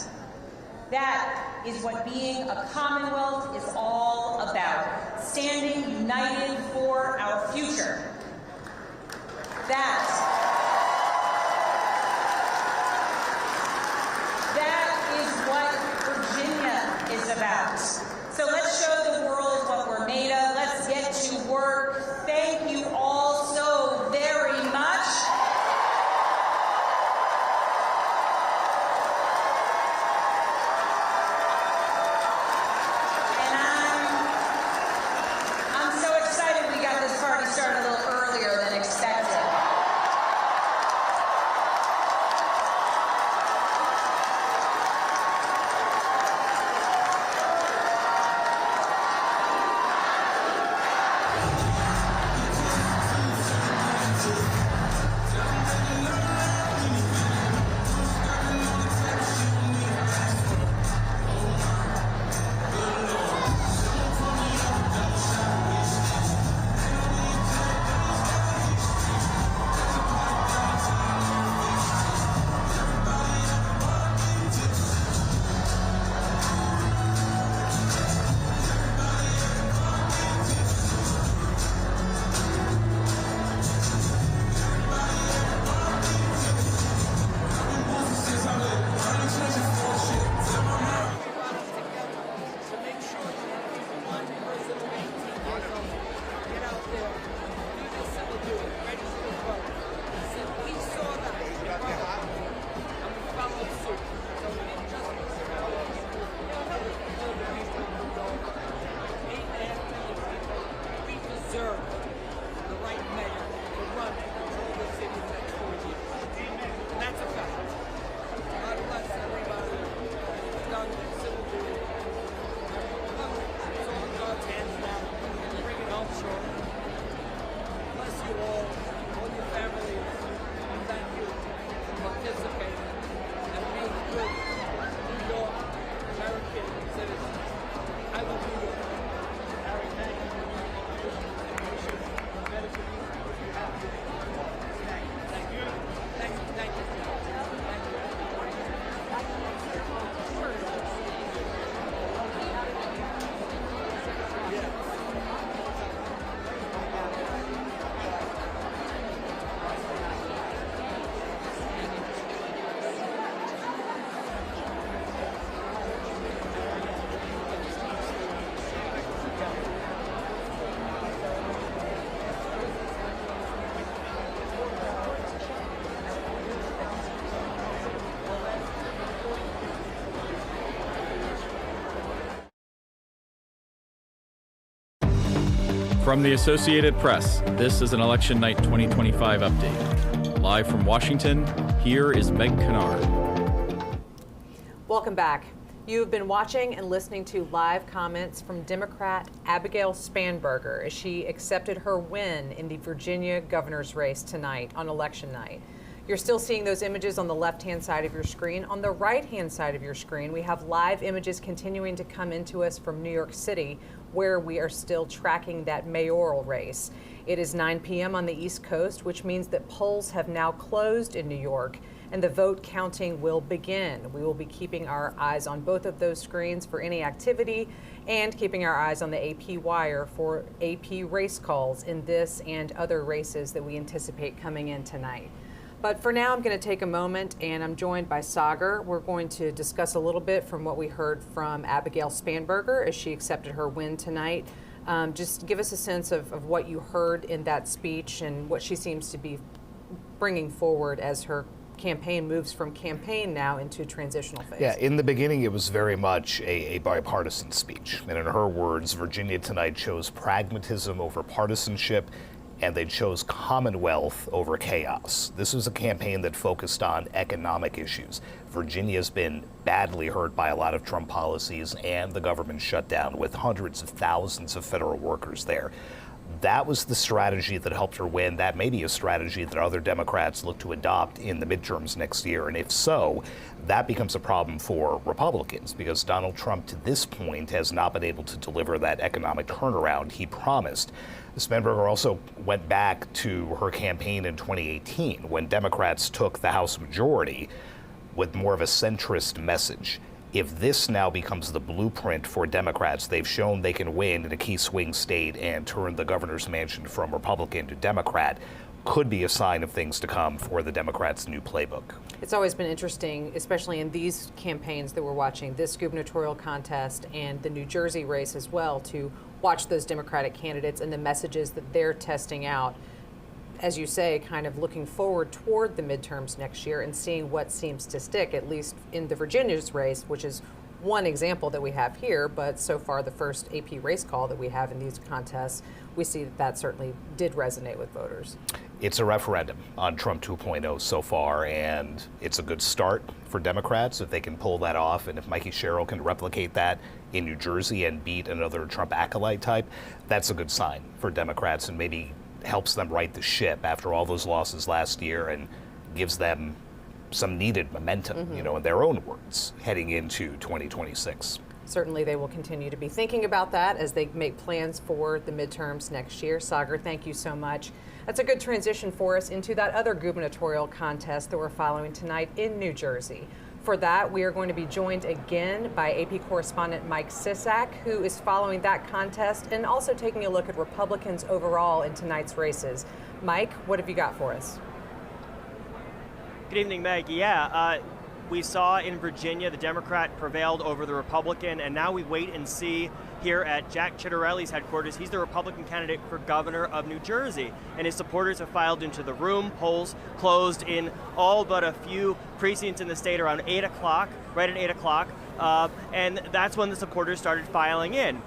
That is what being a Commonwealth is all about, standing united for our future. That is what Virginia is about. So let's show the world what we're made of. Let's get to work. Thank you all so very much.
From the Associated Press, this is an Election Night 2025 update. Live from Washington, here is Meg Kennard.
Welcome back. You have been watching and listening to live comments from Democrat Abigail Spanberger as she accepted her win in the Virginia governor's race tonight on election night. You're still seeing those images on the left-hand side of your screen. On the right-hand side of your screen, we have live images continuing to come into us from New York City, where we are still tracking that mayoral race. It is 9 p.m. on the East Coast, which means that polls have now closed in New York, and the vote counting will begin. We will be keeping our eyes on both of those screens for any activity and keeping our eyes on the AP wire for AP race calls in this and other races that we anticipate coming in tonight. But for now, I'm going to take a moment, and I'm joined by Sagar. We're going to discuss a little bit from what we heard from Abigail Spanberger as she accepted her win tonight. Just give us a sense of what you heard in that speech and what she seems to be bringing forward as her campaign moves from campaign now into transitional phase.
Yeah, in the beginning, it was very much a bipartisan speech. And in her words, Virginia tonight chose pragmatism over partisanship, and they chose commonwealth over chaos. This was a campaign that focused on economic issues. Virginia's been badly hurt by a lot of Trump policies and the government shutdown, with hundreds of thousands of federal workers there. That was the strategy that helped her win. That may be a strategy that other Democrats look to adopt in the midterms next year. And if so, that becomes a problem for Republicans, because Donald Trump to this point has not been able to deliver that economic turnaround he promised. Spanberger also went back to her campaign in 2018 when Democrats took the House majority with more of a centrist message. If this now becomes the blueprint for Democrats, they've shown they can win in a key swing state and turn the governor's mansion from Republican to Democrat, could be a sign of things to come for the Democrats' new playbook.
It's always been interesting, especially in these campaigns that we're watching, this gubernatorial contest and the New Jersey race as well, to watch those Democratic candidates and the messages that they're testing out. As you say, kind of looking forward toward the midterms next year and seeing what seems to stick, at least in the Virginia's race, which is one example that we have here, but so far the first AP race call that we have in these contests, we see that certainly did resonate with voters.
It's a referendum on Trump 2.0 so far, and it's a good start for Democrats if they can pull that off, and if Mikie Sherrill can replicate that in New Jersey and beat another Trump acolyte type, that's a good sign for Democrats and maybe helps them right the ship after all those losses last year and gives them some needed momentum, in their own words, heading into 2026.
Certainly they will continue to be thinking about that as they make plans for the midterms next year. Sagar, thank you so much. That's a good transition for us into that other gubernatorial contest that we're following tonight in New Jersey. For that, we are going to be joined again by AP correspondent Mike Sisak, who is following that contest and also taking a look at Republicans overall in tonight's races. Mike, what have you got for us?
Good evening, Meg. We saw in Virginia the Democrat prevailed over the Republican, and now we wait and see here at Jack Ciattarelli's headquarters. He's the Republican candidate for governor of New Jersey, and his supporters have filed into the room. Polls closed in all but a few precincts in the state around 8 o'clock, right at 8 o'clock, and that's when the supporters started filing in.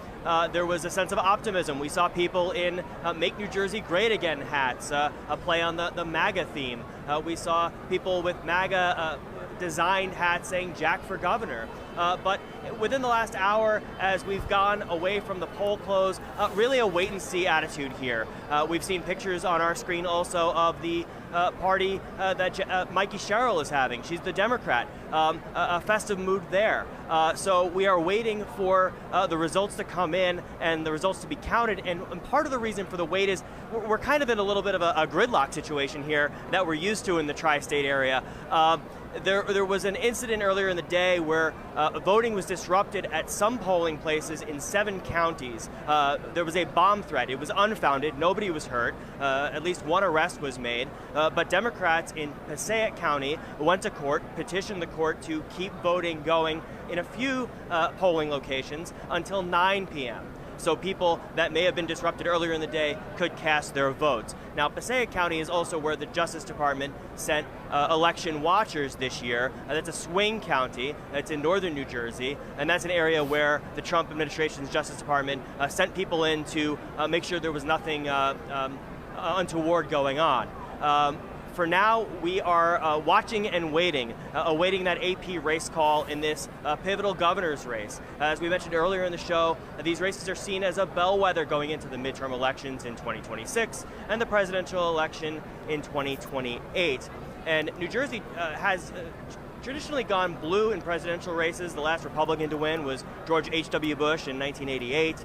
There was a sense of optimism. We saw people in Make New Jersey Great Again hats, a play on the MAGA theme. We saw people with MAGA designed hats saying Jack for governor. But within the last hour, as we've gone away from the poll close, really a wait-and-see attitude here. We've seen pictures on our screen also of the party that Mikie Sherrill is having. She's the Democrat. A festive mood there. So we are waiting for the results to come in and the results to be counted. And part of the reason for the wait is we're kind of in a little bit of a gridlock situation here that we're used to in the tri-state area. There was an incident earlier in the day where voting was disrupted at some polling places in 7 counties. There was a bomb threat. It was unfounded. Nobody was hurt. At least one arrest was made. But Democrats in Passaic County went to court, petitioned the court to keep voting going in a few polling locations until 9 p.m. So people that may have been disrupted earlier in the day could cast their votes. Now, Passaic County is also where the Justice Department sent election watchers this year. That's a swing county. That's in northern New Jersey, and that's an area where the Trump administration's Justice Department sent people in to make sure there was nothing untoward going on. For now, we are watching and waiting, awaiting that AP race call in this pivotal governor's race. As we mentioned earlier in the show, these races are seen as a bellwether going into the midterm elections in 2026 and the presidential election in 2028. And New Jersey has traditionally gone blue in presidential races. The last Republican to win was George H.W. Bush in 1988.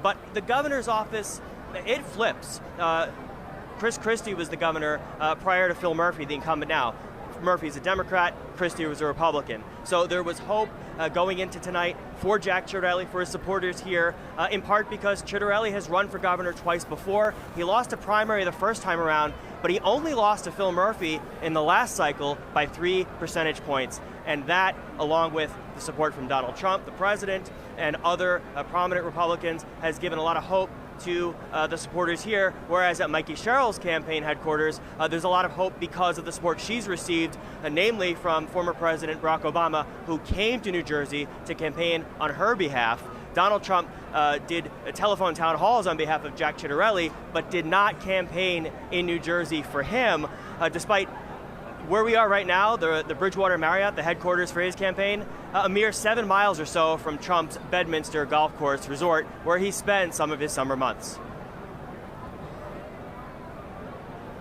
But the governor's office, it flips. Chris Christie was the governor prior to Phil Murphy, the incumbent now. Murphy's a Democrat, Christie was a Republican. So there was hope going into tonight for Jack Ciattarelli, for his supporters here, in part because Ciattarelli has run for governor twice before. He lost a primary the first time around, but he only lost to Phil Murphy in the last cycle by 3 percentage points. And that, along with the support from Donald Trump, the president, and other prominent Republicans, has given a lot of hope to the supporters here, whereas at Mikie Sherrill's campaign headquarters, there's a lot of hope because of the support she's received, namely from former President Barack Obama, who came to New Jersey to campaign on her behalf. Donald Trump did telephone town halls on behalf of Jack Ciattarelli, but did not campaign in New Jersey for him, despite where we are right now, the Bridgewater Marriott, the headquarters for his campaign, a mere 7 miles or so from Trump's Bedminster Golf Course Resort, where he spent some of his summer months.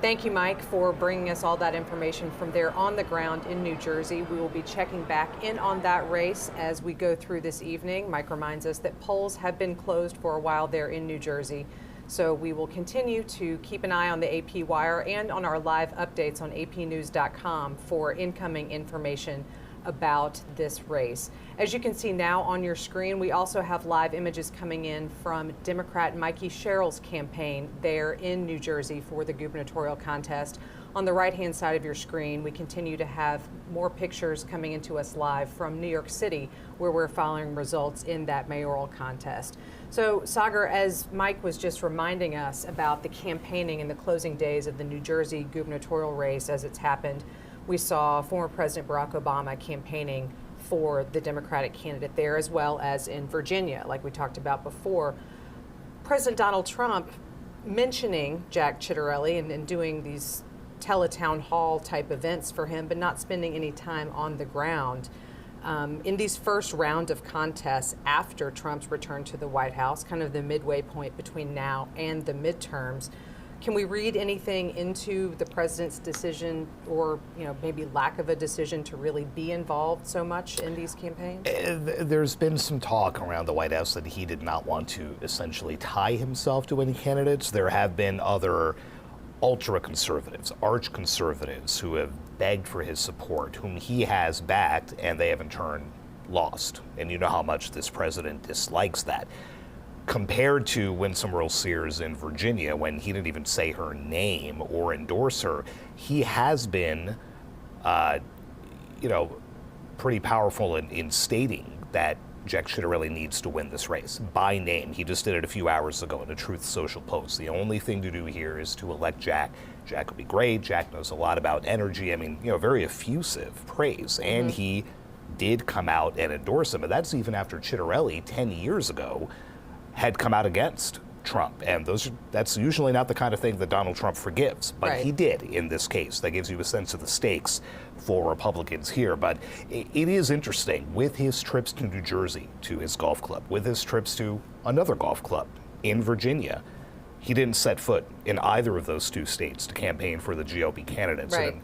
Thank you, Mike, for bringing us all that information from there on the ground in New Jersey. We will be checking back in on that race as we go through this evening. Mike reminds us that polls have been closed for a while there in New Jersey. So we will continue to keep an eye on the AP Wire and on our live updates on apnews.com for incoming information about this race. As you can see now on your screen, we also have live images coming in from Democrat Mikie Sherrill's campaign there in New Jersey for the gubernatorial contest. On the right-hand side of your screen, we continue to have more pictures coming into us live from New York City, where we're following results in that mayoral contest. So, Sagar, as Mike was just reminding us about the campaigning in the closing days of the New Jersey gubernatorial race as it's happened, we saw former President Barack Obama campaigning for the Democratic candidate there, as well as in Virginia, like we talked about before. President Donald Trump mentioning Jack Ciattarelli and doing these teletown hall type events for him, but not spending any time on the ground. In these first round of contests after Trump's return to the White House, kind of the midway point between now and the midterms, can we read anything into the president's decision, or maybe lack of a decision, to really be involved so much in these campaigns?
There's been some talk around the White House that he did not want to essentially tie himself to any candidates. There have been other ultra-conservatives, arch-conservatives, who have begged for his support, whom he has backed, and they have in turn lost. And you know how much this president dislikes that. Compared to Winsome Earl-Sears in Virginia, when he didn't even say her name or endorse her, he has been, pretty powerful in stating that Jack Ciattarelli needs to win this race by name. He just did it a few hours ago in a Truth Social post. The only thing to do here is to elect Jack. Jack would be great. Jack knows a lot about energy. I mean, very effusive praise. Mm-hmm. And he did come out and endorse him. And that's even after Ciattarelli 10 years ago had come out against Trump. And that's usually not the kind of thing that Donald Trump forgives. But He did in this case. That gives you a sense of the stakes for Republicans here. But it is interesting, with his trips to New Jersey, to his golf club, with his trips to another golf club in Virginia, he didn't set foot in either of those two states to campaign for the GOP candidates.
Right.
And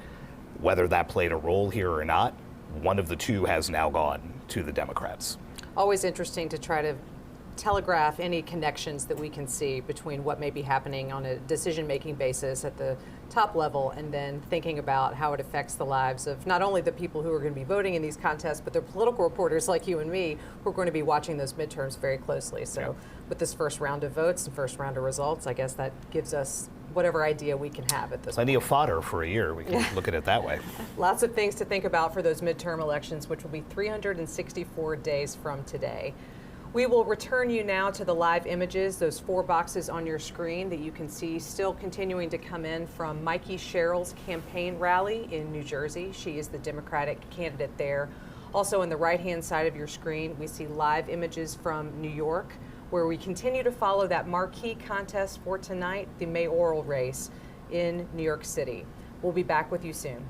whether that played a role here or not, one of the two has now gone to the Democrats.
Always interesting to try to telegraph any connections that we can see between what may be happening on a decision-making basis at the top level, and then thinking about how it affects the lives of not only the people who are going to be voting in these contests, but the political reporters like you and me who are going to be watching those midterms very closely. So with this first round of votes and first round of results, I guess that gives us whatever idea we can have at this
Plenty
point.
of fodder for a year. We can look at it that way.
Lots of things to think about for those midterm elections, which will be 364 days from today. We will return you now to the live images, those 4 boxes on your screen that you can see still continuing to come in from Mikie Sherrill's campaign rally in New Jersey. She is the Democratic candidate there. Also on the right-hand side of your screen, we see live images from New York, where we continue to follow that marquee contest for tonight, the mayoral race in New York City. We'll be back with you soon.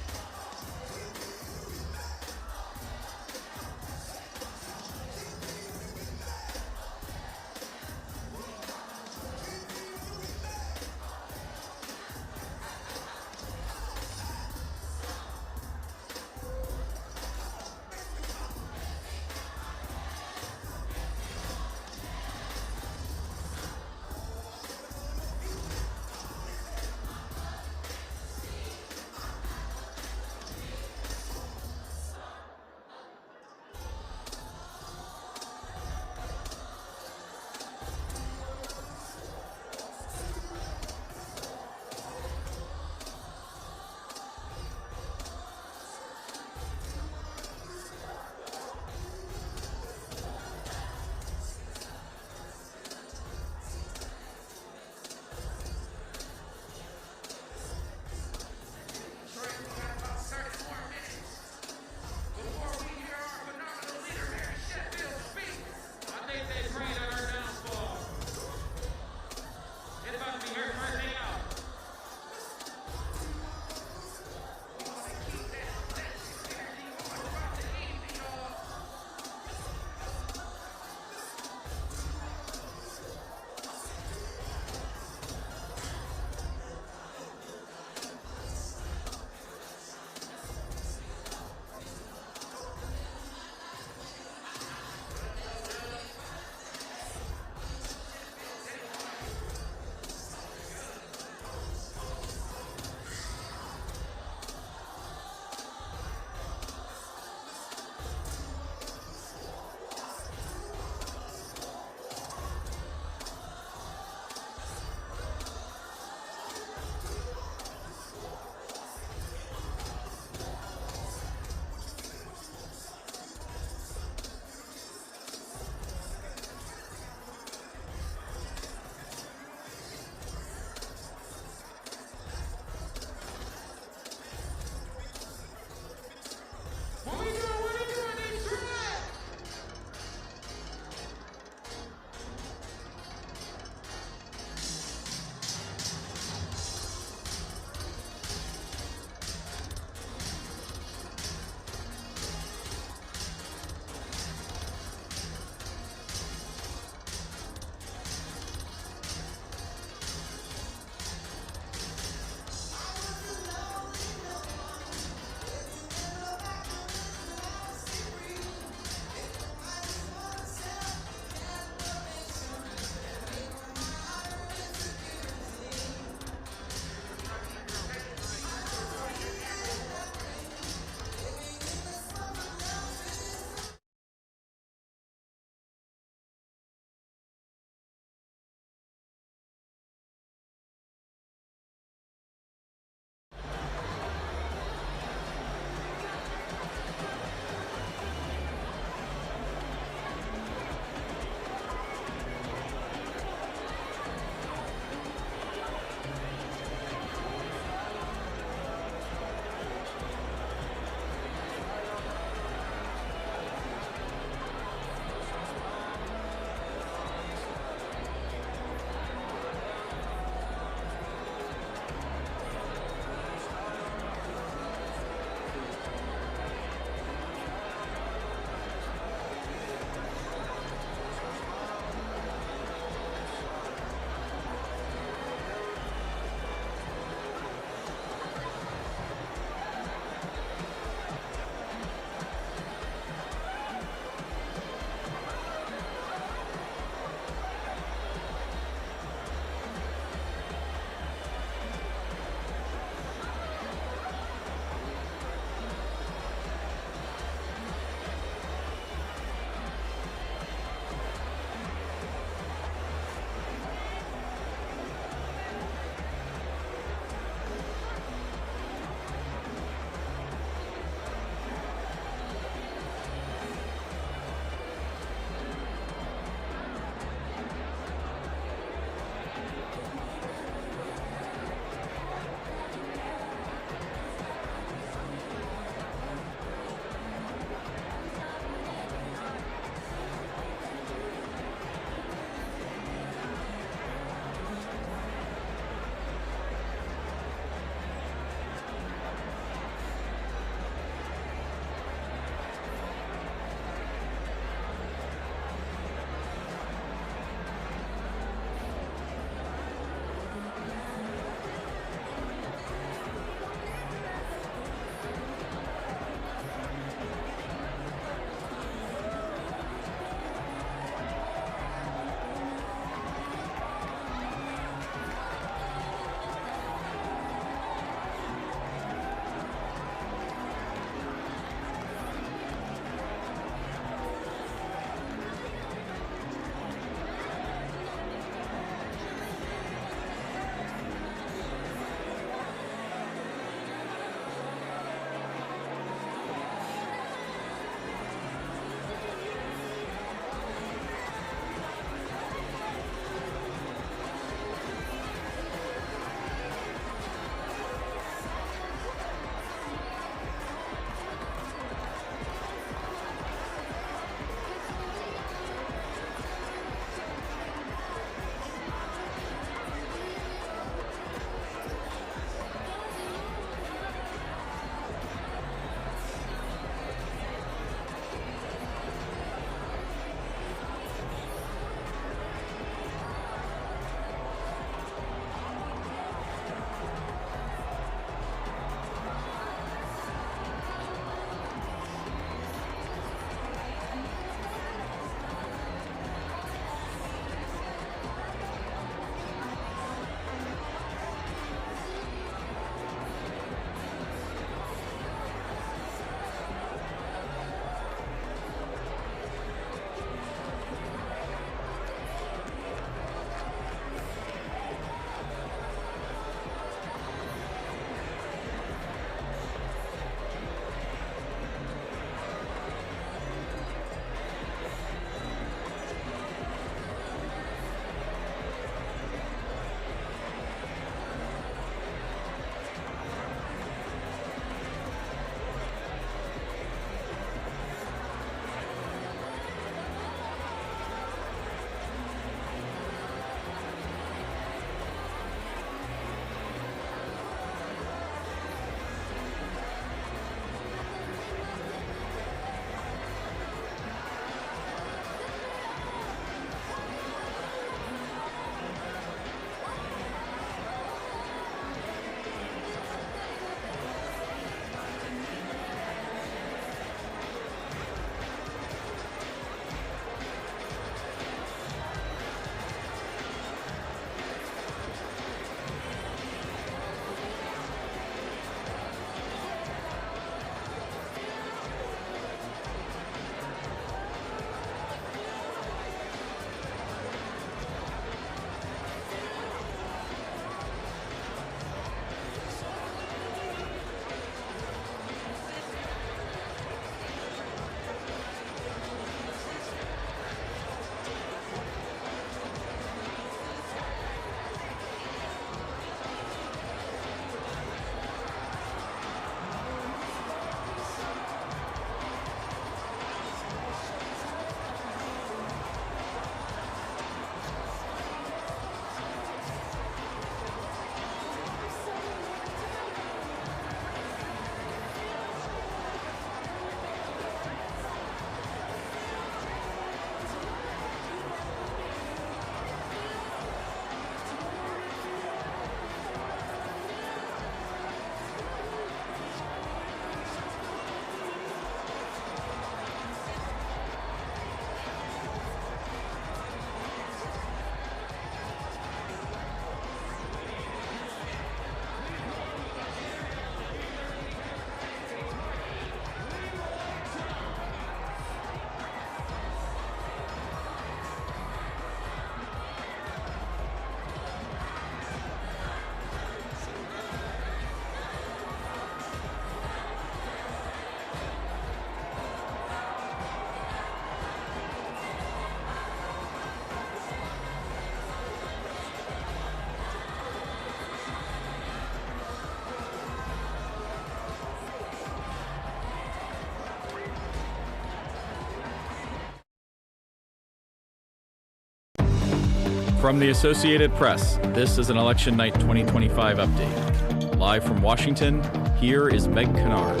From the Associated Press, this is an Election Night 2025 update. Live from Washington, here is Meg Kennard.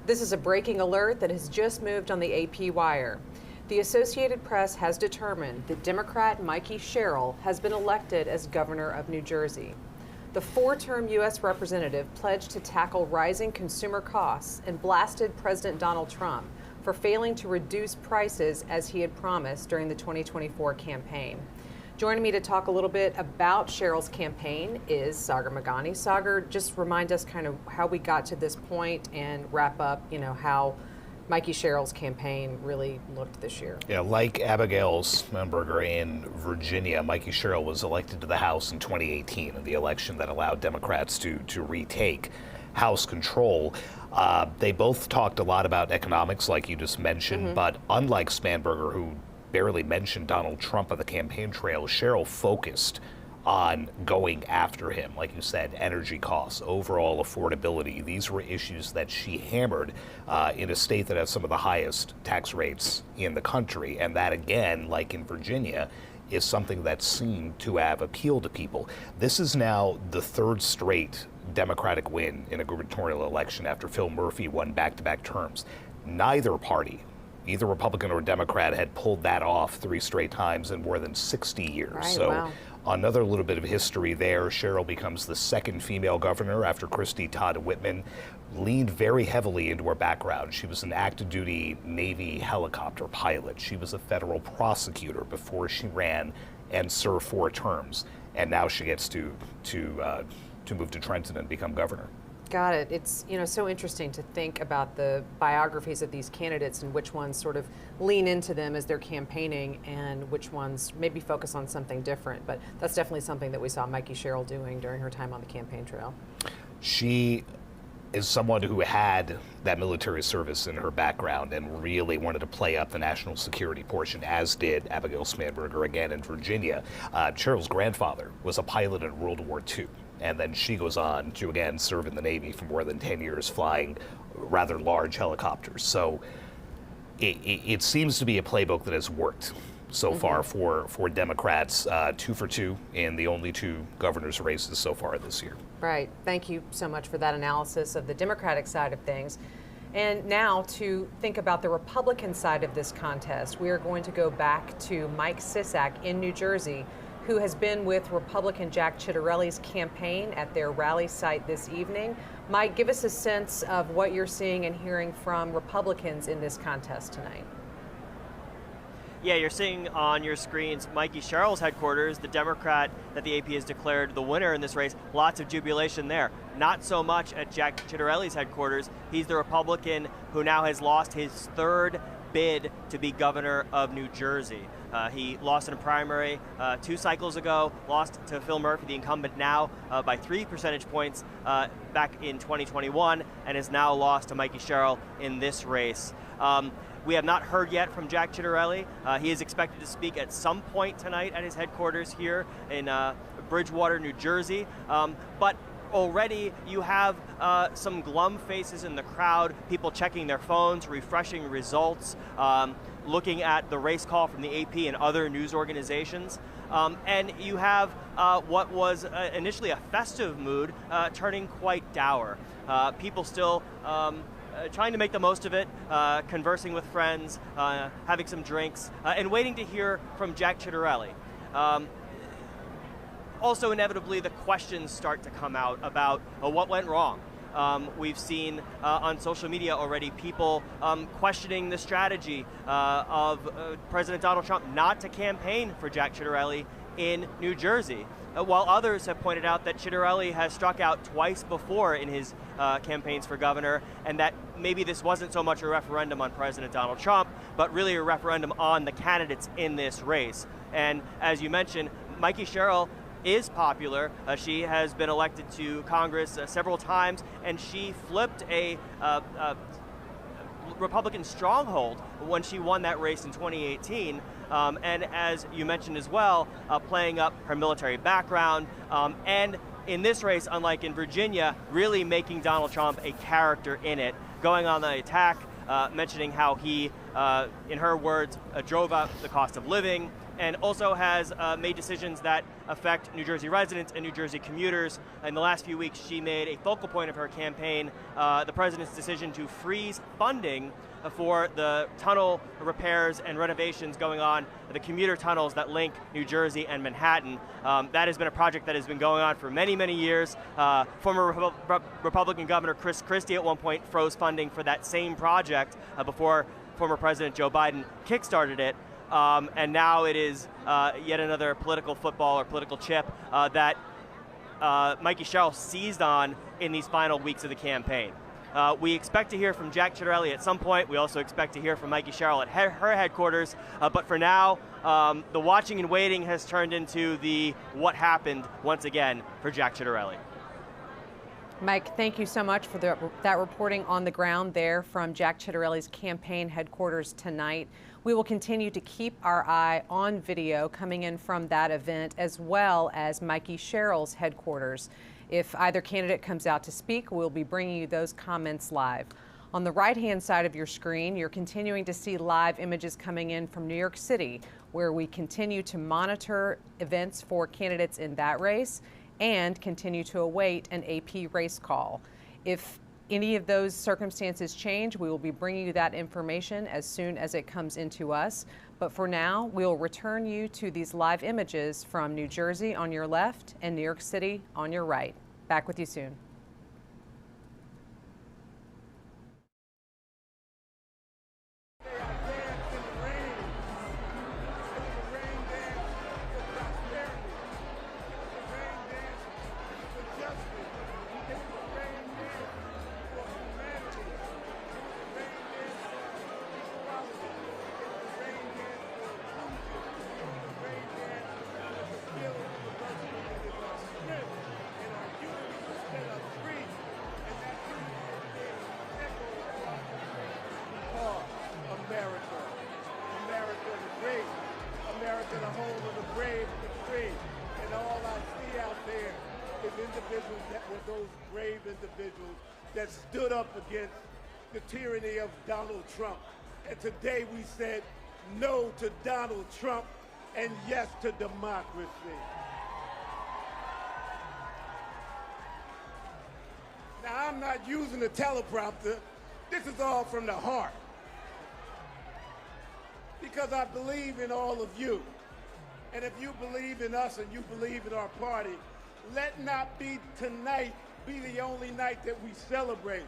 This is a breaking alert that has just moved on the AP wire. The Associated Press has determined that Democrat Mikie Sherrill has been elected as governor of New Jersey. The four-term U.S. representative pledged to tackle rising consumer costs and blasted President Donald Trump for failing to reduce prices as he had promised during the 2024 campaign. Joining me to talk a little bit about Sherrill's campaign is Zoran Mamdani. Zoran, just remind us kind of how we got to this point and wrap up, how Mikie Sherrill's campaign really looked this year.
Yeah, like Abigail Spanberger in Virginia, Mikie Sherrill was elected to the House in 2018 in the election that allowed Democrats to retake House control. They both talked a lot about economics, like you just mentioned, but unlike Spanberger, who barely mentioned Donald Trump on the campaign trail, Sherrill focused on going after him. Like you said, energy costs, overall affordability. These were issues that she hammered in a state that has some of the highest tax rates in the country. And that, again, like in Virginia, is something that seemed to have appealed to people. This is now the third straight Democratic win in a gubernatorial election after Phil Murphy won back-to-back terms. Neither party, either Republican or Democrat, had pulled that off 3 straight times in more than 60 years.
Right,
so
wow.
Another little bit of history there. Sherrill becomes the second female governor after Christy Todd Whitman leaned very heavily into her background. She was an active duty Navy helicopter pilot. She was a federal prosecutor before she ran and served 4 terms. And now she gets to move to Trenton and become governor.
Got it. It's so interesting to think about the biographies of these candidates and which ones sort of lean into them as they're campaigning and which ones maybe focus on something different. But that's definitely something that we saw Mikie Sherrill doing during her time on the campaign trail.
She is someone who had that military service in her background and really wanted to play up the national security portion, as did Abigail Spanberger again in Virginia. Sherrill's grandfather was a pilot in World War II. And then she goes on to, again, serve in the Navy for more than 10 years, flying rather large helicopters. So it seems to be a playbook that has worked so far for Democrats, 2 for 2 in the only 2 governor's races so far this year.
Right. Thank you so much for that analysis of the Democratic side of things. And now to think about the Republican side of this contest, we are going to go back to Mike Sisak in New Jersey, who has been with Republican Jack Ciattarelli's campaign at their rally site this evening. Mike, give us a sense of what you're seeing and hearing from Republicans in this contest tonight.
Yeah, you're seeing on your screens Mikie Sherrill's headquarters, the Democrat that the AP has declared the winner in this race. Lots of jubilation there. Not so much at Jack Ciattarelli's headquarters. He's the Republican who now has lost his 3rd bid to be governor of New Jersey. He lost in a primary 2 cycles ago, lost to Phil Murphy, the incumbent now, by 3 percentage points back in 2021, and has now lost to Mikie Sherrill in this race. We have not heard yet from Jack Ciattarelli. He is expected to speak at some point tonight at his headquarters here in Bridgewater, New Jersey. But already you have some glum faces in the crowd, people checking their phones, refreshing results, looking at the race call from the AP and other news organizations. And you have what was initially a festive mood turning quite dour. People still trying to make the most of it, conversing with friends, having some drinks, and waiting to hear from Jack Ciattarelli. Also, inevitably, the questions start to come out about what went wrong. We've seen on social media already people questioning the strategy of President Donald Trump not to campaign for Jack Ciattarelli in New Jersey, while others have pointed out that Ciattarelli has struck out twice before in his campaigns for governor, and that maybe this wasn't so much a referendum on President Donald Trump, but really a referendum on the candidates in this race. And as you mentioned, Mikie Sherrill is popular. She has been elected to Congress several times, and she flipped a Republican stronghold when she won that race in 2018. And as you mentioned as well, playing up her military background, and in this race, unlike in Virginia, really making Donald Trump a character in it, going on the attack, mentioning how he, in her words, drove up the cost of living, and also has made decisions that affect New Jersey residents and New Jersey commuters. In the last few weeks, she made a focal point of her campaign the president's decision to freeze funding for the tunnel repairs and renovations going on, the commuter tunnels that link New Jersey and Manhattan. That has been a project that has been going on for many, many years. Former Republican Governor Chris Christie at one point froze funding for that same project before former President Joe Biden kickstarted it. And now it is yet another political football or political chip that Mikie Sherrill seized on in these final weeks of the campaign. We expect to hear from Jack Ciattarelli at some point. We also expect to hear from Mikie Sherrill at her headquarters. But for now, the watching and waiting has turned into the what happened once again for Jack Ciattarelli.
Mike, thank you so much for that reporting on the ground there from Jack Ciattarelli's campaign headquarters tonight. We will continue to keep our eye on video coming in from that event, as well as Mikie Sherrill's headquarters. If either candidate comes out to speak, we'll be bringing you those comments live. On the right-hand side of your screen, you're continuing to see live images coming in from New York City, where we continue to monitor events for candidates in that race and continue to await an AP race call. If any of those circumstances change, we will be bringing you that information as soon as it comes into us. But for now, we'll return you to these live images from New Jersey on your left and New York City on your right. Back with you soon.
America, the home of the brave and the free. And all I see out there is individuals that were those brave individuals that stood up against the tyranny of Donald Trump. And today we said no to Donald Trump and yes to democracy. Now, I'm not using a teleprompter. This is all from the heart. Because I believe in all of you. And if you believe in us and you believe in our party, let not be tonight be the only night that we celebrate.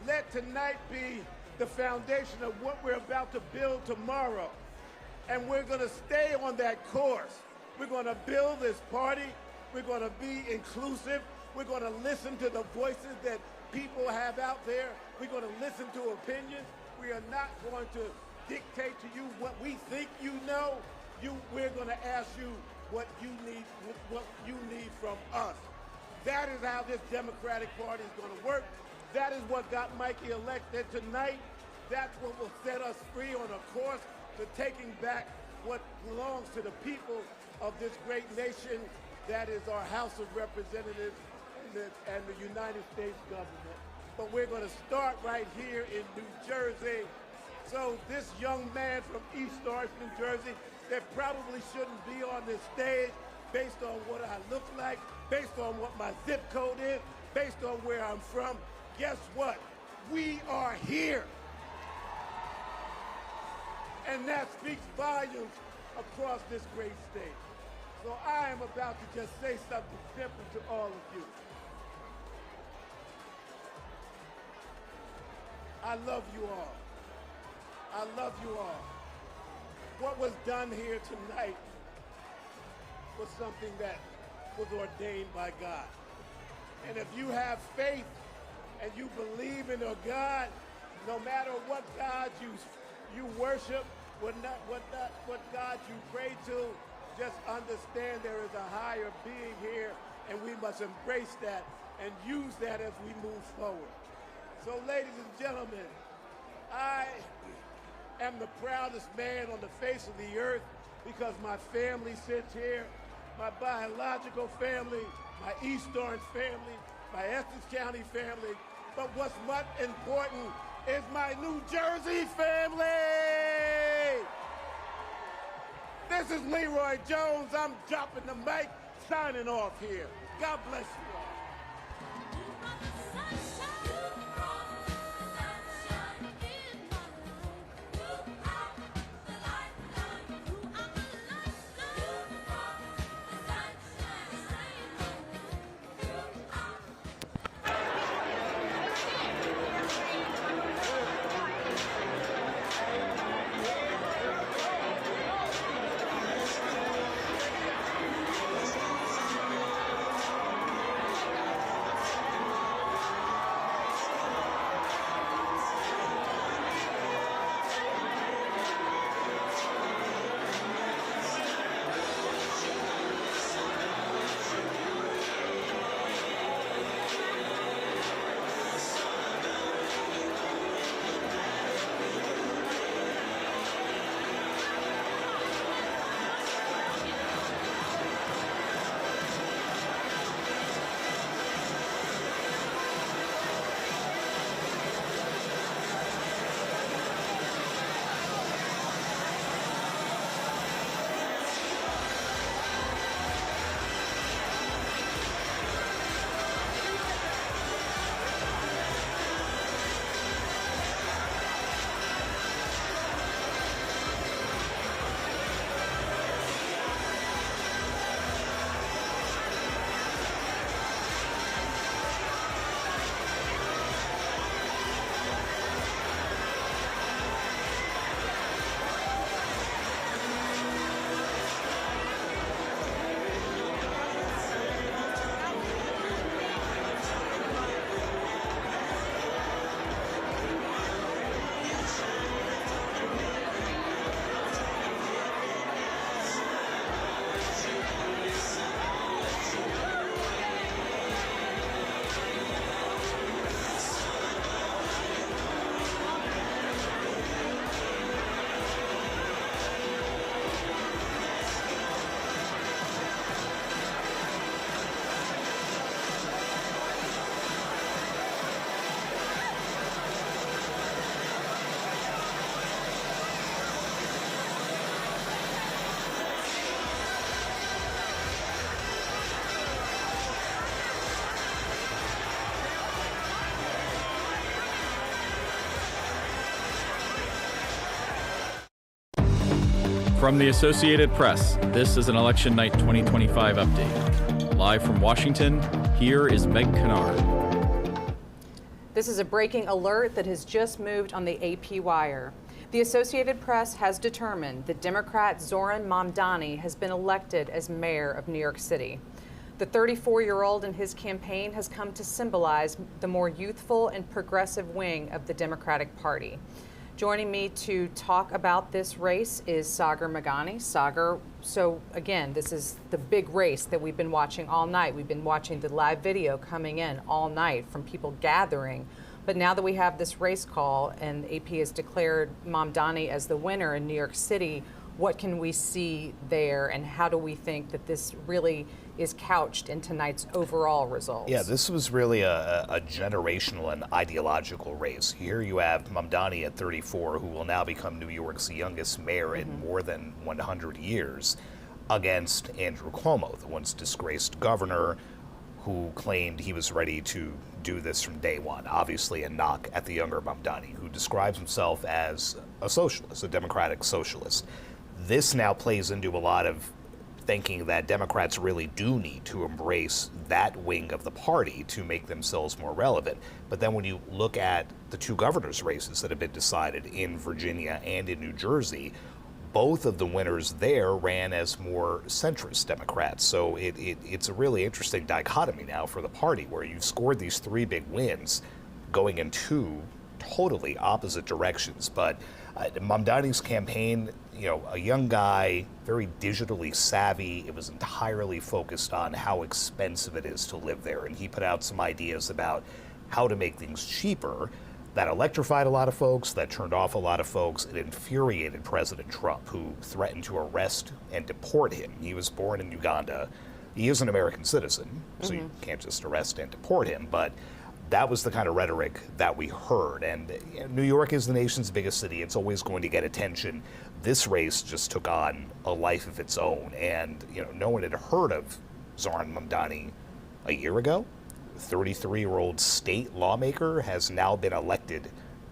Let tonight be the foundation of what we're about to build tomorrow. And we're going to stay on that course. We're going to build this party. We're going to be inclusive. We're going to listen to the voices that people have out there. We're going to listen to opinions. We are not going to dictate to you what we think you know. We're going to ask you what you need from us. That is how this Democratic Party is going to work. That is what got Mikie elected tonight. That's what will set us free on a course to taking back what belongs to the people of this great nation that is our House of Representatives and the United States government. But we're going to start right here in New Jersey. So this young man from East Orange, New Jersey, that probably shouldn't be on this stage based on what I look like, based on what my zip code is, based on where I'm from, guess what? We are here. And that speaks volumes across this great state. So I am about to just say something simple to all of you. I love you all. I love you all. What was done here tonight was something that was ordained by God. And if you have faith and you believe in a God, no matter what God you worship, what God you pray to, just understand there is a higher being here, and we must embrace that and use that as we move forward. So, ladies and gentlemen, I am the proudest man on the face of the earth because my family sits here, my biological family, my East Orange family, my Essex County family, but what's much important is my New Jersey family. This This is Leroy Jones. I'm dropping the mic, signing off here. God bless you all.
From the Associated Press, this is an Election Night 2025 update. Live from Washington, here is Meg Kennard.
This is a breaking alert that has just moved on the AP wire. The Associated Press has determined that Democrat Zoran Mamdani has been elected as mayor of New York City. The 34-year-old and his campaign has come to symbolize the more youthful and progressive wing of the Democratic Party. Joining me to talk about this race is Sagar Meghani. Sagar, so again, this is the big race that we've been watching all night. We've been watching the live video coming in all night from people gathering. But now that we have this race call and AP has declared Mamdani as the winner in New York City, what can we see there and how do we think that this really is couched in tonight's overall results?
Yeah, this was really a generational and ideological race. Here you have Mamdani at 34, who will now become New York's youngest mayor in more than 100 years, against Andrew Cuomo, the once disgraced governor who claimed he was ready to do this from day one. Obviously a knock at the younger Mamdani, who describes himself as a socialist, a democratic socialist. This now plays into a lot of thinking that Democrats really do need to embrace that wing of the party to make themselves more relevant. But then when you look at the two governors' races that have been decided in Virginia and in New Jersey, both of the winners there ran as more centrist Democrats. So it's a really interesting dichotomy now for the party, where you've scored these three big wins going in two totally opposite directions. But Mamdani's campaign, you know, a young guy, very digitally savvy. It was entirely focused on how expensive it is to live there. And he put out some ideas about how to make things cheaper. That electrified a lot of folks, that turned off a lot of folks. It infuriated President Trump, who threatened to arrest and deport him. He was born in Uganda. He is an American citizen, so you can't just arrest and deport him. But that was the kind of rhetoric that we heard. And New York is the nation's biggest city. It's always going to get attention. This race just took on a life of its own. And, no one had heard of Zoran Mamdani a year ago. 33-year-old state lawmaker has now been elected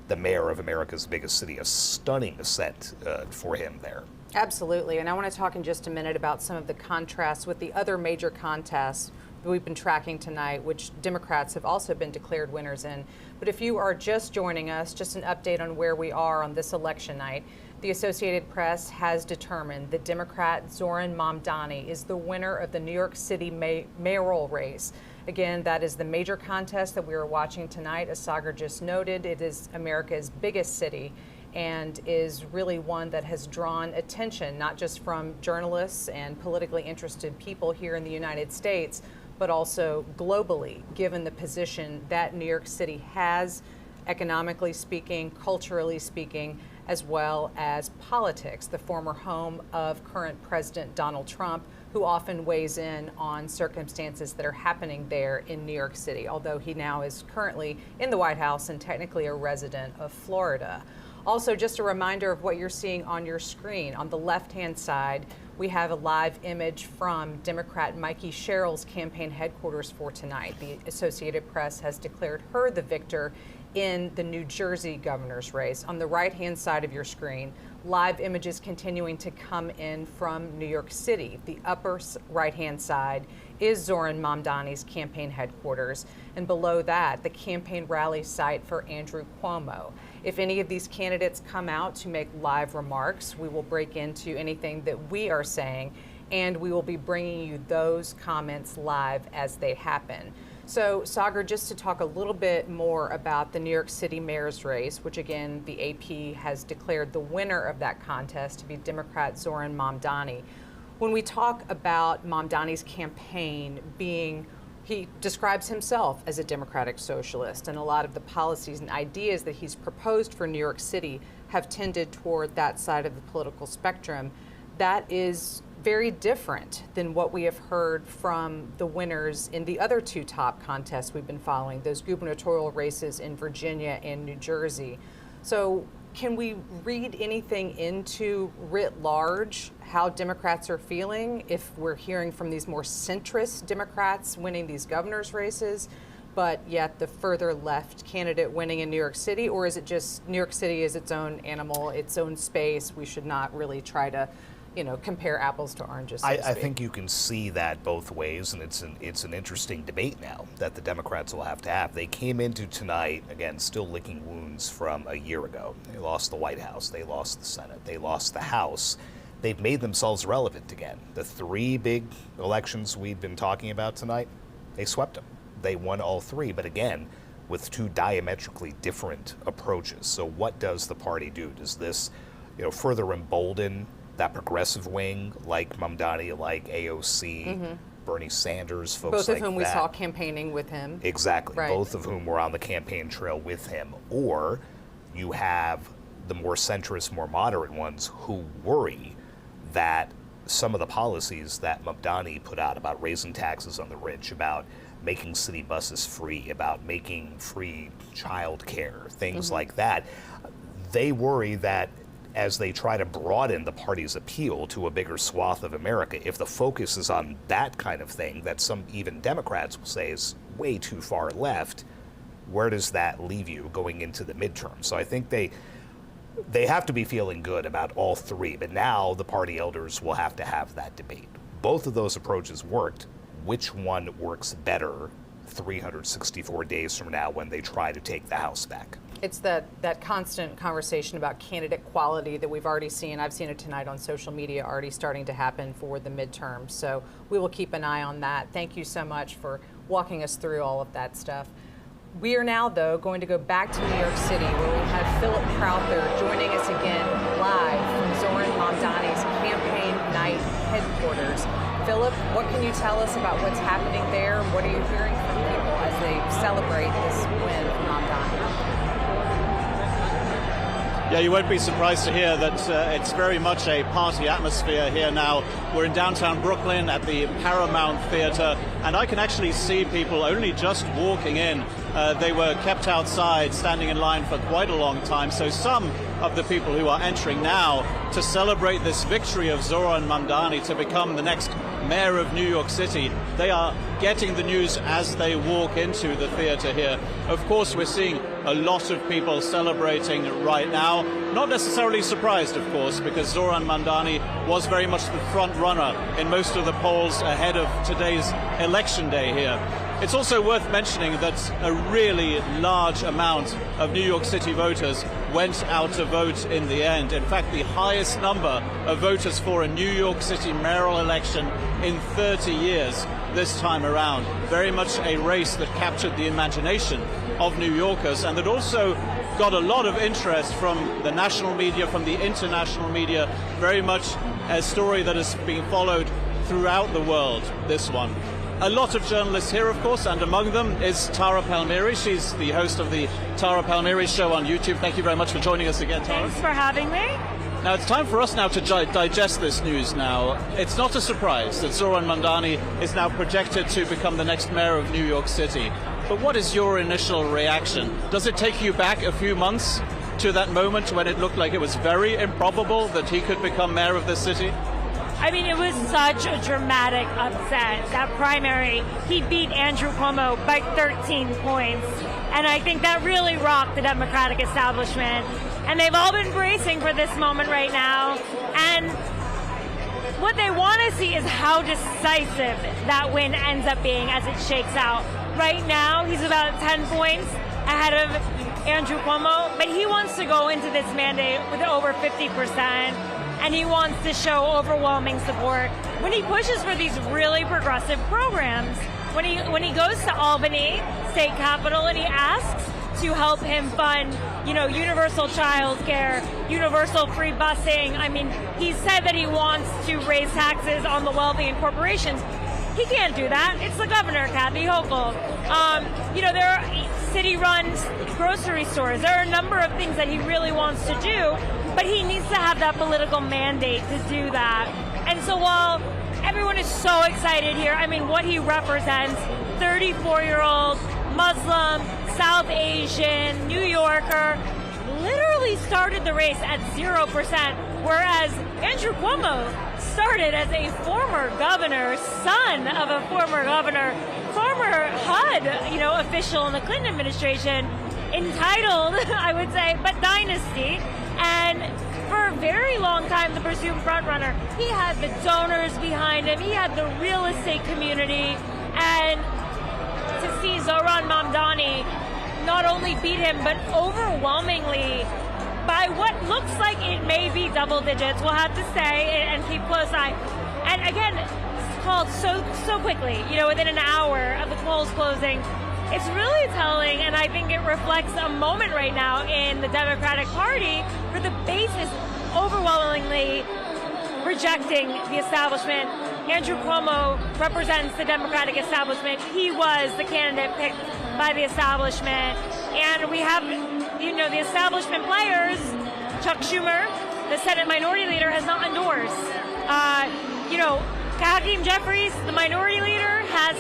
the mayor of America's biggest city. A stunning ascent for him there.
Absolutely. And I want to talk in just a minute about some of the contrasts with the other major contests that we've been tracking tonight, which Democrats have also been declared winners in. But if you are just joining us, just an update on where we are on this election night. The Associated Press has determined that Democrat Zoran Mamdani is the winner of the New York City mayoral race. Again, that is the major contest that we are watching tonight. As Sagar just noted, it is America's biggest city and is really one that has drawn attention, not just from journalists and politically interested people here in the United States, but also globally, given the position that New York City has, economically speaking, culturally speaking, as well as politics, the former home of current President Donald Trump, who often weighs in on circumstances that are happening there in New York City, although he now is currently in the White House and technically a resident of Florida. Also, just a reminder of what you're seeing on your screen. On the left-hand side, we have a live image from Democrat Mikie Sherrill's campaign headquarters for tonight. The Associated Press has declared her the victor in the New Jersey governor's race. On the right-hand side of your screen, live images continuing to come in from New York City. The upper right-hand side is Zoran Mamdani's campaign headquarters, and below that, the campaign rally site for Andrew Cuomo. If any of these candidates come out to make live remarks, we will break into anything that we are saying, and we will be bringing you those comments live as they happen. So, Sagar, just to talk a little bit more about the New York City mayor's race, which again, the AP has declared the winner of that contest to be Democrat Zoran Mamdani. When we talk about Mamdani's campaign being, he describes himself as a democratic socialist, and a lot of the policies and ideas that he's proposed for New York City have tended toward that side of the political spectrum. That is very different than what we have heard from the winners in the other two top contests we've been following, those gubernatorial races in Virginia and New Jersey. So can we read anything into writ large how Democrats are feeling if we're hearing from these more centrist Democrats winning these governor's races, but yet the further left candidate winning in New York City? Or is it just New York City is its own animal, its own space? We should not really try to compare apples to oranges. So
I think you can see that both ways, and it's an interesting debate now that the Democrats will have to have. They came into tonight, again, still licking wounds from a year ago. They lost the White House, they lost the Senate, they lost the House. They've made themselves relevant again. The three big elections we've been talking about tonight, they swept them. They won all three, but again, with two diametrically different approaches. So what does the party do? Does this, further embolden that progressive wing, like Mamdani, like AOC, Bernie Sanders, folks like that?
Both of whom we saw campaigning with him.
Exactly.
Right.
Both of whom were on the campaign trail with him. Or you have the more centrist, more moderate ones who worry that some of the policies that Mamdani put out about raising taxes on the rich, about making city buses free, about making free child care, things like that, they worry that as they try to broaden the party's appeal to a bigger swath of America, if the focus is on that kind of thing that some even Democrats will say is way too far left, where does that leave you going into the midterm? So I think they have to be feeling good about all three, but now the party elders will have to have that debate. Both of those approaches worked. Which one works better 364 days from now when they try to take the House back?
It's that constant conversation about candidate quality that we've already seen. I've seen it tonight on social media already starting to happen for the midterms. So we will keep an eye on that. Thank you so much for walking us through all of that stuff. We are now, though, going to go back to New York City, where we have Philip Crowther joining us again live from Zoran Mamdani's campaign night headquarters. Philip, what can you tell us about what's happening there? What are you hearing from people as they celebrate this win for Mamdani?
Yeah, you won't be surprised to hear that it's very much a party atmosphere here now. We're in downtown Brooklyn at the Paramount Theater, and I can actually see people only just walking in. They were kept outside, standing in line for quite a long time. So some of the people who are entering now to celebrate this victory of Zoran Mamdani to become the next mayor of New York City, they are getting the news as they walk into the theater here. Of course, we're seeing a lot of people celebrating right now. Not necessarily surprised, of course, because Zoran Mamdani was very much the front runner in most of the polls ahead of today's election day here. It's also worth mentioning that a really large amount of New York City voters went out to vote in the end. In fact, the highest number of voters for a New York City mayoral election in 30 years this time around. Very much a race that captured the imagination of New Yorkers, and that also got a lot of interest from the national media, from the international media. Very much a story that has been followed throughout the world, this one. A lot of journalists here, of course, and among them is Tara Palmieri. She's the host of the Tara Palmieri Show on YouTube. Thank you very much for joining us again, Tara.
Thanks for having me.
Now, it's time for us now to digest this news now. It's not a surprise that Zoran Mamdani is now projected to become the next mayor of New York City. But what is your initial reaction? Does it take you back a few months to that moment when it looked like it was very improbable that he could become mayor of this city?
I mean, it was such a dramatic upset. That primary, he beat Andrew Cuomo by 13 points. And I think that really rocked the Democratic establishment. And they've all been bracing for this moment right now. And what they want to see is how decisive that win ends up being as it shakes out. Right now, he's about 10 points ahead of Andrew Cuomo, but he wants to go into this mandate with over 50%. And he wants to show overwhelming support when he pushes for these really progressive programs. When he goes to Albany, state capital, and he asks to help him fund, universal child care, universal free busing. I mean, he said that he wants to raise taxes on the wealthy and corporations. He can't do that. It's the governor, Kathy Hochul. There are city-run grocery stores. There are a number of things that he really wants to do, but he needs to have that political mandate to do that. And so while everyone is so excited here, I mean, what he represents, 34-year-old, Muslim, South Asian, New Yorker, literally started the race at 0%, whereas Andrew Cuomo started as a former governor, son of a former governor, former HUD, official in the Clinton administration, entitled, I would say, but dynasty. And for a very long time, the presumed frontrunner, he had the donors behind him, he had the real estate community, and to see Zoran Mamdani not only beat him, but overwhelmingly by what looks like it may be double digits. We'll have to say and keep close eye. And again, it's called so quickly, within an hour of the polls closing. It's really telling, and I think it reflects a moment right now in the Democratic Party where the base is overwhelmingly rejecting the establishment. Andrew Cuomo represents the Democratic establishment. He was the candidate picked by the establishment. And we have, the establishment players. Chuck Schumer, the Senate Minority Leader, has not endorsed. Hakeem Jeffries, the Minority Leader, has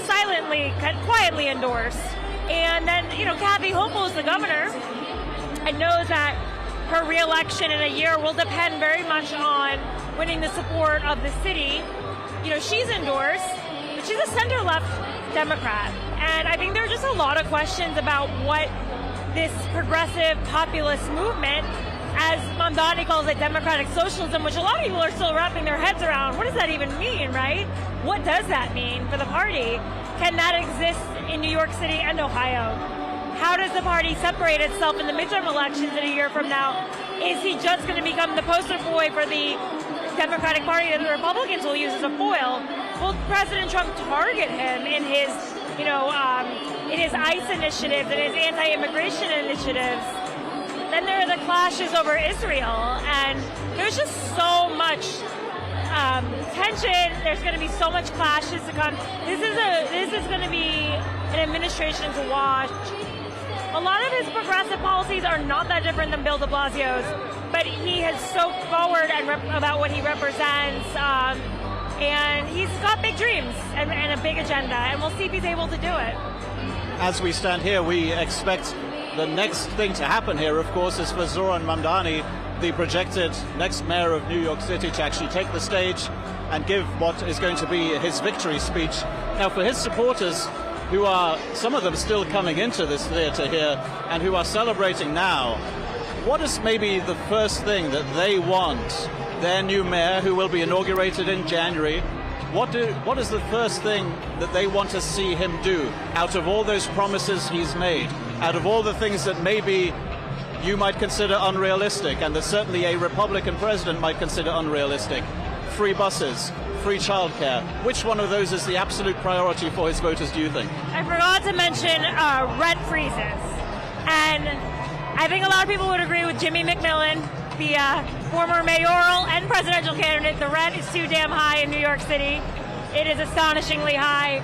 quietly endorsed. And then, Kathy Hochul is the governor and knows that her re-election in a year will depend very much on winning the support of the city. She's endorsed, but she's a center-left Democrat. And I think there are just a lot of questions about what this progressive populist movement, as Mamdani calls it, democratic socialism, which a lot of people are still wrapping their heads around. What does that even mean, right? What does that mean for the party? Can that exist in New York City and Ohio? How does the party separate itself in the midterm elections in a year from now? Is he just going to become the poster boy for the Democratic Party that the Republicans will use as a foil? Will President Trump target him in his, in his ICE initiatives and his anti-immigration initiatives? Then there are the clashes over Israel, and there's just so much tension. There's going to be so much clashes to come. This is going to be an administration to watch. A lot of his progressive policies are not that different than Bill de Blasio's. but he has so forward about what he represents, and he's got big dreams and a big agenda, and we'll see if he's able to do it.
As we stand here, we expect the next thing to happen here, of course, is for Zoran Mamdani, the projected next mayor of New York City, to actually take the stage and give what is going to be his victory speech. Now, for his supporters, who are, some of them still coming into this theater here, and who are celebrating now, what is maybe the first thing that they want their new mayor, who will be inaugurated in January, what is the first thing that they want to see him do out of all those promises he's made, out of all the things that maybe you might consider unrealistic, and that certainly a Republican president might consider unrealistic? Free buses, free childcare. Which one of those is the absolute priority for his voters, do you think?
I forgot to mention rent freezes. And I think a lot of people would agree with Jimmy McMillan, the former mayoral and presidential candidate. The rent is too damn high in New York City. It is astonishingly high.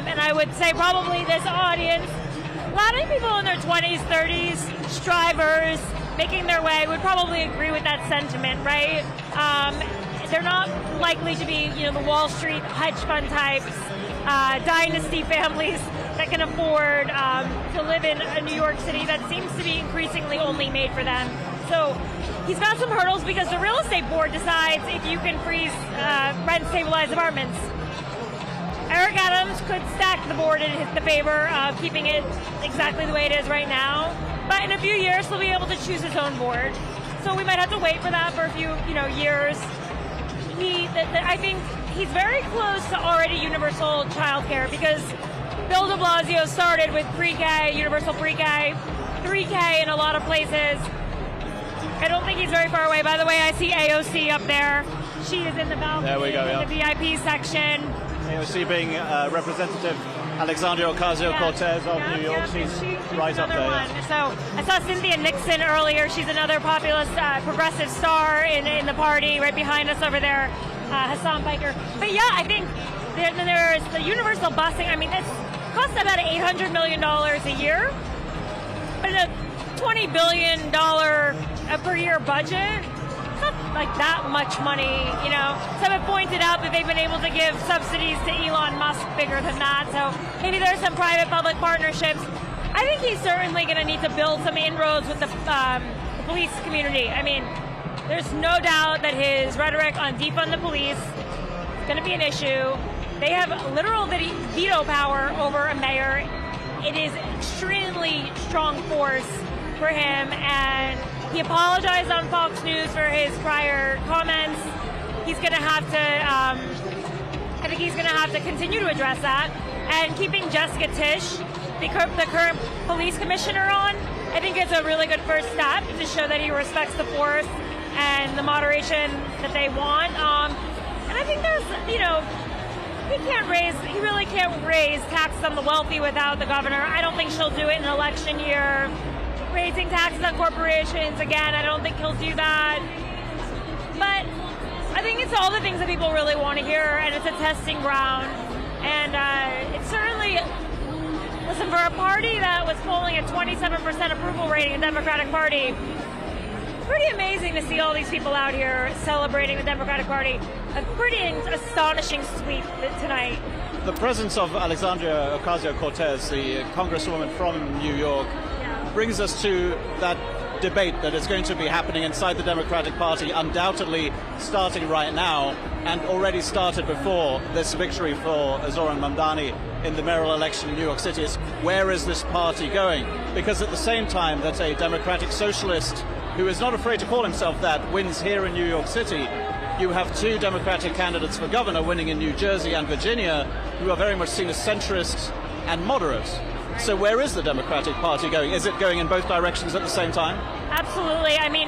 And I would say probably this audience, a lot of people in their 20s, 30s, strivers, making their way, would probably agree with that sentiment, right? They're not likely to be, the Wall Street hedge fund types, dynasty families that can afford to live in a New York City that seems to be increasingly only made for them. So he's got some hurdles because the real estate board decides if you can freeze rent-stabilized apartments. Eric Adams could stack the board in the favor of keeping it exactly the way it is right now, but in a few years he'll be able to choose his own board. So we might have to wait for that for a few, years. I think he's very close to already universal childcare because Bill de Blasio started with pre-K, universal pre-K, 3K in a lot of places. I don't think he's very far away. By the way, I see AOC up there. She is in the balcony,
there we go, yeah.
In the VIP section.
AOC being Representative Alexandria Ocasio-Cortez of New York. She's right up there.
One. So I saw Cynthia Nixon earlier. She's another populist, progressive star in the party right behind us over there, Hassan Piker. But yeah, I think there's the universal busing. I mean, it costs about $800 million a year, but in a $20 billion per year budget, not like that much money, Some have pointed out that they've been able to give subsidies to Elon Musk bigger than that, so maybe there's some private-public partnerships. I think he's certainly going to need to build some inroads with the police community. I mean, there's no doubt that his rhetoric on defund the police is going to be an issue. They have literal veto power over a mayor. It is extremely strong force for him, and he apologized on Fox News for his prior comments. He's going to have to, I think he's going to have to continue to address that. And keeping Jessica Tisch, the current police commissioner, on, I think is a really good first step to show that he respects the force and the moderation that they want. And I think there's, he really can't raise taxes on the wealthy without the governor. I don't think she'll do it in an election year. Raising taxes on corporations, again, I don't think he'll do that. But I think it's all the things that people really want to hear, and it's a testing ground. And it's certainly, listen, for a party that was polling at 27% approval rating, the Democratic Party, pretty amazing to see all these people out here celebrating the Democratic Party. A pretty astonishing sweep tonight.
The presence of Alexandria Ocasio-Cortez, the congresswoman from New York, brings us to that debate that is going to be happening inside the Democratic Party, undoubtedly starting right now, and already started before this victory for Zoran Mamdani in the mayoral election in New York City. Is where is this party going? Because at the same time that a democratic socialist, who is not afraid to call himself that, wins here in New York City, you have two Democratic candidates for governor winning in New Jersey and Virginia, who are very much seen as centrist and moderate. So where is the Democratic Party going? Is it going in both directions at the same time?
Absolutely. I mean,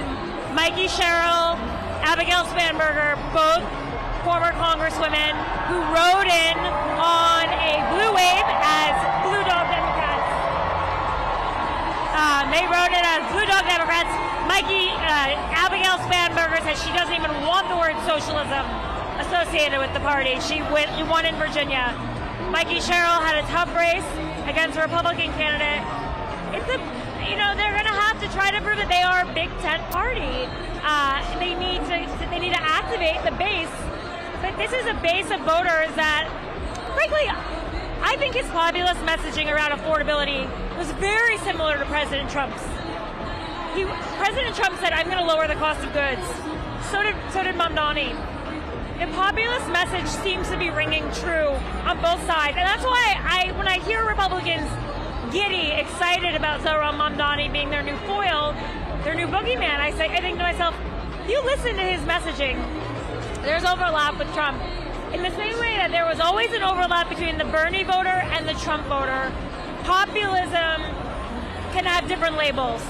Mikie Sherrill, Abigail Spanberger, both former congresswomen who rode in on a blue wave as Blue Dog Democrats. They rode in as Blue Dog Democrats. Abigail Spanberger says she doesn't even want the word socialism associated with the party. She won in Virginia. Mikie Sherrill had a tough race against a Republican candidate. They're going to have to try to prove that they are a Big Tent party. They need to activate the base, but this is a base of voters that, frankly, I think his populist messaging around affordability was very similar to President Trump's. President Trump said, "I'm going to lower the cost of goods." So did Mamdani. The populist message seems to be ringing true on both sides, and that's why when I hear Republicans giddy, excited about Zoran Mamdani being their new foil, their new boogeyman, I think to myself, you listen to his messaging, there's overlap with Trump. In the same way that there was always an overlap between the Bernie voter and the Trump voter, populism can have different labels.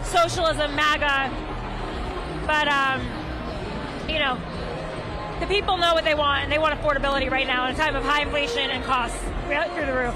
Socialism, MAGA, but, the people know what they want, and they want affordability right now in a time of high inflation and costs through the roof.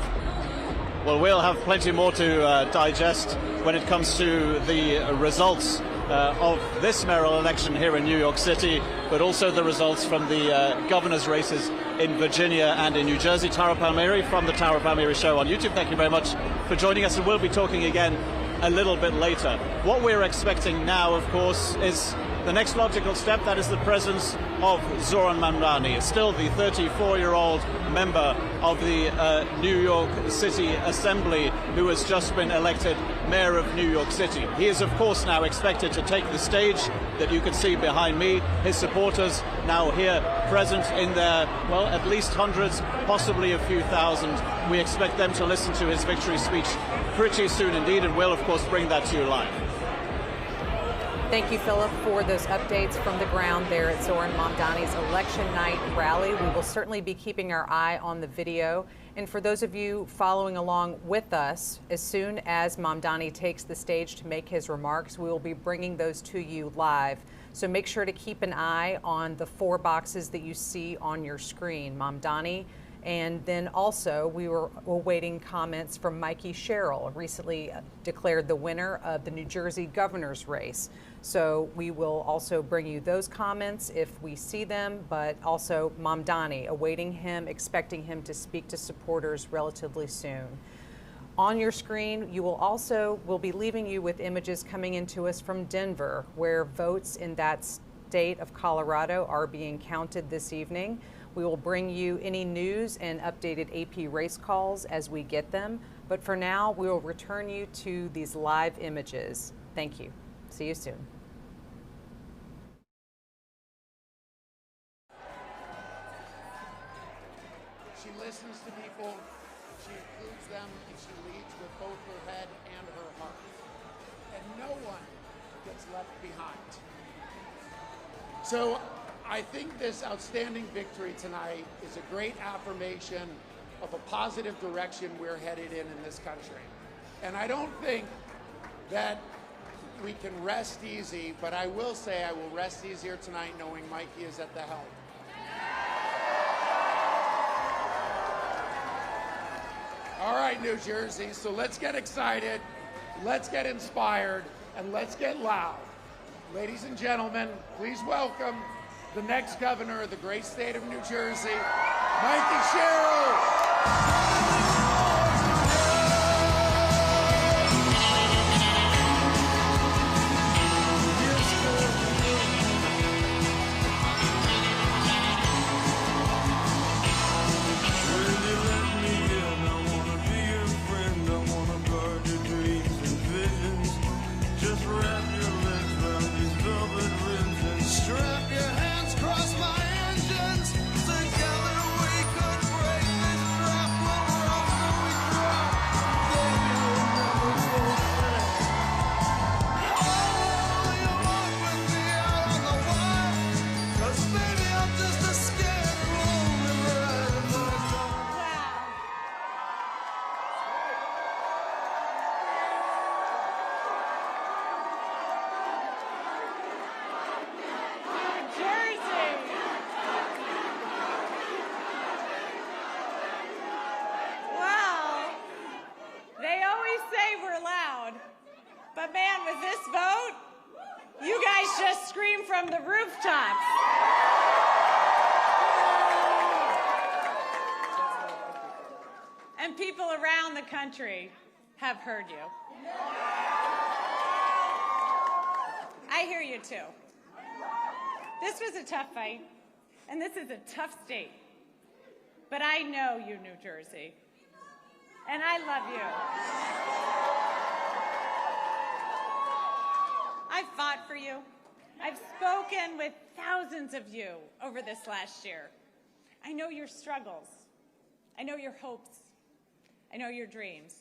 Well, we'll have plenty more to digest when it comes to the results of this mayoral election here in New York City, but also the results from the governor's races in Virginia and in New Jersey. Tara Palmieri from the Tara Palmieri Show on YouTube, thank you very much for joining us, and we'll be talking again a little bit later. What we're expecting now, of course, is the next logical step. That is the presence of Zoran Mamdani, still the 34-year-old member of the New York City Assembly who has just been elected mayor of New York City. He is, of course, now expected to take the stage that you can see behind me. His supporters now here present in their, well, at least hundreds, possibly a few thousand. We expect them to listen to his victory speech pretty soon indeed, and we'll, of course, bring that to you live.
Thank you, Philip, for those updates from the ground there at Zoran Mamdani's election night rally. We will certainly be keeping our eye on the video. And for those of you following along with us, as soon as Mamdani takes the stage to make his remarks, we will be bringing those to you live. So make sure to keep an eye on the 4 boxes that you see on your screen. Mamdani. And then also, we were awaiting comments from Mikie Sherrill, recently declared the winner of the New Jersey governor's race. So we will also bring you those comments if we see them, but also Mamdani, awaiting him, expecting him to speak to supporters relatively soon. On your screen, we'll be leaving you with images coming into us from Denver, where votes in that state of Colorado are being counted this evening. We will bring you any news and updated AP race calls as we get them. But for now, we will return you to these live images. Thank you. See you soon.
She listens to people, she includes them, and she leads with both her head and her heart. And no one gets left behind. So I think this outstanding victory tonight is a great affirmation of a positive direction we're headed in this country. And I don't think that we can rest easy, but I will say I will rest easier tonight knowing Mikie is at the helm. All right, New Jersey, so let's get excited, let's get inspired, and let's get loud. Ladies and gentlemen, please welcome the next governor of the great state of New Jersey, Mikie Sherrill.
But man, with this vote, you guys just scream from the rooftops. And people around the country have heard you.
I hear you too. This was a tough fight, and this is a tough state. But I know you, New Jersey, and I love you. I've fought for you. I've spoken with thousands of you over this last year. I know your struggles. I know your hopes. I know your dreams.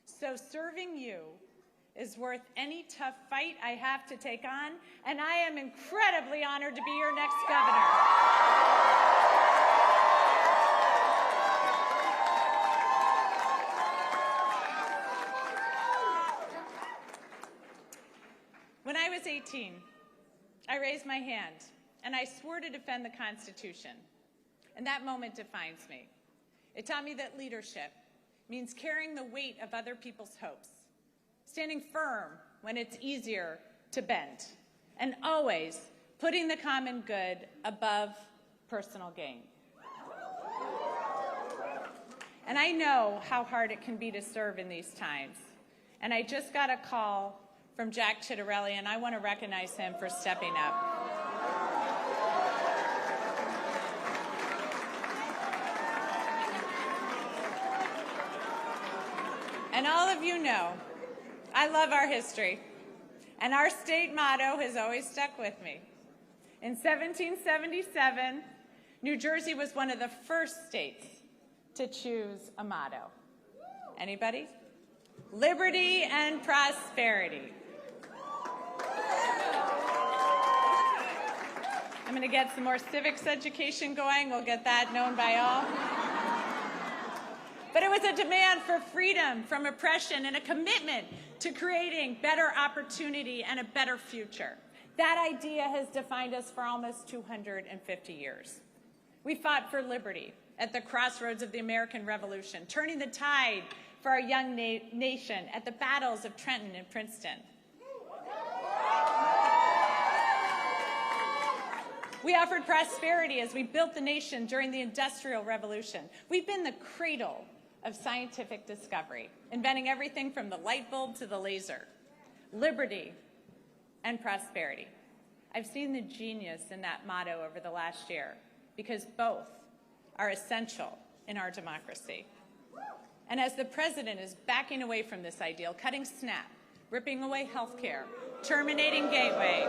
So serving you is worth any tough fight I have to take on, and I am incredibly honored to be your next governor. When I was 18, I raised my hand and I swore to defend the Constitution. And that moment defines me. It taught me that leadership means carrying the weight of other people's hopes, standing firm when it's easier to bend, and always putting the common good above personal gain. And I know how hard it can be to serve in these times. And I just got a call from Jack Ciattarelli, and I want to recognize him for stepping up. And all of you know, I love our history, and our state motto has always stuck with me. In 1777, New Jersey was one of the first states to choose a motto. Anybody? Liberty and prosperity. I'm going to get some more civics education going. We'll get that known by all. But it was a demand for freedom from oppression and a commitment to creating better opportunity and a better future. That idea has defined us for almost 250 years. We fought for liberty at the crossroads of the American Revolution, turning the tide for our young nation at the battles of Trenton and Princeton. We offered prosperity as we built the nation during the Industrial Revolution. We've been the cradle of scientific discovery, inventing everything from the light bulb to the laser. Liberty and prosperity. I've seen the genius in that motto over the last year because both are essential in our democracy. And as the president is backing away from this ideal, cutting SNAP, ripping away health care, terminating Gateway,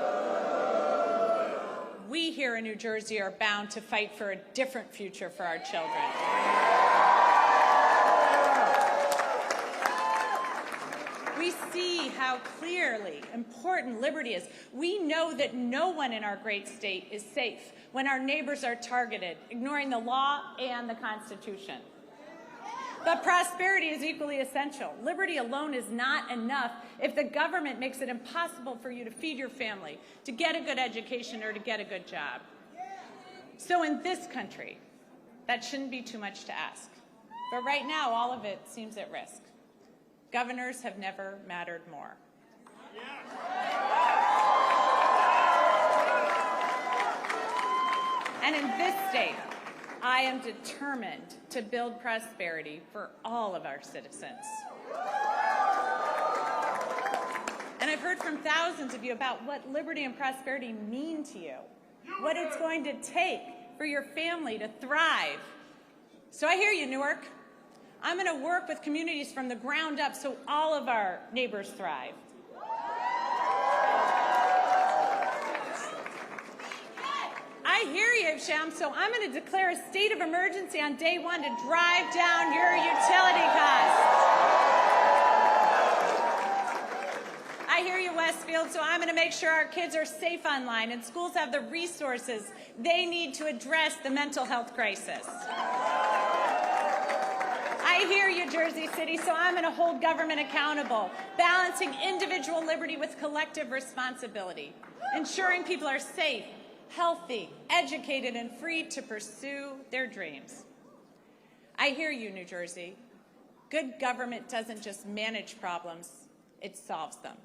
we here in New Jersey are bound to fight for a different future for our children. We see how clearly important liberty is. We know that no one in our great state is safe when our neighbors are targeted, ignoring the law and the Constitution. But prosperity is equally essential. Liberty alone is not enough if the government makes it impossible for you to feed your family, to get a good education, or to get a good job. So in this country, that shouldn't be too much to ask. But right now, all of it seems at risk. Governors have never mattered more. And in this state, I am determined to build prosperity for all of our citizens. And I've heard from thousands of you about what liberty and prosperity mean to you, what it's going to take for your family to thrive. So I hear you, Newark. I'm going to work with communities from the ground up so all of our neighbors thrive. I hear you, Sham, so I'm going to declare a state of emergency on day one to drive down your utility costs. I hear you, Westfield, so I'm going to make sure our kids are safe online and schools have the resources they need to address the mental health crisis. I hear you, Jersey City, so I'm going to hold government accountable, balancing individual liberty with collective responsibility, ensuring people are safe, healthy, educated, and free to pursue their dreams. I hear you, New Jersey. Good government doesn't just manage problems, it solves them.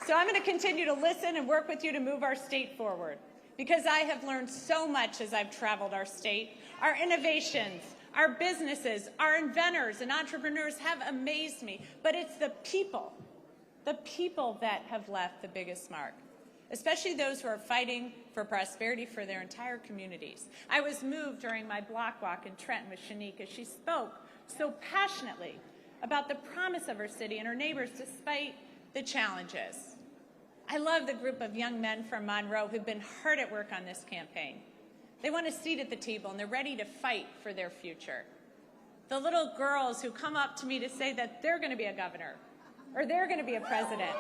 So I'm going to continue to listen and work with you to move our state forward, because I have learned so much as I've traveled our state, our innovations, Our businesses, our inventors and entrepreneurs have amazed me, but it's the people that have left the biggest mark, especially those who are fighting for prosperity for their entire communities. I was moved during my block walk in Trenton with Shanique as she spoke so passionately about the promise of her city and her neighbors despite the challenges. I love the group of young men from Monroe who've been hard at work on this campaign. They want a seat at the table and they're ready to fight for their future. The little girls who come up to me to say that they're going to be a governor or they're going to be a president.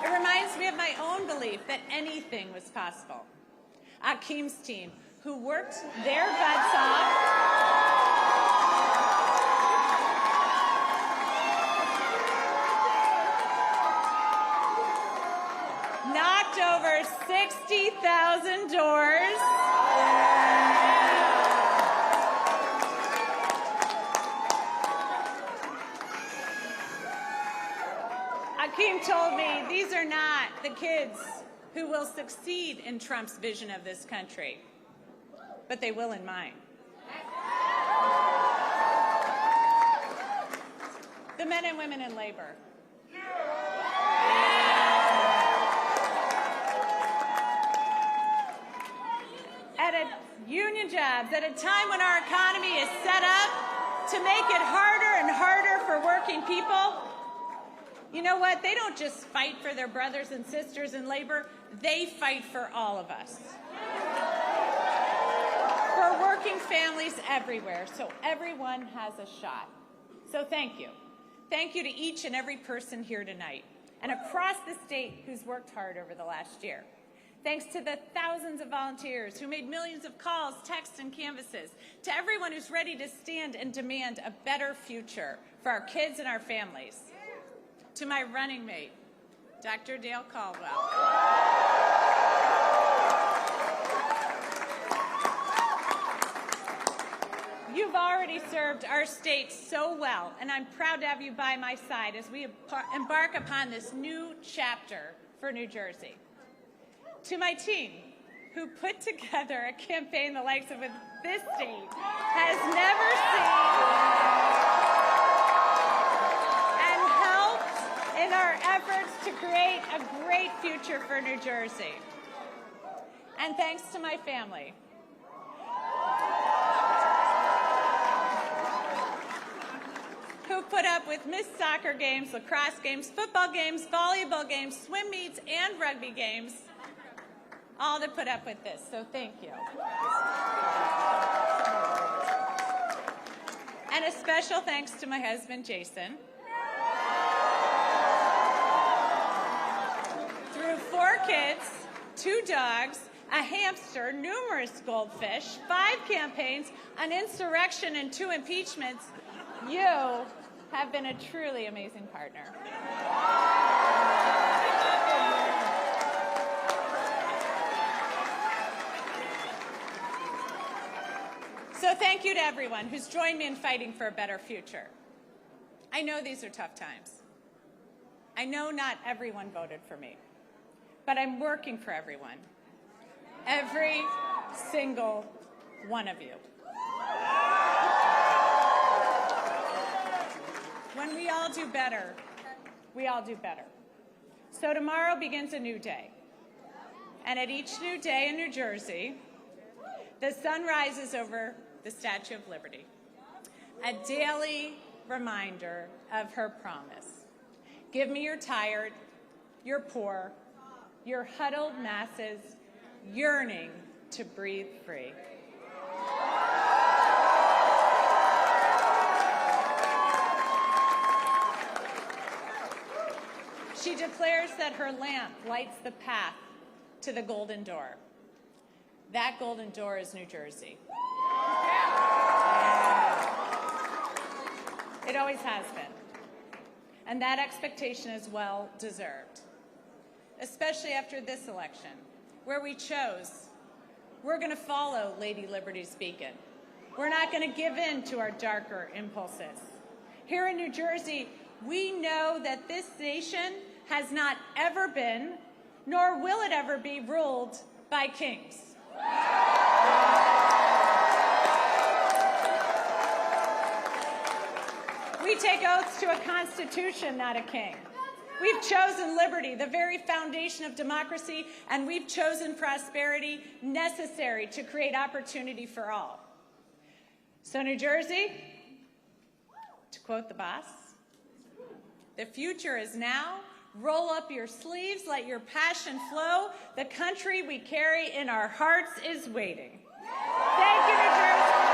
It reminds me of my own belief that anything was possible. Akeem's team, who worked their butts off, knocked over 60,000 doors. Akeem told me these are not the kids who will succeed in Trump's vision of this country, but they will in mine. The men and women in labor. Union jobs at a time when our economy is set up to make it harder and harder for working people. You know what? They don't just fight for their brothers and sisters in labor. They fight for all of us. For working families everywhere, so everyone has a shot. So thank you. Thank you to each and every person here tonight and across the state who's worked hard over the last year. Thanks to the thousands of volunteers who made millions of calls, texts, and canvases, to everyone who's ready to stand and demand a better future for our kids and our families. To my running mate, Dr. Dale Caldwell. You've already served our state so well, and I'm proud to have you by my side as we embark upon this new chapter for New Jersey. To my team, who put together a campaign the likes of this state has never seen, and helped in our efforts to create a great future for New Jersey. And thanks to my family, who put up with missed soccer games, lacrosse games, football games, volleyball games, swim meets, and rugby games, all to put up with this, so thank you. And a special thanks to my husband, Jason. Through 4 kids, 2 dogs, a hamster, numerous goldfish, 5 campaigns, an insurrection, and 2 impeachments, you have been a truly amazing partner. So thank you to everyone who's joined me in fighting for a better future. I know these are tough times. I know not everyone voted for me, but I'm working for everyone. Every single one of you. When we all do better, we all do better. So tomorrow begins a new day. And at each new day in New Jersey, the sun rises over the Statue of Liberty, a daily reminder of her promise. Give me your tired, your poor, your huddled masses yearning to breathe free. She declares that her lamp lights the path to the golden door. That golden door is New Jersey. It always has been. And that expectation is well deserved, especially after this election, where we chose, we're going to follow Lady Liberty's beacon. We're not going to give in to our darker impulses. Here in New Jersey, we know that this nation has not ever been, nor will it ever be, ruled by kings. We take oaths to a constitution, not a king. We've chosen liberty, the very foundation of democracy, and we've chosen prosperity necessary to create opportunity for all. So New Jersey, to quote the boss, the future is now. Roll up your sleeves, let your passion flow. The country we carry in our hearts is waiting. Thank you, New Jersey.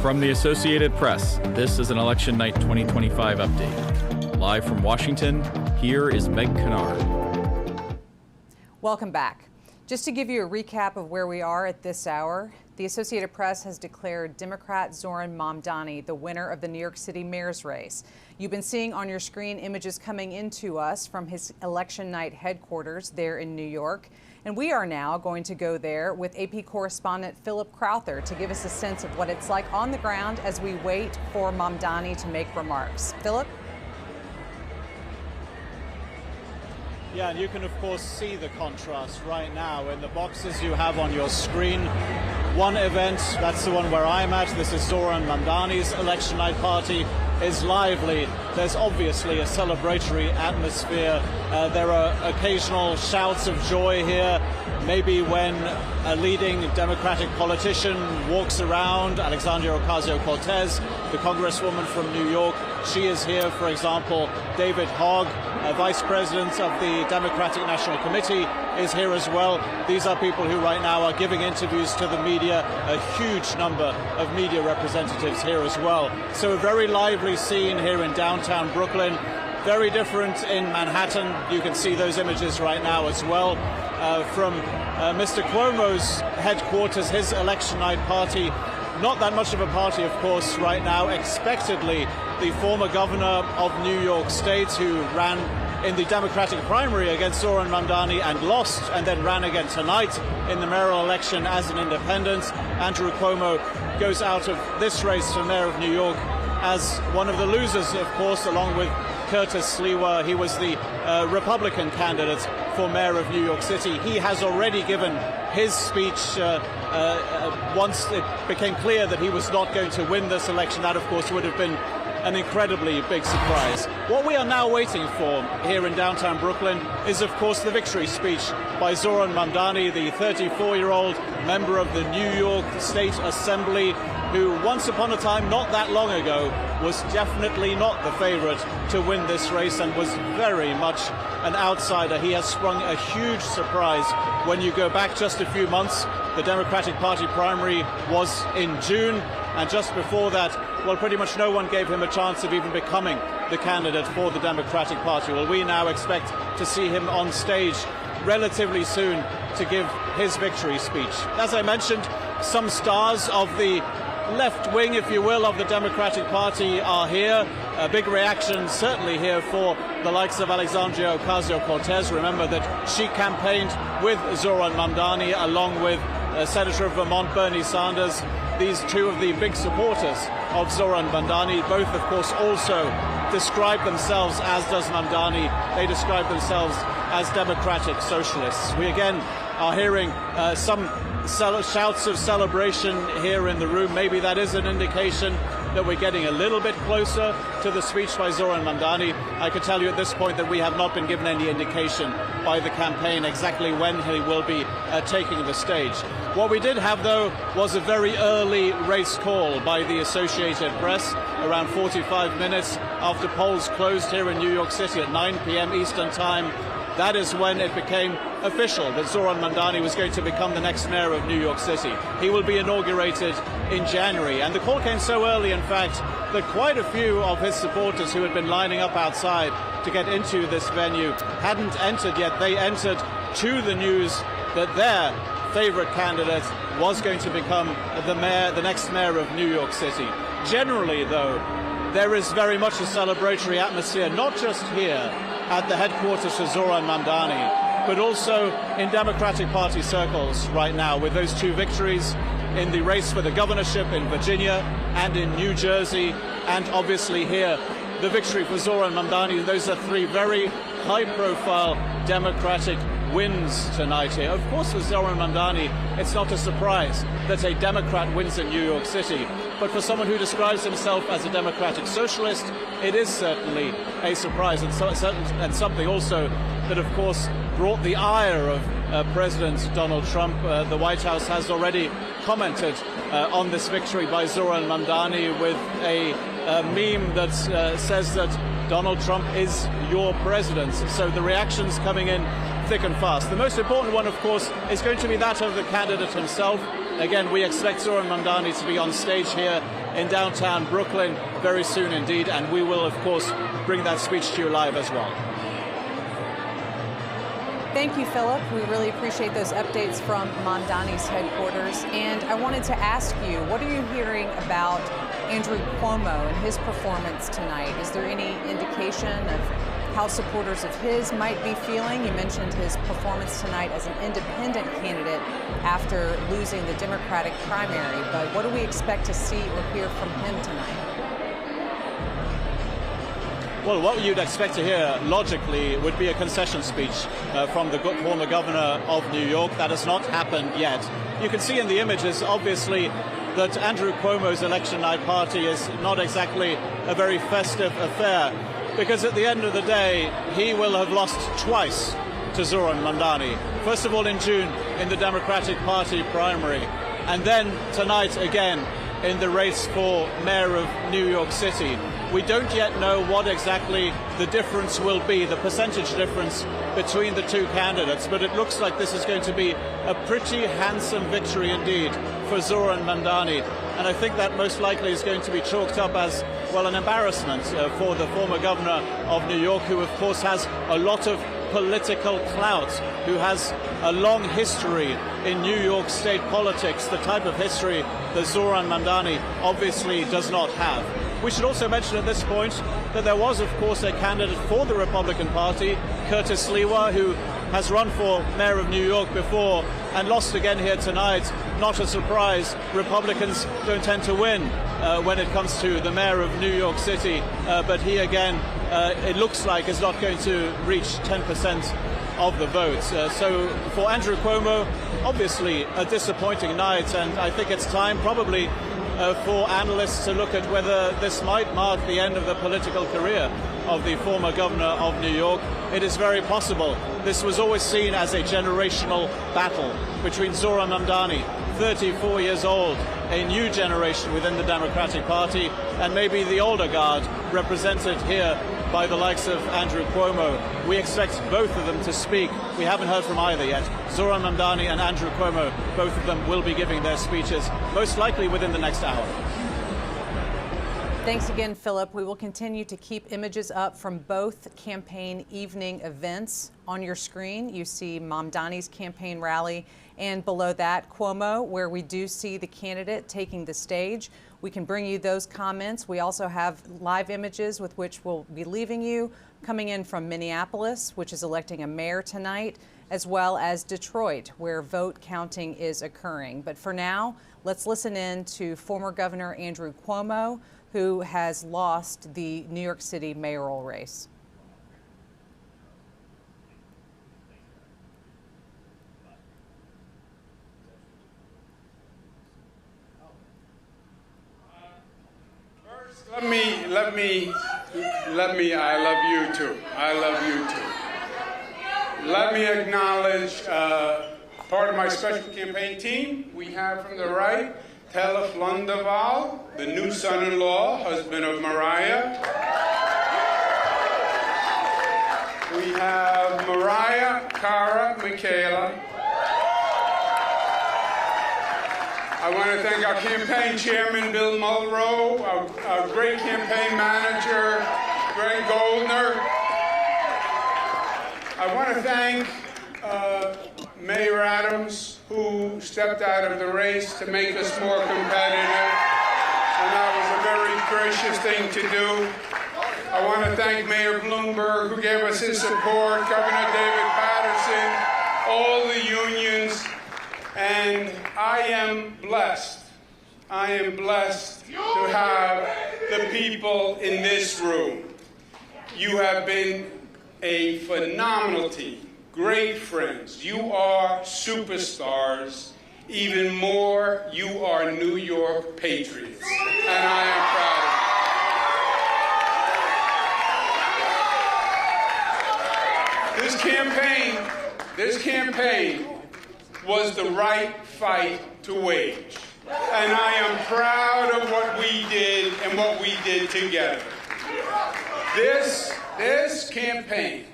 From the Associated Press, this is an Election Night 2025 update. Live from Washington, here is Meg Kennard.
Welcome back. Just to give you a recap of where we are at this hour, the Associated Press has declared Democrat Zoran Mamdani the winner of the New York City mayor's race. You've been seeing on your screen images coming into us from his election night headquarters there in New York. And we are now going to go there with AP correspondent Philip Crowther to give us a sense of what it's like on the ground as we wait for Mamdani to make remarks. Philip?
Yeah, and you can, of course, see the contrast right now in the boxes you have on your screen. One event, that's the one where I'm at. This is Zoran Mamdani's election night party, is lively. There's obviously a celebratory atmosphere. There are occasional shouts of joy here. Maybe when a leading Democratic politician walks around, Alexandria Ocasio-Cortez, the congresswoman from New York, she is here, for example. David Hogg, vice president of the Democratic National Committee, is here as well. These are people who right now are giving interviews to the media, a huge number of media representatives here as well. So a very lively scene here in downtown Brooklyn. Very different in Manhattan. You can see those images right now as well. From Mr. Cuomo's headquarters, his election night party. Not that much of a party, of course, right now. Expectedly, the former governor of New York State, who ran in the Democratic primary against Zoran Mamdani and lost, and then ran again tonight in the mayoral election as an independent. Andrew Cuomo goes out of this race for mayor of New York as one of the losers, of course, along with Curtis Sliwa. He was the Republican candidate for mayor of New York City. He has already given his speech once it became clear that he was not going to win this election. That, of course, would have been an incredibly big surprise. What we are now waiting for here in downtown Brooklyn is, of course, the victory speech by Zoran Mamdani, the 34-year-old member of the New York State Assembly, who once upon a time, not that long ago, was definitely not the favorite to win this race and was very much an outsider. He has sprung a huge surprise. When you go back just a few months, the Democratic Party primary was in June, and just before that, well, pretty much no one gave him a chance of even becoming the candidate for the Democratic Party. Well, we now expect to see him on stage relatively soon to give his victory speech. As I mentioned, some stars of the left wing, if you will, of the Democratic Party are here. A big reaction certainly here for the likes of Alexandria Ocasio-Cortez. Remember that she campaigned with Zoran Mamdani along with Senator of Vermont Bernie Sanders. These two of the big supporters of Zoran Mamdani, both of course also describe themselves, as does Mamdani, they describe themselves as democratic socialists. We again are hearing some shouts of celebration here in the room. Maybe that is an indication that we're getting a little bit closer to the speech by Zoran Mamdani. I can tell you at this point that we have not been given any indication by the campaign exactly when he will be taking the stage. What we did have, though, was a very early race call by the Associated Press, around 45 minutes after polls closed here in New York City at 9 p.m. Eastern Time. That is when it became official that Zoran Mamdani was going to become the next mayor of New York City. He will be inaugurated in January. And the call came so early, in fact, that quite a few of his supporters who had been lining up outside to get into this venue hadn't entered yet. They entered to the news that their favorite candidate was going to become the next mayor of New York City. Generally, though, there is very much a celebratory atmosphere, not just here at the headquarters for Zoran Mamdani, but also in Democratic Party circles right now, with those two victories in the race for the governorship in Virginia and in New Jersey, and obviously here, the victory for Zoran Mamdani. Those are three very high-profile Democratic wins tonight here. Of course, for Zoran Mamdani, it's not a surprise that a Democrat wins in New York City. But for someone who describes himself as a democratic socialist, it is certainly a surprise, and something also that, of course, brought the ire of President Donald Trump. The White House has already commented on this victory by Zoran Mamdani with a meme that says that Donald Trump is your president. So the reactions coming in thick and fast. The most important one, of course, is going to be that of the candidate himself. Again, we expect Zoran Mamdani to be on stage here in downtown Brooklyn very soon indeed, and we will, of course, bring that speech to you live as well.
Thank you, Philip. We really appreciate those updates from Mamdani's headquarters. And I wanted to ask you, what are you hearing about Andrew Cuomo and his performance tonight? Is there any indication of how supporters of his might be feeling? You mentioned his performance tonight as an independent candidate after losing the Democratic primary, but what do we expect to see or hear from him tonight?
Well, what you'd expect to hear, logically, would be a concession speech from the former governor of New York. That has not happened yet. You can see in the images, obviously, that Andrew Cuomo's election night party is not exactly a very festive affair, because at the end of the day, he will have lost twice to Zoran Mamdani. First of all in June in the Democratic Party primary, and then tonight again in the race for mayor of New York City. We don't yet know what exactly the difference will be, the percentage difference between the two candidates, but it looks like this is going to be a pretty handsome victory indeed for Zoran Mamdani. And I think that most likely is going to be chalked up as, well, an embarrassment for the former governor of New York, who of course has a lot of political clout, who has a long history in New York state politics, the type of history that Zoran Mamdani obviously does not have. We should also mention at this point that there was, of course, a candidate for the Republican Party, Curtis Sliwa, who has run for mayor of New York before and lost again here tonight. Not a surprise. Republicans don't tend to win when it comes to the mayor of New York City, but he again, it looks like, is not going to reach 10% of the votes. So for Andrew Cuomo, obviously a disappointing night, and I think it's time probably for analysts to look at whether this might mark the end of the political career of the former governor of New York. It is very possible. This was always seen as a generational battle between Zoran Mamdani, 34 years old, a new generation within the Democratic Party, and maybe the older guard represented here by the likes of Andrew Cuomo. We expect both of them to speak. We haven't heard from either yet. Zoran Mamdani and Andrew Cuomo, both of them will be giving their speeches, most likely within the next hour.
Thanks again, Philip. We will continue to keep images up from both campaign evening events. On your screen, you see Mamdani's campaign rally, and below that, Cuomo, where we do see the candidate taking the stage. We can bring you those comments. We also have live images with which we'll be leaving you, coming in from Minneapolis, which is electing a mayor tonight, as well as Detroit, where vote counting is occurring. But for now, let's listen in to former Governor Andrew Cuomo, who has lost the New York City mayoral race.
Let me, I love you too. I love you too. Let me acknowledge part of my special campaign team. We have from the right, Telef Lundaval, the new son-in-law, husband of Mariah. We have Mariah, Cara, Michaela. I want to thank our campaign chairman, Bill Mulrow, our great campaign manager, Greg Goldner. I want to thank Mayor Adams, who stepped out of the race to make us more competitive, and that was a very gracious thing to do. I want to thank Mayor Bloomberg, who gave us his support, Governor David Patterson, all the unions, and I am blessed. I am blessed to have the people in this room. You have been a phenomenal team, great friends. You are superstars. Even more, you are New York patriots, and I am proud of you. This campaign was the right fight to wage. And I am proud of what we did and what we did together. This campaign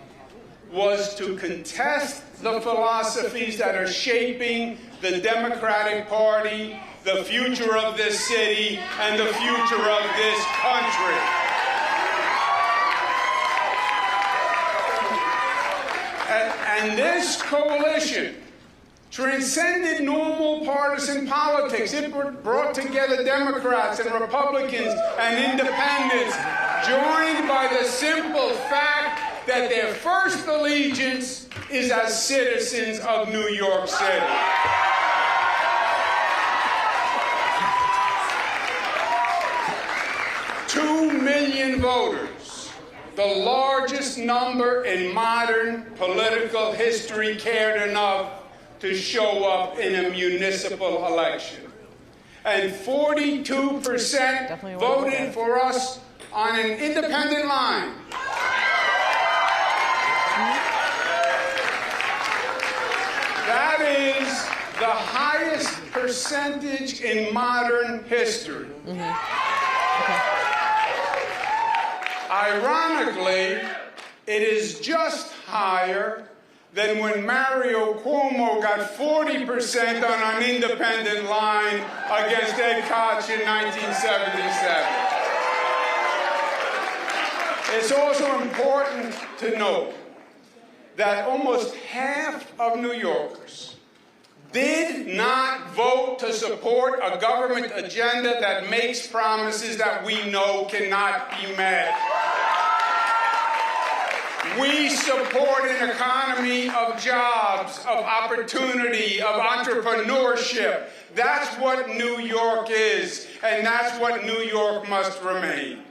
was to contest the philosophies that are shaping the Democratic Party, the future of this city, and the future of this country. And this coalition transcended normal partisan politics. It brought together Democrats and Republicans and independents, joined by the simple fact that their first allegiance is as citizens of New York City. $2 million voters, the largest number in modern political history cared enough to show up in a municipal election. And 42% voted for us on an independent line. That is the highest percentage in modern history. Ironically, it is just higher than when Mario Cuomo got 40% on an independent line against Ed Koch in 1977. It's also important to note that almost half of New Yorkers did not vote to support a government agenda that makes promises that we know cannot be met. We support an economy of jobs, of opportunity, of entrepreneurship. That's what New York is, and that's what New York must remain.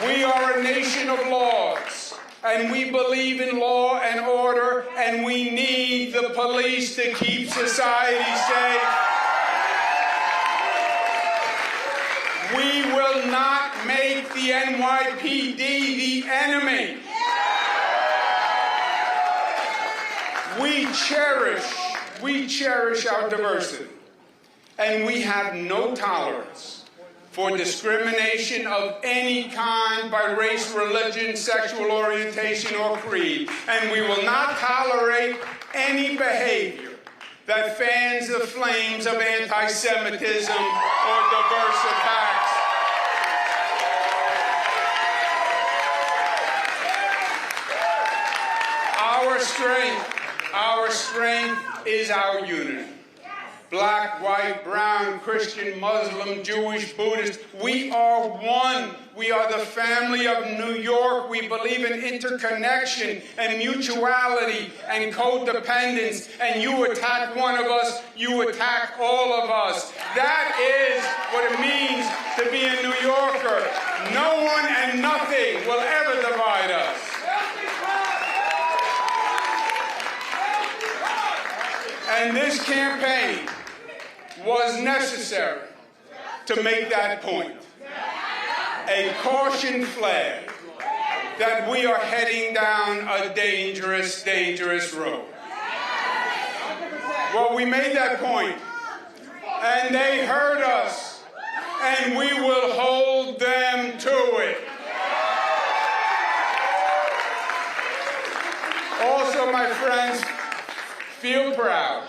We are a nation of laws, and we believe in law and order, and we need the police to keep society safe. We will not make the NYPD the enemy. We cherish our diversity, and we have no tolerance for discrimination of any kind by race, religion, sexual orientation, or creed. And we will not tolerate any behavior that fans the flames of anti-Semitism or diverse attacks. Our strength is our unity. Black, white, brown, Christian, Muslim, Jewish, Buddhist, we are one. We are the family of New York. We believe in interconnection and mutuality and codependence. And you attack one of us, you attack all of us. That is what it means to be a New Yorker. No one and nothing will ever divide us. And this campaign was necessary to make that point. A caution flag that we are heading down a dangerous, dangerous road. Well, we made that point, and they heard us, and we will hold them to it. Also, my friends, feel proud,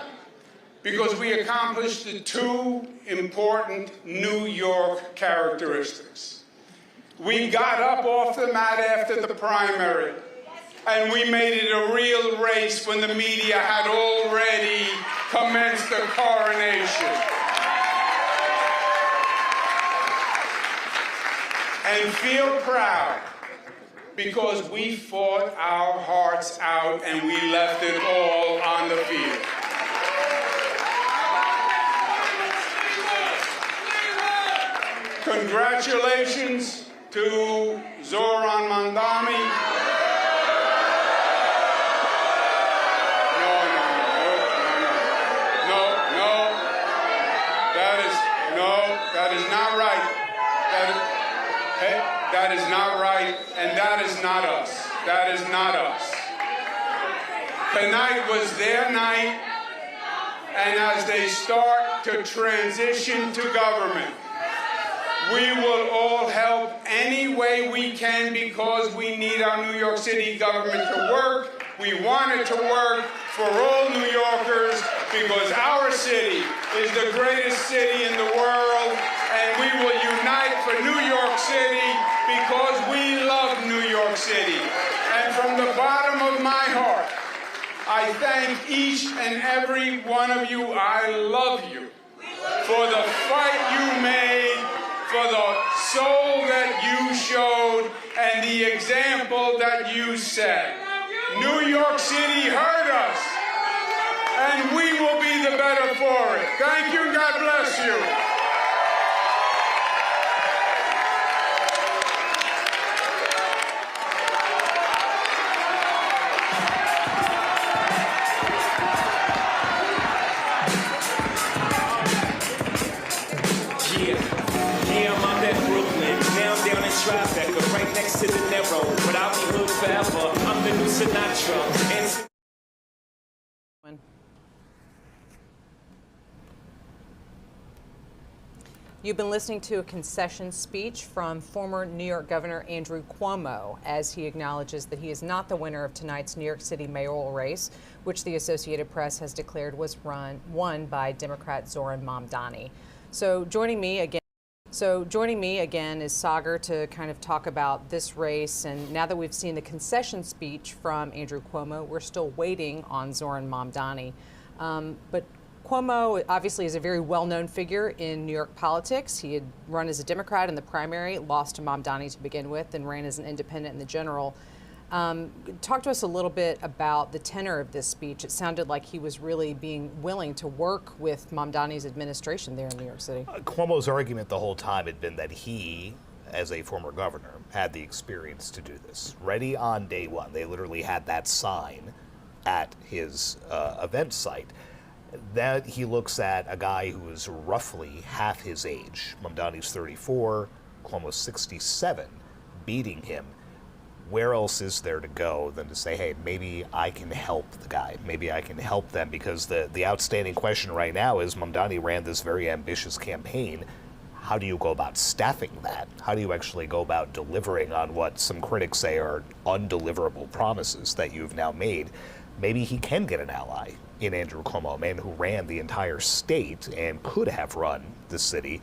because we accomplished the two important New York characteristics. We got up off the mat after the primary, and we made it a real race when the media had already commenced the coronation. And feel proud, because we fought our hearts out and we left it all on the field. Congratulations to Zoran Mamdani. That is not right. That is not right, and that is not us. That is not us. Tonight was their night, and as they start to transition to government, we will all help any way we can, because we need our New York City government to work. We want it to work for all New Yorkers, because our city is the greatest city in the world, and we will unite for New York City because we love New York City. And from the bottom of my heart, I thank each and every one of you. I love you for the fight you made, for the soul that you showed, and the example that you set. New York City heard us, and we will be the better for it. Thank you, God bless you.
the new Sinatra.
You've been listening to a concession speech from former New York Governor Andrew Cuomo as he acknowledges that he is not the winner of tonight's New York City mayoral race, which the Associated Press has declared was won by Democrat Zoran Mamdani. So joining me again is Sagar to kind of talk about this race. And now that we've seen the concession speech from Andrew Cuomo, we're still waiting on Zoran Mamdani. But Cuomo obviously is a very well-known figure in New York politics. He had run as a Democrat in the primary, lost to Mamdani to begin with, and ran as an independent in the general. Talk to us a little bit about the tenor of this speech. It sounded like he was really being willing to work with Mamdani's administration there in New York City.
Cuomo's argument the whole time had been that he, as a former governor, had the experience to do this. Ready on day one. They literally had that sign at his event site. That he looks at a guy who is roughly half his age. Mamdani's 34, Cuomo's 67, beating him. Where else is there to go than to say, hey, maybe I can help the guy. Maybe I can help them, because the outstanding question right now is Mamdani ran this very ambitious campaign. How do you go about staffing that? How do you actually go about delivering on what some critics say are undeliverable promises that you've now made? Maybe he can get an ally in Andrew Cuomo, a man who ran the entire state and could have run the city.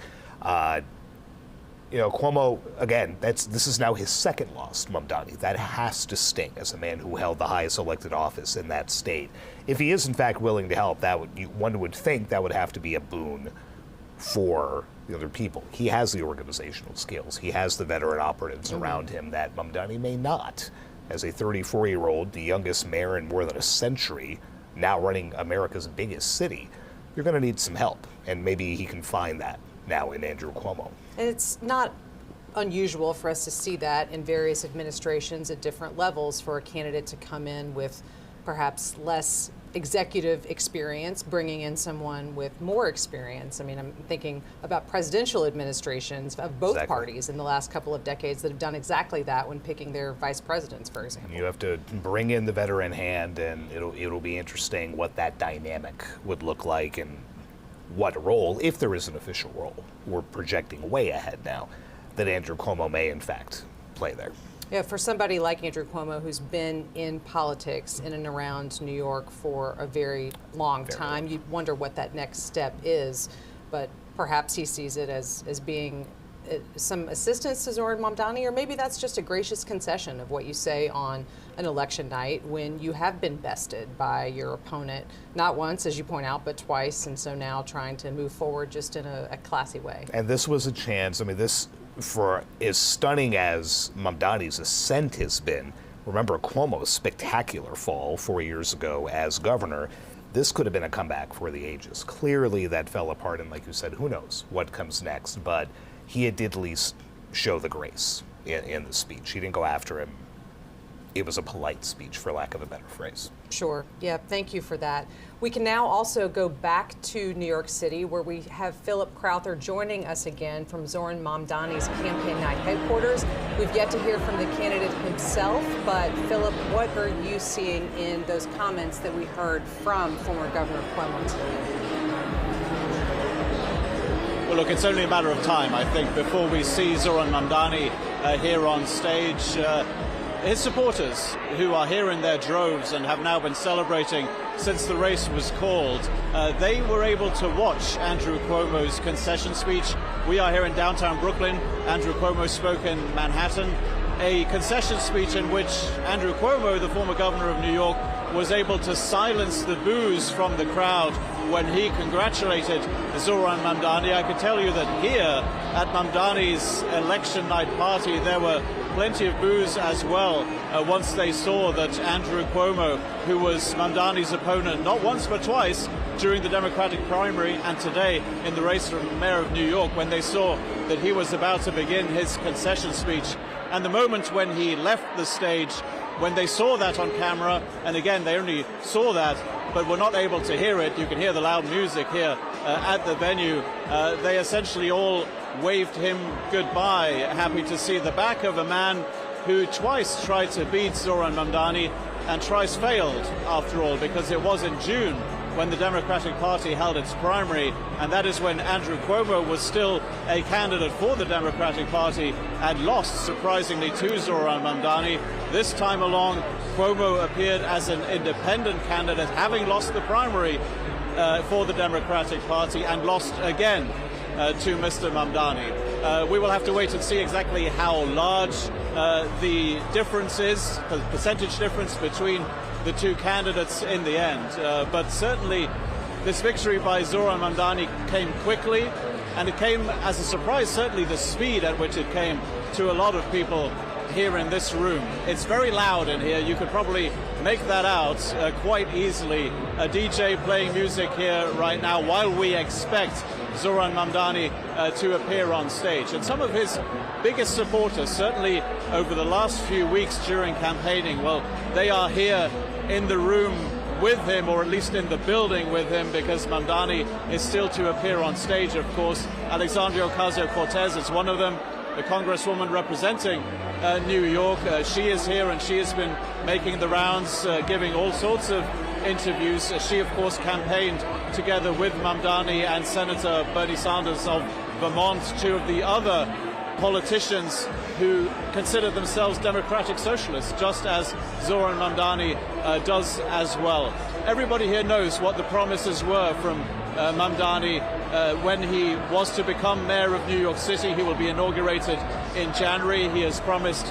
Cuomo, again, this is now his second loss, Mamdani. That has to sting as a man who held the highest elected office in that state. If he is in fact willing to help, one would think that would have to be a boon for the other people. He has the organizational skills. He has the veteran operatives around him that Mamdani may not. As a 34-year-old, the youngest mayor in more than a century, now running America's biggest city, you're going to need some help. And maybe he can find that now in Andrew Cuomo.
And it's not unusual for us to see that in various administrations at different levels for a candidate to come in with perhaps less executive experience, bringing in someone with more experience. I mean, I'm thinking about presidential administrations of both parties in the last couple of decades that have done exactly that when picking their vice presidents, for example.
You have to bring in the veteran hand, and it'll be interesting what that dynamic would look like and what role, if there is an official role, we're projecting way ahead now, that Andrew Cuomo may in fact play there.
Yeah, for somebody like Andrew Cuomo, who's been in politics in and around New York for a very long time, you'd wonder what that next step is. But perhaps he sees it as being some assistance to Zoran Mamdani, or maybe that's just a gracious concession of what you say on an election night when you have been bested by your opponent, not once, as you point out, but twice, and so now trying to move forward just in a classy way.
And this was a chance. I mean, this, for as stunning as Mamdani's ascent has been, remember Cuomo's spectacular fall 4 years ago as governor. This could have been a comeback for the ages. Clearly that fell apart, and like you said, who knows what comes next, but he did at least show the grace in the speech. He didn't go after him. It was a polite speech, for lack of a better phrase.
Sure. Yeah, thank you for that. We can now also go back to New York City, where we have Philip Crowther joining us again from Zoran Mamdani's campaign night headquarters. We've yet to hear from the candidate himself, but Philip, what are you seeing in those comments that we heard from former Governor Cuomo today?
Well, look, it's only a matter of time, I think, before we see Zoran Mamdani here on stage. His supporters, who are here in their droves and have now been celebrating since the race was called, they were able to watch Andrew Cuomo's concession speech. We are here in downtown Brooklyn. Andrew Cuomo spoke in Manhattan. A concession speech in which Andrew Cuomo, the former governor of New York, was able to silence the boos from the crowd when he congratulated Zoran Mamdani. I can tell you that here at Mamdani's election night party, there were plenty of boos as well once they saw that Andrew Cuomo, who was Mamdani's opponent not once but twice during the Democratic primary and today in the race for mayor of New York, when they saw that he was about to begin his concession speech. And the moment when he left the stage, when they saw that on camera, and again, they only saw that, but were not able to hear it. You can hear the loud music here at the venue. They essentially all waved him goodbye, happy to see the back of a man who twice tried to beat Zoran Mamdani and twice failed, after all, because it was in June when the Democratic Party held its primary, and that is when Andrew Cuomo was still a candidate for the Democratic Party and lost, surprisingly, to Zoran Mamdani. This time along, Cuomo appeared as an independent candidate, having lost the primary for the Democratic Party and lost again to Mr. Mamdani. We will have to wait and see exactly how large the difference is, the percentage difference between the two candidates in the end. But certainly this victory by Zoran Mamdani came quickly, and it came as a surprise, certainly the speed at which it came to a lot of people here in this room. It's very loud in here. You could probably make that out quite easily. A DJ playing music here right now while we expect Zoran Mamdani to appear on stage. And some of his biggest supporters, certainly over the last few weeks during campaigning, well, they are here in the room with him, or at least in the building with him, because Mamdani is still to appear on stage, of course. Alexandria Ocasio-Cortez is one of them, the congresswoman representing New York. She is here, and she has been making the rounds, giving all sorts of interviews. She, of course, campaigned together with Mamdani and Senator Bernie Sanders of Vermont, two of the other politicians who consider themselves democratic socialists, just as Zoran Mamdani does as well. Everybody here knows what the promises were from Mamdani when he was to become mayor of New York City. He will be inaugurated in January. He has promised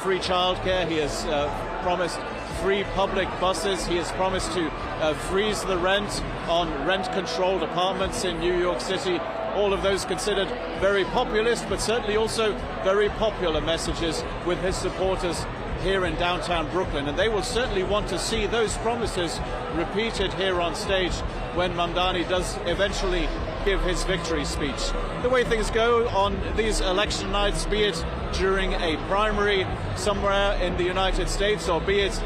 free childcare. He has promised free public buses. He has promised to freeze the rent on rent-controlled apartments in New York City. All of those considered very populist, but certainly also very popular messages with his supporters here in downtown Brooklyn. And they will certainly want to see those promises repeated here on stage when Mamdani does eventually give his victory speech. The way things go on these election nights, be it during a primary somewhere in the United States or be it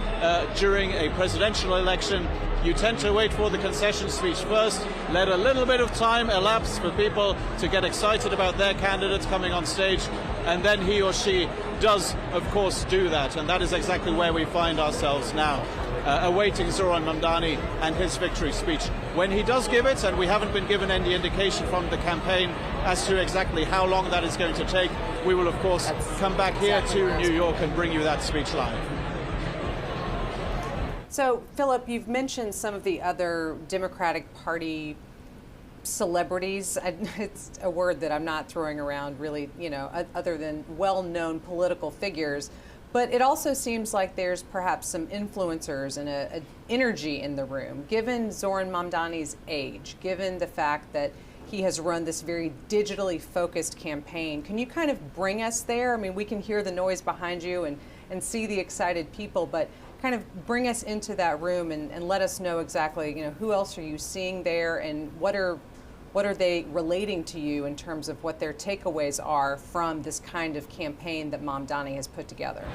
during a presidential election, you tend to wait for the concession speech first, let a little bit of time elapse for people to get excited about their candidates coming on stage, and then he or she does, of course, do that. And that is exactly where we find ourselves now, awaiting Zoran Mamdani and his victory speech. When he does give it, and we haven't been given any indication from the campaign as to exactly how long that is going to take, we will, of course, come back here to New York and bring you that speech live.
So, Philip, you've mentioned some of the other Democratic Party celebrities. It's a word that I'm not throwing around really, other than well-known political figures. But it also seems like there's perhaps some influencers and an energy in the room. Given Zoran Mamdani's age, given the fact that he has run this very digitally focused campaign, can you kind of bring us there? I mean, we can hear the noise behind you and see the excited people, but kind of bring us into that room and let us know exactly, who else are you seeing there, and what are they relating to you in terms of what their takeaways are from this kind of campaign that Mamdani has put together?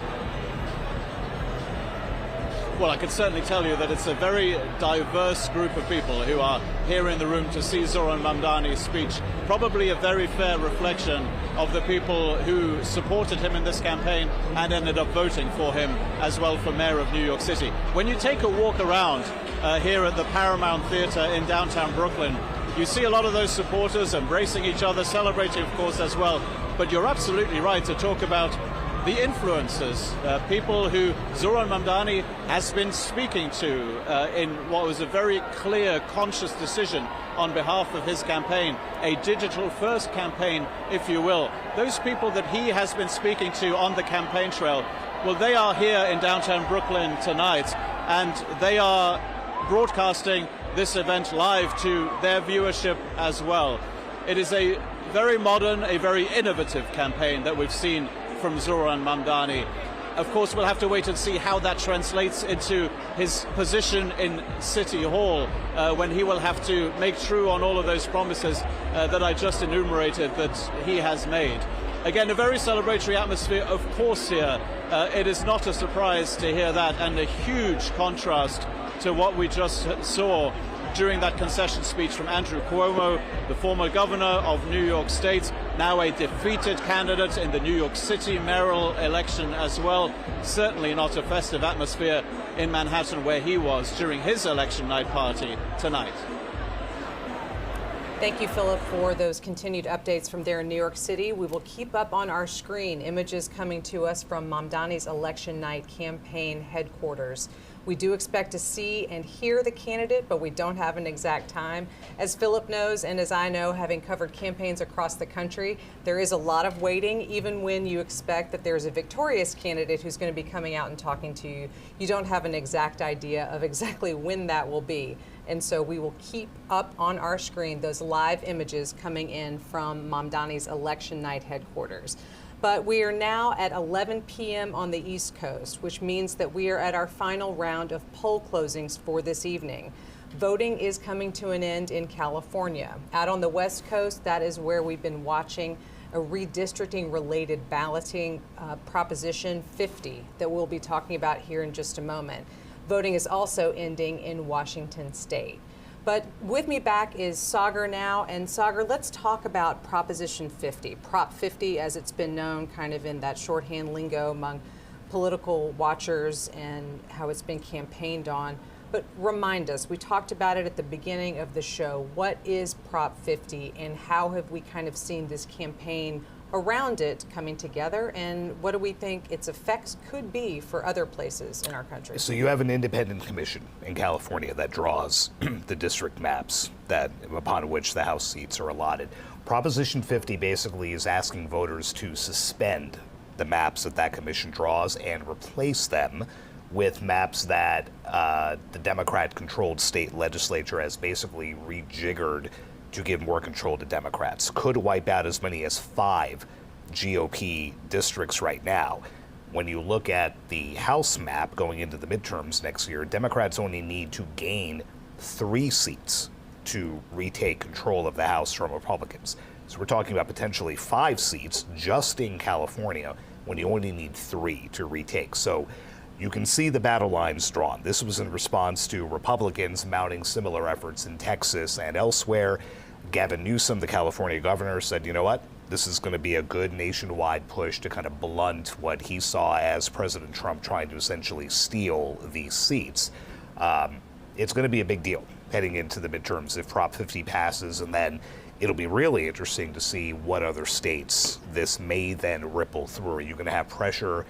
Well, I can certainly tell you that it's a very diverse group of people who are here in the room to see Zoran Mamdani's speech. Probably a very fair reflection of the people who supported him in this campaign and ended up voting for him as well for mayor of New York City. When you take a walk around here at the Paramount Theater in downtown Brooklyn, you see a lot of those supporters embracing each other, celebrating, of course, as well. But you're absolutely right to talk about the influencers, people who Zoran Mamdani has been speaking to in what was a very clear, conscious decision on behalf of his campaign, a digital-first campaign, if you will. Those people that he has been speaking to on the campaign trail, well, they are here in downtown Brooklyn tonight, and they are broadcasting this event live to their viewership as well. It is a very modern, a very innovative campaign that we've seen from Zoran Mamdani. Of course, we'll have to wait and see how that translates into his position in City Hall when he will have to make true on all of those promises that I just enumerated that he has made. Again, a very celebratory atmosphere, of course, here. It is not a surprise to hear that, and a huge contrast to what we just saw during that concession speech from Andrew Cuomo, the former governor of New York State. now a defeated candidate in the New York City mayoral election as well. Certainly not a festive atmosphere in Manhattan where he was during his election night party tonight.
Thank you, Philip, for those continued updates from there in New York City. We will keep up on our screen images coming to us from Mamdani's election night campaign headquarters. We do expect to see and hear the candidate, but we don't have an exact time. As Philip knows, and as I know, having covered campaigns across the country, there is a lot of waiting. Even when you expect that there's a victorious candidate who's going to be coming out and talking to you, you don't have an exact idea of exactly when that will be. And so we will keep up on our screen those live images coming in from Mamdani's election night headquarters. But we are now at 11 p.m. on the East Coast, which means that we are at our final round of poll closings for this evening. Voting is coming to an end in California. Out on the West Coast, that is where we've been watching a redistricting-related balloting Proposition 50 that we'll be talking about here in just a moment. Voting is also ending in Washington State. But with me back is Sagar now. And Sagar, let's talk about Proposition 50, Prop 50 as it's been known kind of in that shorthand lingo among political watchers and how it's been campaigned on. But remind us, we talked about it at the beginning of the show. What is Prop 50 and how have we kind of seen this campaign around it coming together, and what do we think its effects could be for other places in our country?
So you have an independent commission in California that draws the district maps that upon which the House seats are allotted. Proposition 50 basically is asking voters to suspend the maps that commission draws and replace them with maps that the Democrat-controlled state legislature has basically rejiggered to give more control to Democrats. Could wipe out as many as 5 GOP districts right now. When you look at the House map going into the midterms next year, Democrats only need to gain 3 seats to retake control of the House from Republicans. So we're talking about potentially 5 seats just in California when you only need 3 to retake. So you can see the battle lines drawn. This was in response to Republicans mounting similar efforts in Texas and elsewhere. Gavin Newsom, the California governor, said, you know what, this is going to be a good nationwide push to kind of blunt what he saw as President Trump trying to essentially steal these seats. It's going to be a big deal heading into the midterms if Prop 50 passes, and then it'll be really interesting to see what other states this may then ripple through. Are you going to have pressure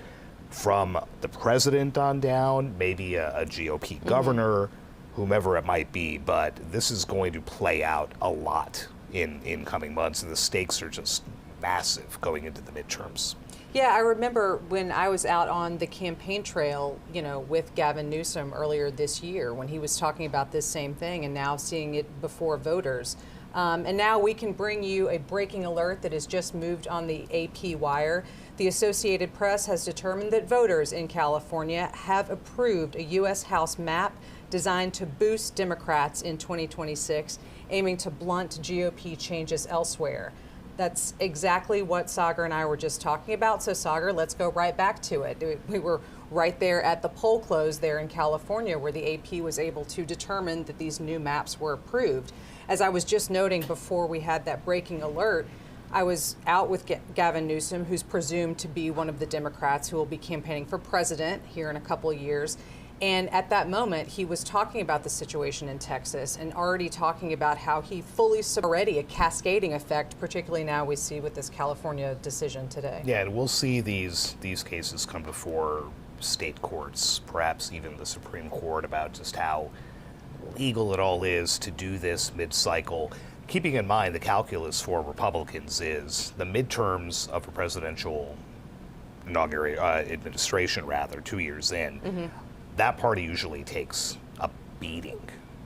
from the president on down, maybe a GOP governor, whomever it might be, but this is going to play out a lot in coming months, and the stakes are just massive going into the midterms.
Yeah, I remember when I was out on the campaign trail, with Gavin Newsom earlier this year when he was talking about this same thing, and now seeing it before voters. And now we can bring you a breaking alert that has just moved on the AP wire. The Associated Press has determined that voters in California have approved a U.S. House map designed to boost Democrats in 2026, aiming to blunt GOP changes elsewhere. That's exactly what Sagar and I were just talking about. So Sagar, let's go right back to it. We were right there at the poll close there in California where the AP was able to determine that these new maps were approved. As I was just noting before we had that breaking alert, I was out with Gavin Newsom, who's presumed to be one of the Democrats who will be campaigning for president here in a couple of years. And at that moment, he was talking about the situation in Texas and already talking about how he fully already a cascading effect, particularly now we see with this California decision today.
Yeah, and we'll see these cases come before state courts, perhaps even the Supreme Court, about just how legal it all is to do this mid-cycle. Keeping in mind the calculus for Republicans is the midterms of a presidential administration, 2 years in, that party usually takes a beating.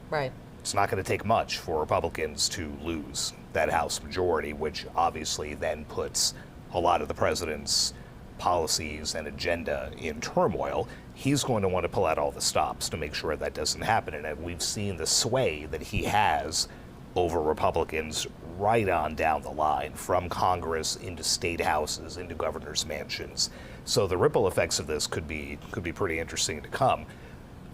Right.
It's not going to take much for Republicans to lose that House majority, which obviously then puts a lot of the president's policies and agenda in turmoil. He's going to want to pull out all the stops to make sure that doesn't happen. And we've seen the sway that he has over Republicans right on down the line, from Congress into state houses, into governors' mansions. So the ripple effects of this could be pretty interesting to come.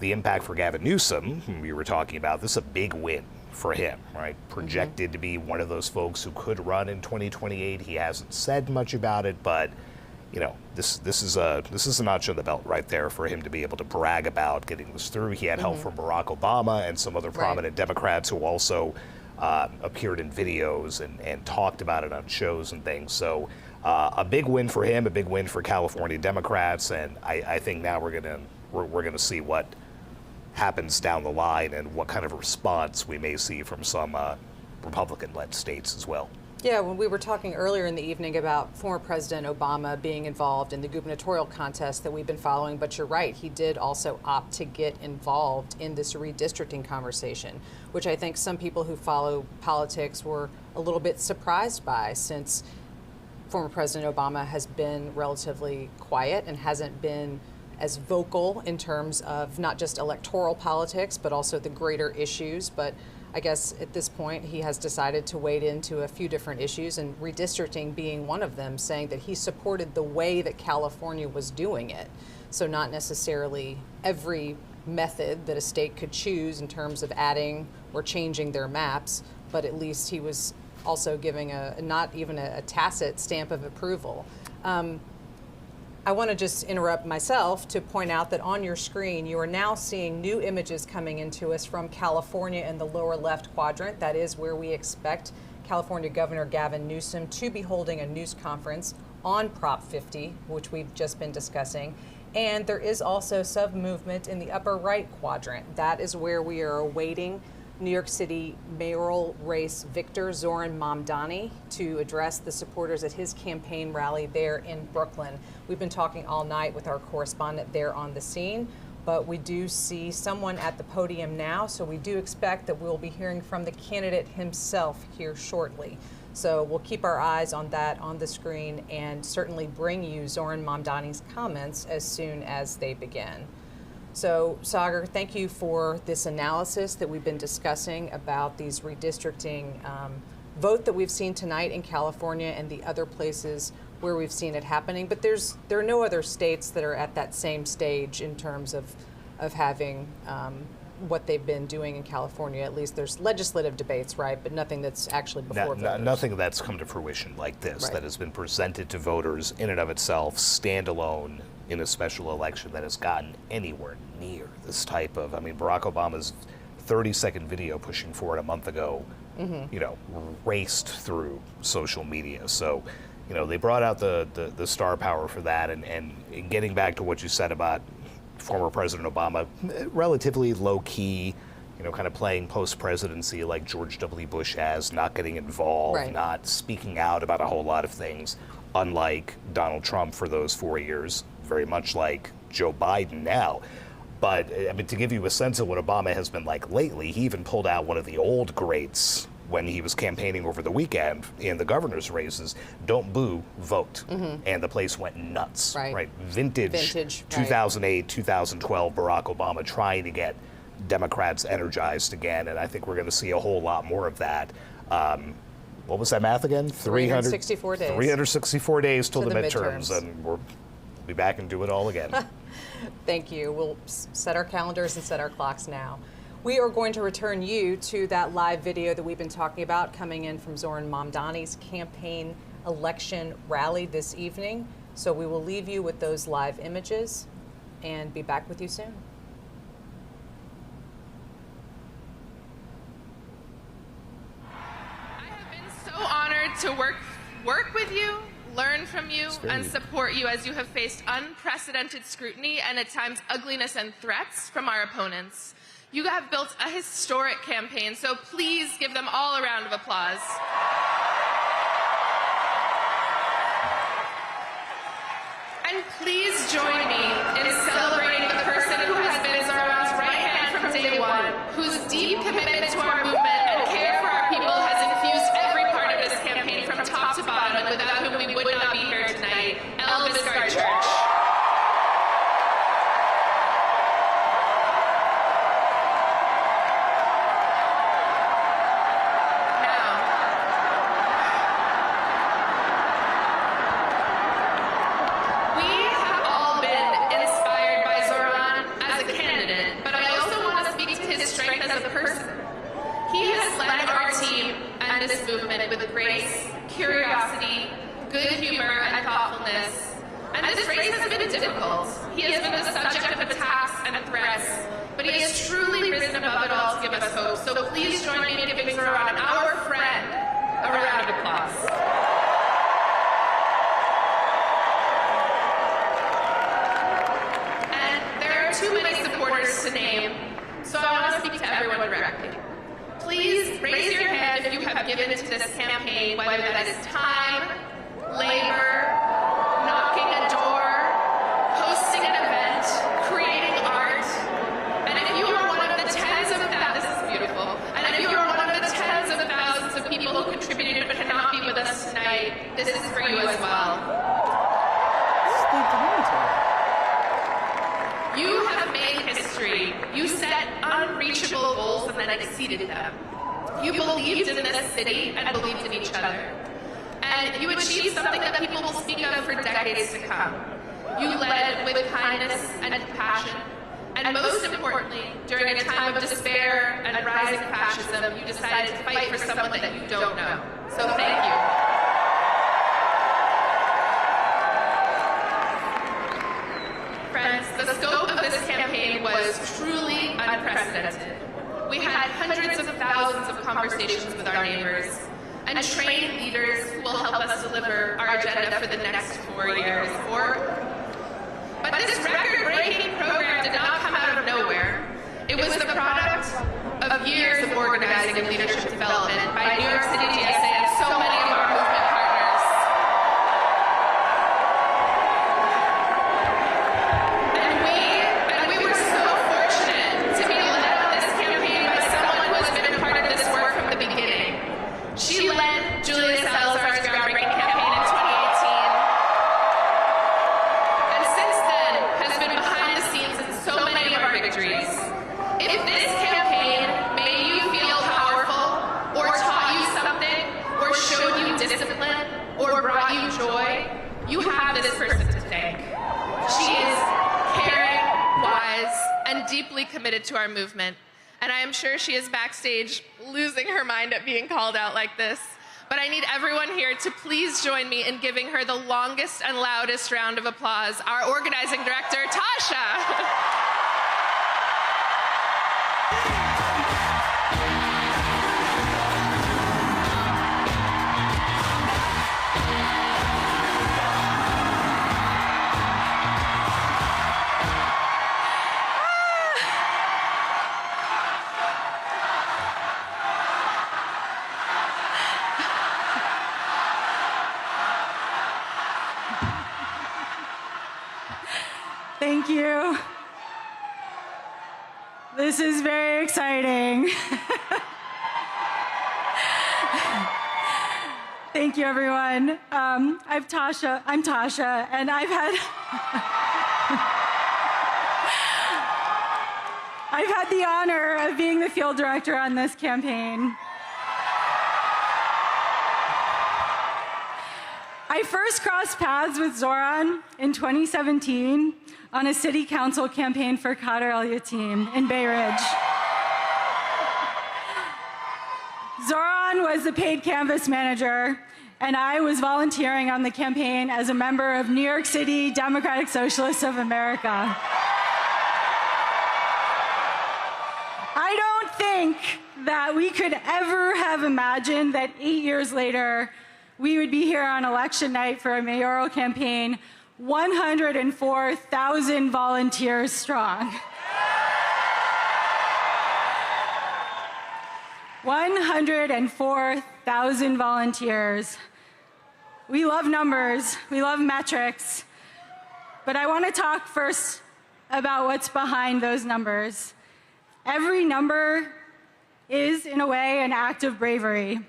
The impact for Gavin Newsom, whom we were talking about, this is a big win for him, right? Projected to be one of those folks who could run in 2028. He hasn't said much about it, but you know, this is a notch on the belt right there for him to be able to brag about getting this through. He had help from Barack Obama and some other prominent Democrats who also appeared in videos and talked about it on shows and things. So a big win for him, a big win for California Democrats, and I think now we're gonna see what happens down the line and what kind of response we may see from some Republican-led states as well.
Yeah, when we were talking earlier in the evening about former President Obama being involved in the gubernatorial contest that we've been following, but you're right, he did also opt to get involved in this redistricting conversation, which I think some people who follow politics were a little bit surprised by, since former President Obama has been relatively quiet and hasn't been as vocal in terms of not just electoral politics, but also the greater issues. But I guess at this point, he has decided to wade into a few different issues, and redistricting being one of them, saying that he supported the way that California was doing it. So not necessarily every method that a state could choose in terms of adding or changing their maps, but at least he was also giving not even a tacit stamp of approval. I want to just interrupt myself to point out that on your screen, you are now seeing new images coming into us from California in the lower left quadrant. That is where we expect California Governor Gavin Newsom to be holding a news conference on Prop 50, which we've just been discussing. And there is also sub-movement in the upper right quadrant. That is where we are awaiting New York City mayoral race victor Zoran Mamdani to address the supporters at his campaign rally there in Brooklyn. We've been talking all night with our correspondent there on the scene, but we do see someone at the podium now, so we do expect that we'll be hearing from the candidate himself here shortly. So we'll keep our eyes on that on the screen and certainly bring you Zoran Mamdani's comments as soon as they begin. So, Sagar, thank you for this analysis that we've been discussing about these redistricting vote that we've seen tonight in California and the other places where we've seen it happening. But there are no other states that are at that same stage in terms of having what they've been doing in California. At least there's legislative debates, right? But nothing that's actually before voters.
Nothing that's come to fruition like this, that has been presented to voters in and of itself, standalone, in a special election that has gotten anywhere near this type of, I mean, Barack Obama's 30-second video pushing for it a month ago, you know, raced through social media. So, you know, they brought out the star power for that, and getting back to what you said about former President Obama, relatively low-key, you know, kind of playing post-presidency like George W. Bush has, not getting involved, not speaking out about a whole lot of things, unlike Donald Trump for those 4 years, very much like Joe Biden now. But I mean, to give you a sense of what Obama has been like lately, he even pulled out one of the old greats when he was campaigning over the weekend in the governor's races: don't boo, vote. And the place went nuts, right? Vintage 2008, 2012 Barack Obama trying to get Democrats energized again, and I think we're going to see a whole lot more of that. What was that math again?
364 days.
364 days till the midterms, and we'll be back and do it all again.
Thank you. We'll set our calendars and set our clocks now. We are going to return you to that live video that we've been talking about coming in from Zoran Mamdani's campaign election rally this evening. So we will leave you with those live images and be back with you soon.
So honored to work with you, learn from you, and support you as you have faced unprecedented scrutiny and at times ugliness and threats from our opponents. You have built a historic campaign, so please give them all a round of applause. And please join me in celebrating the person who has been Zoran's right hand from day one, whose deep commitment to our movement and care for our people has infused every part of this campaign from top to bottom, and without whom we would not be here tonight. Elvis Church. We have all been inspired by Zoran as a candidate led this movement with grace, curiosity, good humor, and thoughtfulness. And this race has been difficult. He has been the subject of attacks and threats, but he has truly risen above it all to give us hope. So please join me in giving Zoran, our friend, a round of applause. And there are too many supporters to name, so I want to speak to everyone directly. Please raise your hand if you have given to this campaign, whether that is time, labor, knocking a door, hosting an event, creating art. And if you are one of the tens of thousands, this is beautiful, and if you are one of the tens of thousands of people who contributed but cannot be with us tonight, this is for you as well. You have made history. You set unreachable goals and then exceeded them. You believed in this city and believed in each other. And you achieved something that people will speak of for decades to come. You led with kindness and compassion. And most importantly, during a time of despair and rising fascism, you decided to fight for someone that you don't know. So thank you. Friends, the scope of this campaign was truly unprecedented. We had hundreds of thousands of conversations with our neighbors and trained leaders who will help us deliver our agenda for the next 4 years. But this record-breaking program did not come out of nowhere. It was the product of years of organizing and leadership development by New York City GSA and so many of our movement partners. And we were so fortunate to be led on this campaign by someone who has been a part of this work from the beginning. She led Julia Salazar's groundbreaking campaign in 2018. And since then has been behind the scenes in so many of our victories. If this campaign made you feel powerful, or taught you something, or showed you discipline, or brought you joy, you have this person to thank. She is caring, wise, and deeply committed to our movement. And I am sure she is backstage losing her mind at being called out like this. But I need everyone here to please join me in giving her the longest and loudest round of applause, our organizing director, Tasha.
Thank you. This is very exciting. Thank you, everyone. I'm Tasha, and I've had the honor of being the field director on this campaign. I first crossed paths with Zoran in 2017 on a city council campaign for Khader El-Yateem in Bay Ridge. Zoran was the paid canvas manager, and I was volunteering on the campaign as a member of New York City Democratic Socialists of America. I don't think that we could ever have imagined that 8 years later, we would be here on election night for a mayoral campaign 104,000 volunteers strong. 104,000 volunteers. We love numbers, we love metrics, but I want to talk first about what's behind those numbers. Every number is, in a way, an act of bravery.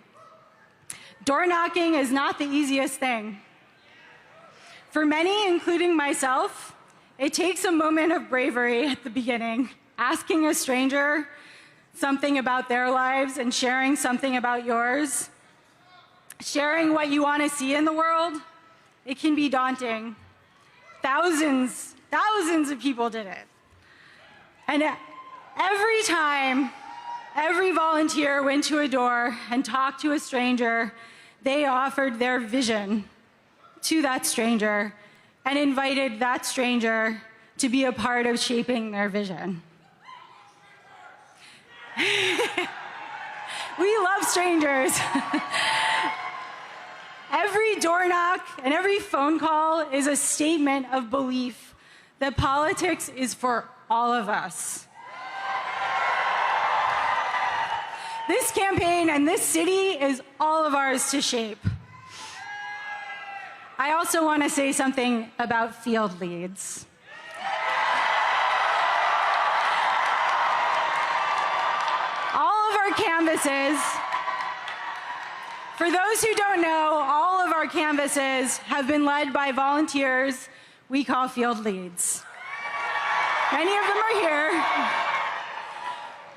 Door knocking is not the easiest thing. For many, including myself, it takes a moment of bravery at the beginning, asking a stranger something about their lives and sharing something about yours. Sharing what you want to see in the world, it can be daunting. Thousands of people did it. And every time Every volunteer went to a door and talked to a stranger. They offered their vision to that stranger and invited that stranger to be a part of shaping their vision. We love strangers. Every door knock and every phone call is a statement of belief that politics is for all of us. This campaign and this city is all of ours to shape. I also want to say something about field leads. All of our canvases, for those who don't know, all of our canvases have been led by volunteers we call field leads. Many of them are here.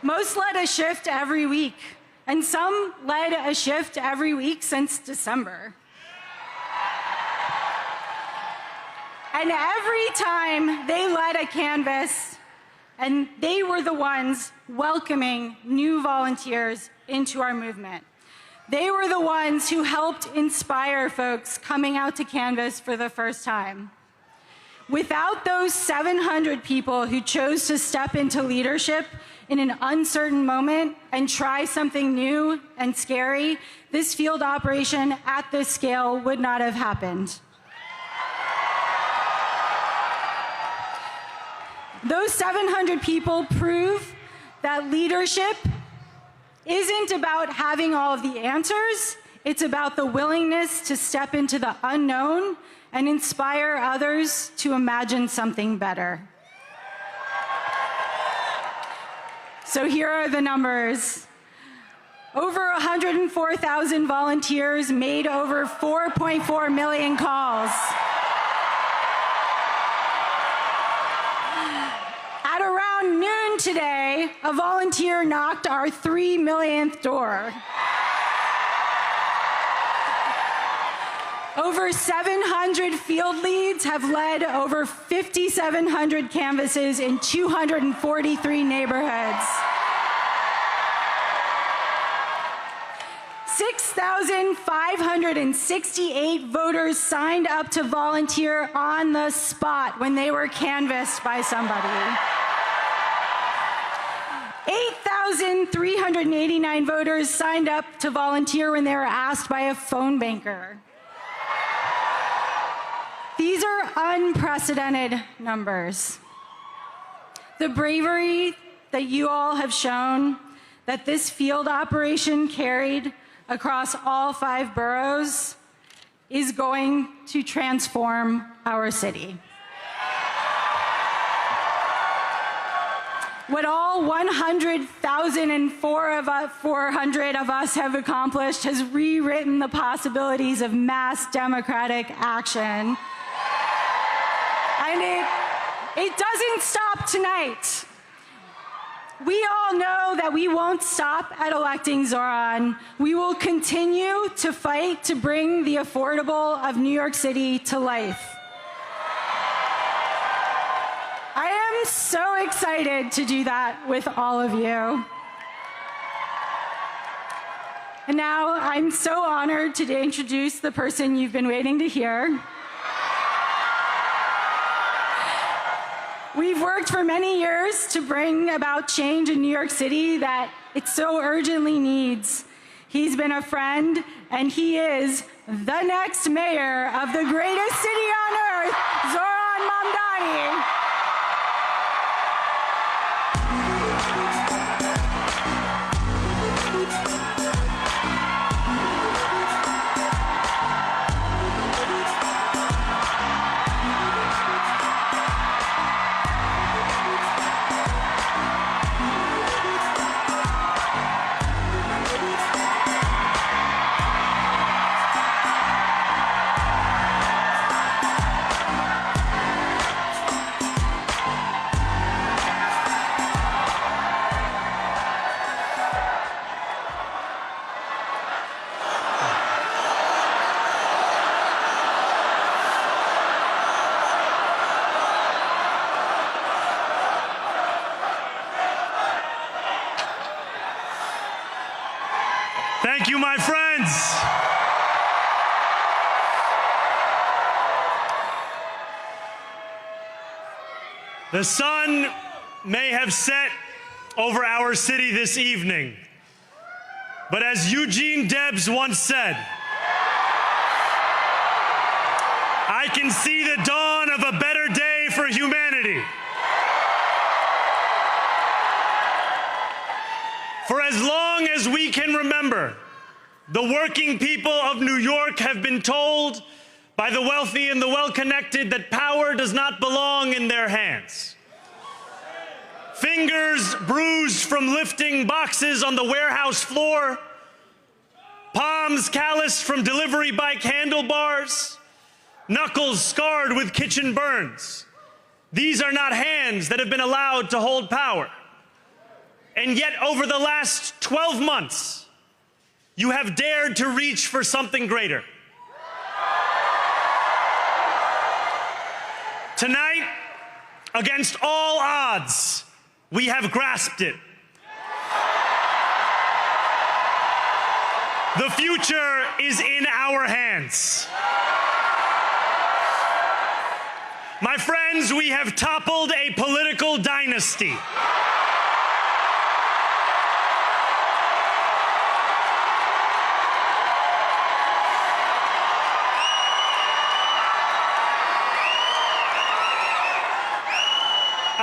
Most led a shift every week, and some led a shift every week since December. And every time they led a canvass, and they were the ones welcoming new volunteers into our movement. They were the ones who helped inspire folks coming out to canvass for the first time. Without those 700 people who chose to step into leadership in an uncertain moment and try something new and scary, this field operation at this scale would not have happened. Those 700 people prove that leadership isn't about having all of the answers. It's about the willingness to step into the unknown and inspire others to imagine something better. So here are the numbers. Over 104,000 volunteers made over 4.4 million calls. At around noon today, a volunteer knocked our 3 millionth door. Over 700 field leads have led over 5,700 canvasses in 243 neighborhoods. 6,568 voters signed up to volunteer on the spot when they were canvassed by somebody. 8,389 voters signed up to volunteer when they were asked by a phone banker. These are unprecedented numbers. The bravery that you all have shown, that this field operation carried across all 5 boroughs, is going to transform our city. What all 100,400 of us have accomplished has rewritten the possibilities of mass democratic action. And it doesn't stop tonight. We all know that we won't stop at electing Zoran. We will continue to fight to bring the affordable of New York City to life. I am so excited to do that with all of you. And now I'm so honored to introduce the person you've been waiting to hear. We've worked for many years to bring about change in New York City that it so urgently needs. He's been a friend, and he is the next mayor of the greatest city on earth, Zoran Mamdani.
Thank you, my friends. The sun may have set over our city this evening, but as Eugene Debs once said, I can see the dawn of a better day for humanity. For as long as we can remember, the working people of New York have been told by the wealthy and the well-connected that power does not belong in their hands. Fingers bruised from lifting boxes on the warehouse floor, palms calloused from delivery bike handlebars, knuckles scarred with kitchen burns. These are not hands that have been allowed to hold power. And yet, over the last 12 months, you have dared to reach for something greater. Tonight, against all odds, we have grasped it. The future is in our hands. My friends, we have toppled a political dynasty.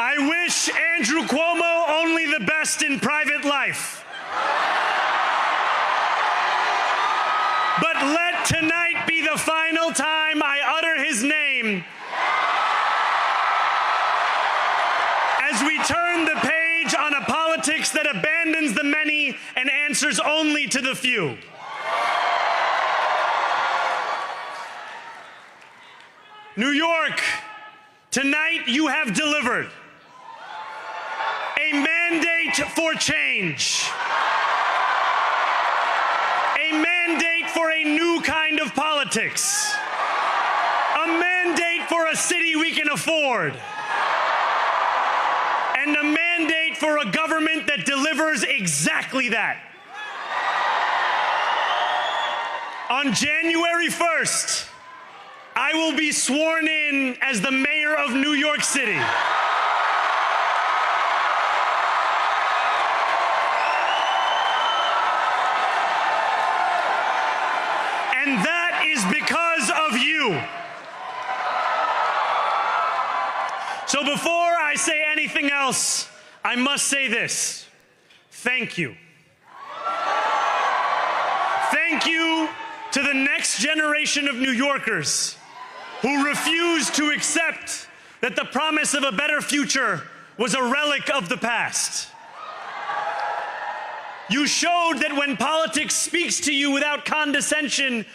I wish Andrew Cuomo only the best in private life. But let tonight be the final time I utter his name as we turn the page on a politics that abandons the many and answers only to the few. New York, tonight you have delivered a mandate for change, a mandate for a new kind of politics, a mandate for a city we can afford, and a mandate for a government that delivers exactly that. On January 1st, I will be sworn in as the mayor of New York City. And that is because of you. So before I say anything else, I must say this. Thank you. Thank you to the next generation of New Yorkers who refused to accept that the promise of a better future was a relic of the past. You showed that when politics speaks to you without condescension,